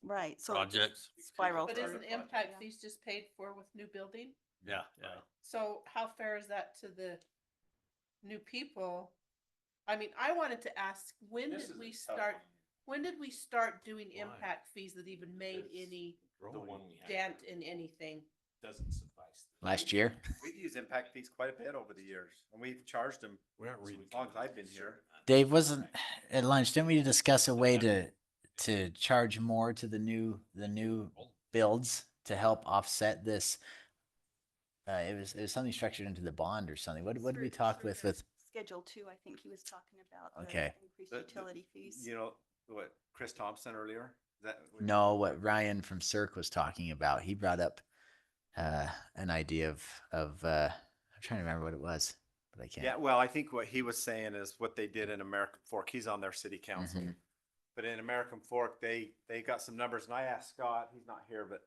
Right, so it just projects. spiral But through. isn't impact fees just paid for with new building? Yeah, yeah. So how fair is that to the new people? I mean, I wanted to ask, when did we start doing impact fees that even made any The one we have dent in anything? doesn't suffice. Last year? We use used impact fees quite a bit over the years, and we've charged them as long as I've been here. Dave, wasn't at lunch, didn't we discuss a way to charge more to the new builds to help offset this? It was something structured into the bond or something. What did we talk with? Schedule 2, I think he was talking about. the Okay. Increased The- utility fees. You know, what Chris Thompson earlier? Is that what- No, what Ryan from Cirque was talking about. He brought up an idea of I'm trying to remember what it was, but I can't. Yeah, well, I think what he was saying is what they did in American Fork. He's on their city council. Mhm. But in American Fork, they got some numbers, and I asked Scott, he's not here, but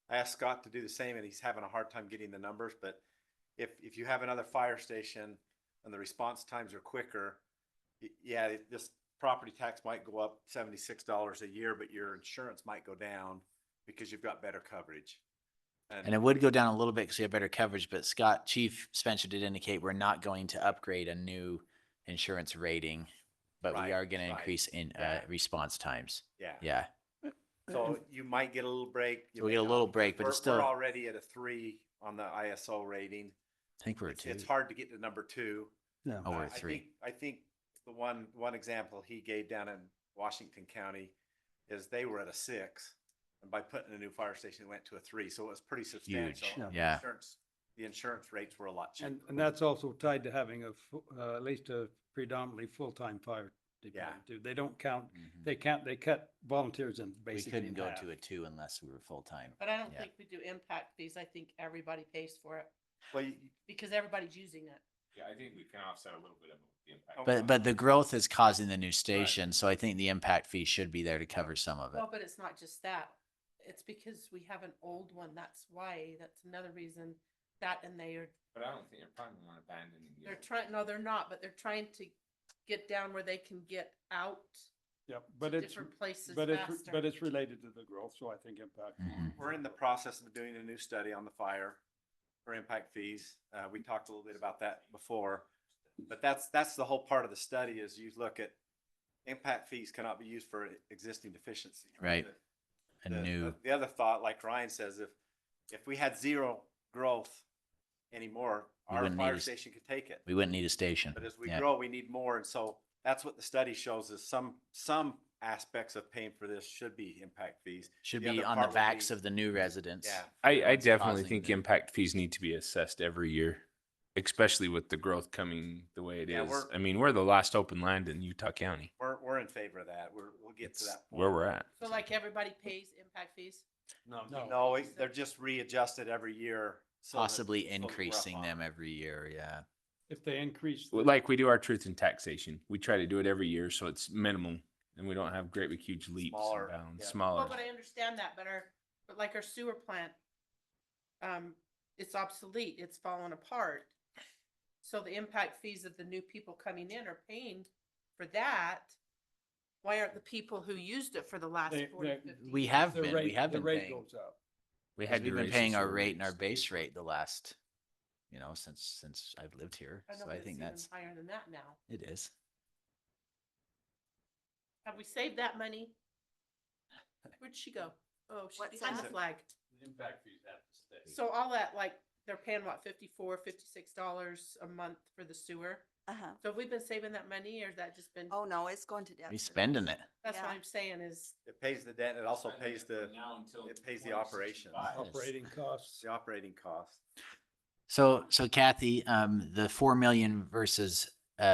I asked Scott to do the same, and he's having a hard time getting the numbers. But if you have another fire station and the response times are quicker, yeah, this property tax might go up $76 a year, but your insurance might go down because you've got better coverage. And it would go down a little bit because you have better coverage, but Chief Spencer did indicate we're not going to upgrade a new insurance rating, but we Right, are going to right. increase in Yeah. response times. Yeah. Yeah. So you might get a little break. you We'll may get a not, little because break, but it's we're still- already at a 3 on the ISO rating. I think we're at It's 2. hard to get to number 2. Yeah. Oh, we're at 3. I think the one example he gave down in Washington County is they were at a 6, and by putting a new fire station, it went to a 3. So it was pretty substantial. Huge. And Yeah. The insurance rates were a lot cheaper. And that's also tied to having at least a predominantly full-time fire department too. They don't count, they cut volunteers in Mm-hmm. We basically couldn't in go half. to a 2 unless we were full-time. But I don't Yeah. think we do impact fees. I think everybody pays for it Well, because everybody's using it. Yeah, I think we can offset a little bit of the impact. But the growth is causing the new station, so I think the impact fee should be there to cover some of it. Well, but it's not just that. It's because we have an old one. That's why, that's another reason that, and But I don't think they're planning on abandoning the they're trying, no, they're not, but they're trying to get down where they can get out Yep, but to it's, different places but faster. it's related to the growth, so I think impact. We're in the process of doing a new study on the fire for impact fees. We talked a little bit about that before, but that's the whole part of the study is you look at impact fees cannot be used for existing deficiency. Right. The- And new, The other thought, like Ryan says, if we had zero growth anymore, We our wouldn't need fire a- station could take it. we wouldn't need a station. But as we Yeah. grow, we need more. And so that's what the study shows is some aspects of paying for this should be impact fees. Should The be other on the part would backs be- of the new residents. Yeah. I What's definitely causing think the- impact fees need to be assessed every year, especially with the growth coming the way it Yeah, is. we're- I mean, we're the last open land in Utah County. We're in favor of that. We'll get to It's that point. where we're at. So like everybody pays impact fees? No, they're just readjusted every year. so that- Possibly so that we're up increasing on them it. every year, yeah. If they increase. Well, like we do our truth in taxation. We try to do it every year, so it's minimum, and we don't have great big huge leaps Smaller, and bounds. yeah. Smaller. Well, but I understand that, but like our sewer plant, it's obsolete, it's fallen apart. So the impact fees of the new people coming in are paying for that. Why aren't the people who used it for the last They- 40, they- 50 We years? have The been, rate- we have the been rate paying. goes up. We 'Cause had we've to been raise paying the our sewer rate and our rates. base rate the last, since I've lived here. I know, So but I it's think even that's, higher than that now. it is. Have we saved that money? Where'd she go? Oh, she's What's behind the that? flag. Impact fees have to stay. So all that, like, they're paying what, $56 a month for the sewer? Uh-huh. So have we been saving that money or has that just been? Oh, no, it's going to debt. We service. spending it. That's what Yeah. I'm saying is, It pays the debt. It also pays it pays the operations. Operating costs. The operating costs. So Kathy, the 4 million versus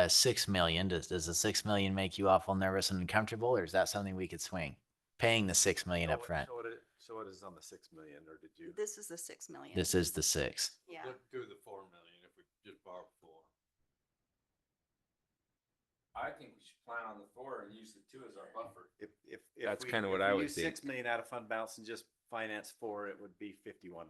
6 million, does the 6 million make you awful nervous and uncomfortable, or is that something we could swing? Paying the 6 million up front. So it is on the 6 million, or did you? This is the 6 million. This is the 6. Yeah. Do the 4 million if we just borrow 4. I think we should plan on the 4 and use the 2 as our buffer. If That's we- kinda if what we I would use think. 6 million out of fund balance and just finance 4, it would be $51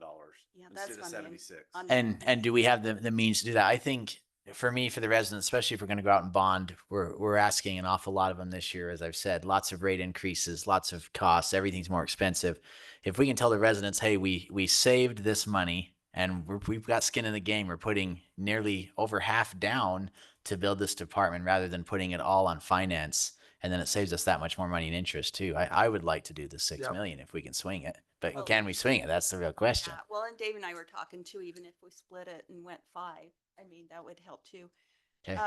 Yeah, that's instead of gonna be 76. And do we have the means to do that? I think for me, for the residents, especially if we're going to go out and bond, we're asking an awful lot of them this year. As I've said, lots of rate increases, lots of costs, everything's more expensive. If we can tell the residents, hey, we saved this money and we've got skin in the game. We're putting nearly over half down to build this department rather than putting it all on finance. And then it saves us that much more money in interest too. I would like to do the 6 Yep. million if we can swing it. But can we swing it? That's the real question. Yeah, well, and Dave and I were talking too, even if we split it and went 5, I mean, that would help too. Okay.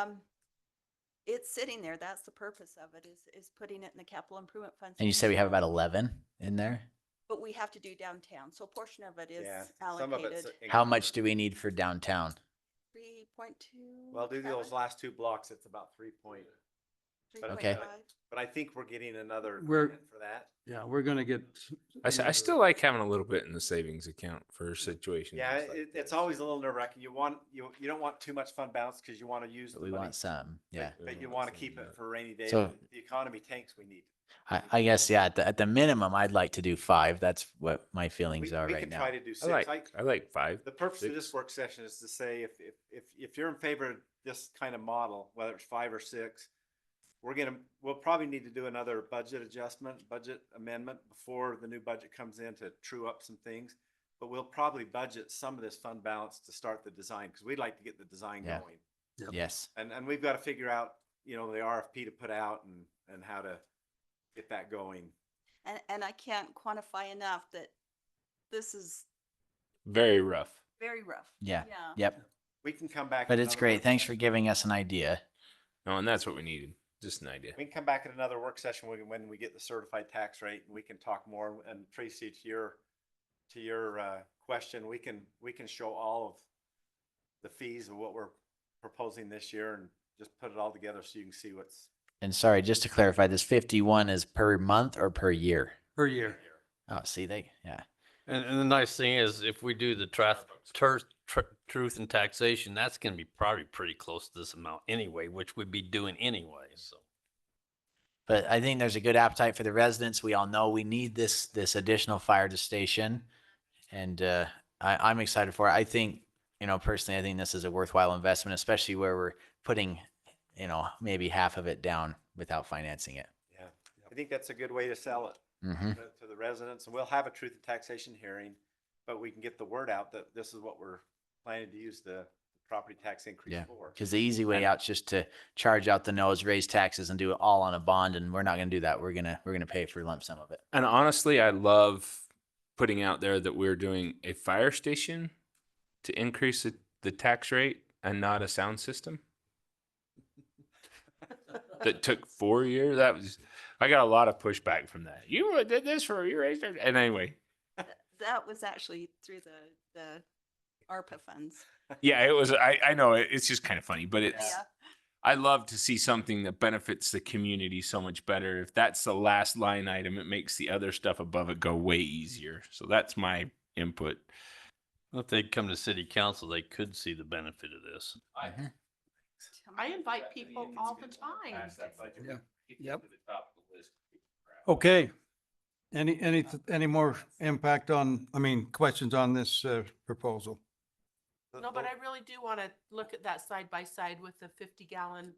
It's sitting there. That's the purpose of it, is putting it in the capital improvement fund. And you said we have about 11 in there. But we have to do downtown, so a portion of it is Yeah, some of it's allocated. How much do we need for downtown? 3.2. Well, do those last 2 blocks, it's about 3 point. Okay. But I think we're getting another We're- grant for that. Yeah, we're gonna get. I still like having a little bit in the savings account for situations. Yeah, like it's this. always a little nerve wracking. You don't want too much fund balance because you want to use the But we money, want some. Yeah. but you want to keep it for a rainy day. So- When the economy tanks, we need. I guess, yeah, at the minimum, I'd like to do 5. That's what my feelings We are right can now. try to do 6. I like 5. The purpose of this 6. work session is to say if you're in favor of this kind of model, whether it's 5 or 6, we'll probably need to do another budget amendment before the new budget comes in to true up some things. But we'll probably budget some of this fund balance to start the design because we'd like to get the design Yeah. going. Yep. Yes. And we've got to figure out, the RFP to put out and how to get that going. And I can't quantify enough that this is Very rough. very rough. Yeah. Yeah. Yep. We can come back. But at it's another great. work Thanks for session. giving us an idea. No, and that's what we needed. Just an idea. We can come back at another work session when we get the certified tax rate and we can talk more. And Tracy, to your question, we can show all of the fees of what we're proposing this year and just put it all together so you can see what's. And sorry, just to clarify, this 51 is per month or per year? Per year. Oh, see, yeah. And the nice thing is, if we do the truth and taxation, that's gonna be probably pretty close to this amount anyway, which we'd be doing anyway, so. But I think there's a good appetite for the residents. We all know we need this additional fire station. And I'm excited for it. I think, personally, I think this is a worthwhile investment, especially where we're putting, maybe half of it down without financing it. Yeah, I think that's a good way to sell it Mhm. to the residents. And we'll have a truth and taxation hearing, but we can get the word out that this is what we're planning to use the property tax increase Yeah. for. Because the easy way out is just to charge out the nose, raise taxes, and do it all on a bond. And we're not going to do that. We're gonna pay for a lump sum of it. And honestly, I love putting out there that we're doing a fire station to increase the tax rate and not a sound system. That took 4 years. I got a lot of pushback from that. You did this for your raise, and anyway, That was actually through the ARPA funds. yeah, it was. I know it's just kind of funny, but it's. Yeah. I love to see something that benefits the community so much better. If that's the last line item, it makes the other stuff above it go way easier. So that's my input. If they come to city council, they could see the benefit of this. I invite people all the time. Yeah. Yep. Okay. Any more questions on this questions No, but I really do want to look at that side by side with the 50-gallon.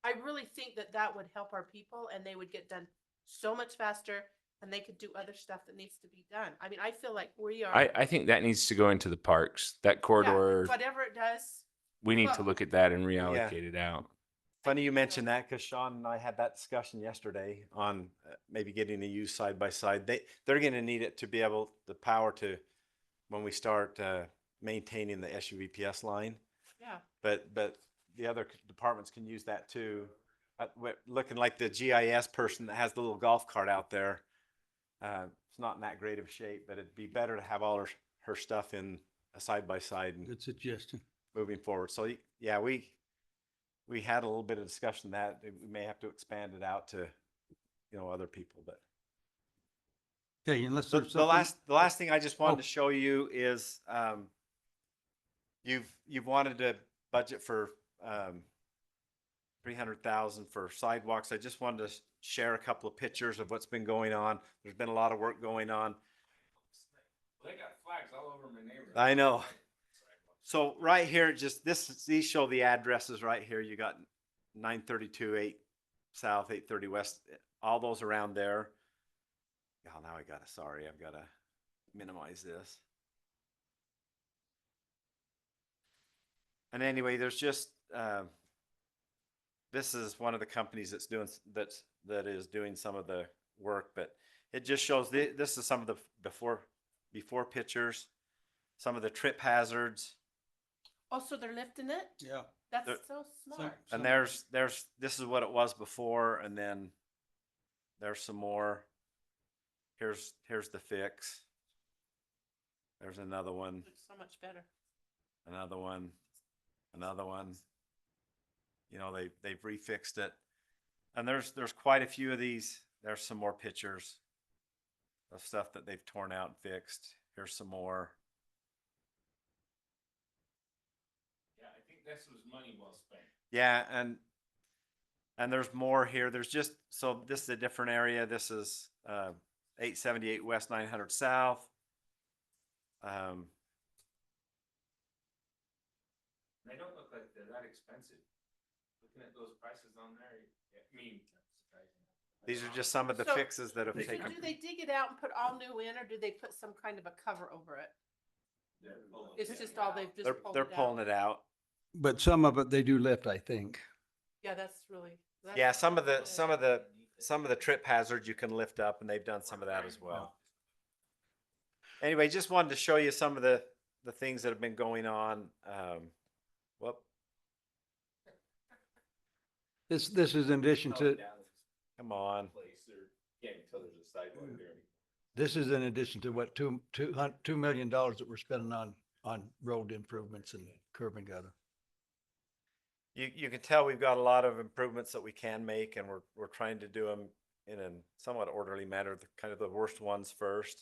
I really think that would help our people and they would get done so much faster and they could do other stuff that needs to be done. I mean, I feel like we are. I think that needs to go into the parks. That Yeah, corridor, whatever it does. we need to well- look at that and reallocate it out. Funny you mentioned that because Sean and I had that discussion yesterday on maybe getting a used side by side. They're going to need it to be able the power to when we start maintaining the SUVPS line. Yeah. But the other departments can use that too. Looking like the GIS person that has the little golf cart out there. It's not in that great of shape, but it'd be better to have all her stuff in a side by side. Good suggestion. Moving forward. So yeah, we had a little bit of discussion that we may have to expand it out to, other people, but. Okay, unless The, there's the something. last thing I just wanted Oh. to show you is, you've wanted to budget for, 300,000 for sidewalks. I just wanted to share a couple of pictures of what's been going on. There's been a lot of work going on. They got flags all over my neighborhood. I know. So right here, these show the addresses right here. You got 932, 8 South, 830 West, all those around there. Oh, now I've got to minimize this. And anyway, there's just, this is one of the companies that is doing some of the work, but It just shows, this is some of the before pictures, some of the trip hazards. Oh, so they're lifting it? Yeah. That's There- so smart. And there's, this is what it was before, and then there's some more. Here's the fix. There's another one, Looks so much better. another one, another one. You know, they've refixed it. And there's quite a few of these. There's some more pictures of stuff that they've torn out and fixed. Here's some more. Yeah, I think this was money well spent. Yeah, and there's more here. There's just, so this is a different area. This is 878 West 900 South. They don't look like they're that expensive. Looking at those prices on there, I mean, These are just some of the So- fixes that have So taken. do they dig it out and put all new in, or do they put some kind of a cover over it? It's just all they've just pulled They're it out. pulling it out. But some of it they do lift, I think. Yeah, that's really. that's Yeah, some of the trip hazards you can lift up, and they've done some of that as well. Anyway, just wanted to show you some of the things that have been going on. Whoop. This is in addition to, Come on. this is in addition to what, $2 million that we're spending on road improvements and curb and gutter. You can tell we've got a lot of improvements that we can make, and we're trying to do them in a somewhat orderly manner, kind of the worst ones first.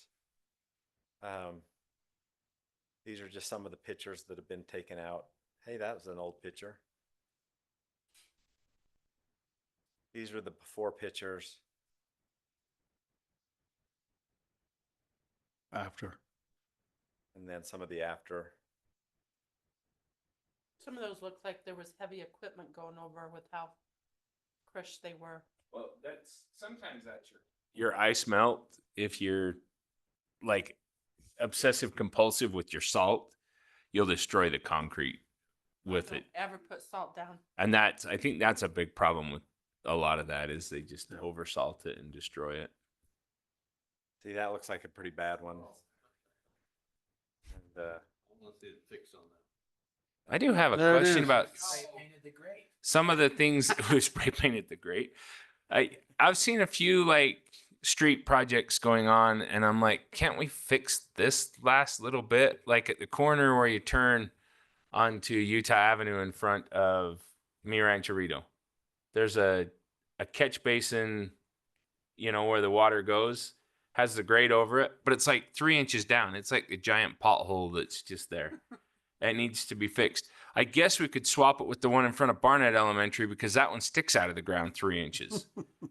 These are just some of the pictures that have been taken out. Hey, that was an old picture. These are the before pictures. After. And then some of the after. Some of those look like there was heavy equipment going over with how crushed they were. well, sometimes that's your ice melt. If you're like obsessive compulsive with your salt, you'll destroy the concrete with Don't it. ever put salt down. And I think that's a big problem with a lot of that is they just over salt it and destroy it. See, that looks like a pretty bad one. And, I do have a There it question is. about some of the things that was spray painted the grate. I've seen a few like street projects going on, and I'm like, can't we fix this last little bit? Like at the corner where you turn onto Utah Avenue in front of Mi Rancherito, there's a catch basin, you know, where the water goes, has the grate over it, but it's like 3 inches down. It's like a giant pothole that's just there. That needs to be fixed. I guess we could swap it with the one in front of Barnett Elementary because that one sticks out of the ground 3 inches.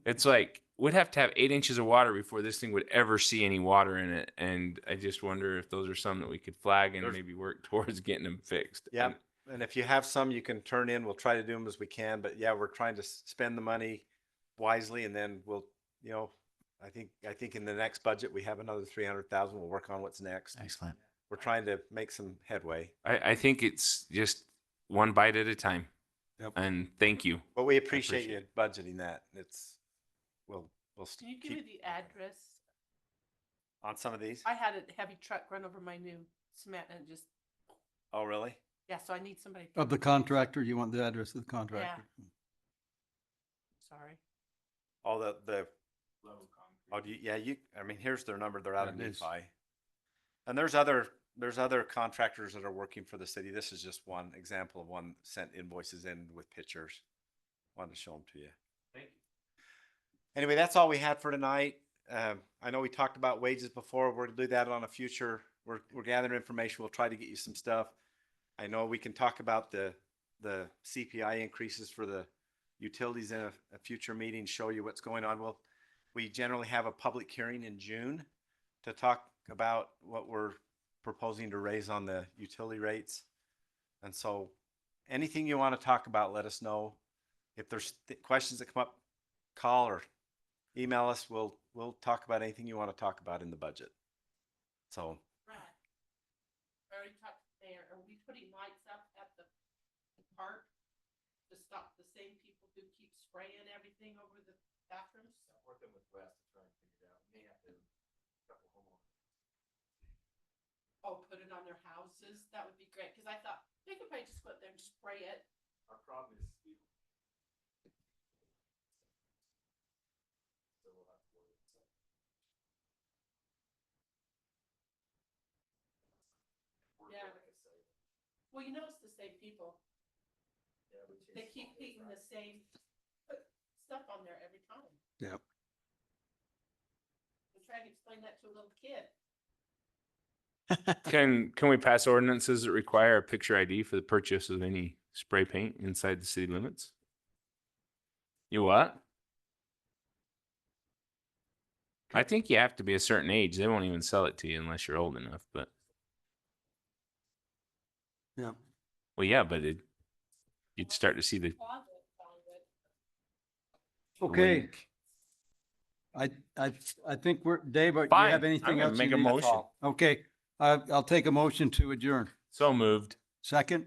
It's like, we'd have to have 8 inches of water before this thing would ever see any water in it. And I just wonder if those are some that we could flag and maybe work towards getting them fixed. yeah. And if you have some you can turn in, we'll try to do them as we can. But yeah, we're trying to spend the money wisely, and then we'll, you know, I think in the next budget we have another 300,000. We'll work on what's next. Excellent. We're trying to make some headway. I think it's just one bite at a time. Yep. And thank you. But we appreciate you budgeting that. We'll Can you give me the address? on some of these. I had a heavy truck run over my new cement and just, Oh, really? yeah, so I need somebody. Of the contractor, you want the address of the contractor? Sorry. All the oh, I mean, here's their number. They're out of There it is. Nephi. And there's other contractors that are working for the city. This is just one example of one sent invoices in with pictures. Wanted to show them to you. Thank you. Anyway, that's all we had for tonight. I know we talked about wages before. We're gonna do that on a future. We're gathering information. We'll try to get you some stuff. I know we can talk about the CPI increases for the utilities in a future meeting, show you what's going on. We generally have a public hearing in June to talk about what we're proposing to raise on the utility rates. And so anything you want to talk about, let us know. If there's questions that come up, call or email us. We'll talk about anything you want to talk about in the budget. So Brad, I already talked to Mayor. Are we putting lights up at the park to stop the same people who keep spraying everything over the bathrooms? Working with Wes to try and figure it out. Oh, put it on their houses, that would be great, cause I thought they could probably just go up there and spray it. Our problem is speed. So we'll have to worry about that. Yeah. Well, you know, it's the same people. They keep hitting the same stuff on there every time. Yep. I'm trying to explain that to a little kid. Can we pass ordinances that require a picture ID for the purchase of any spray paint inside the city limits? You what? I think you have to be a certain age. They won't even sell it to you unless you're old enough, but Yeah. well, yeah, but you'd start to see the Okay. link. I think we're, Dave, do you Fine. have I'm anything gonna else? make you a need? motion. Okay, I'll take a motion to adjourn. So moved. Second?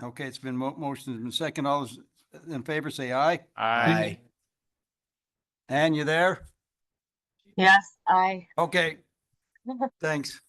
Okay, it's been motion has been second. All those in favor say aye. Aye. Ann, you there? Yes, I. Okay, thanks.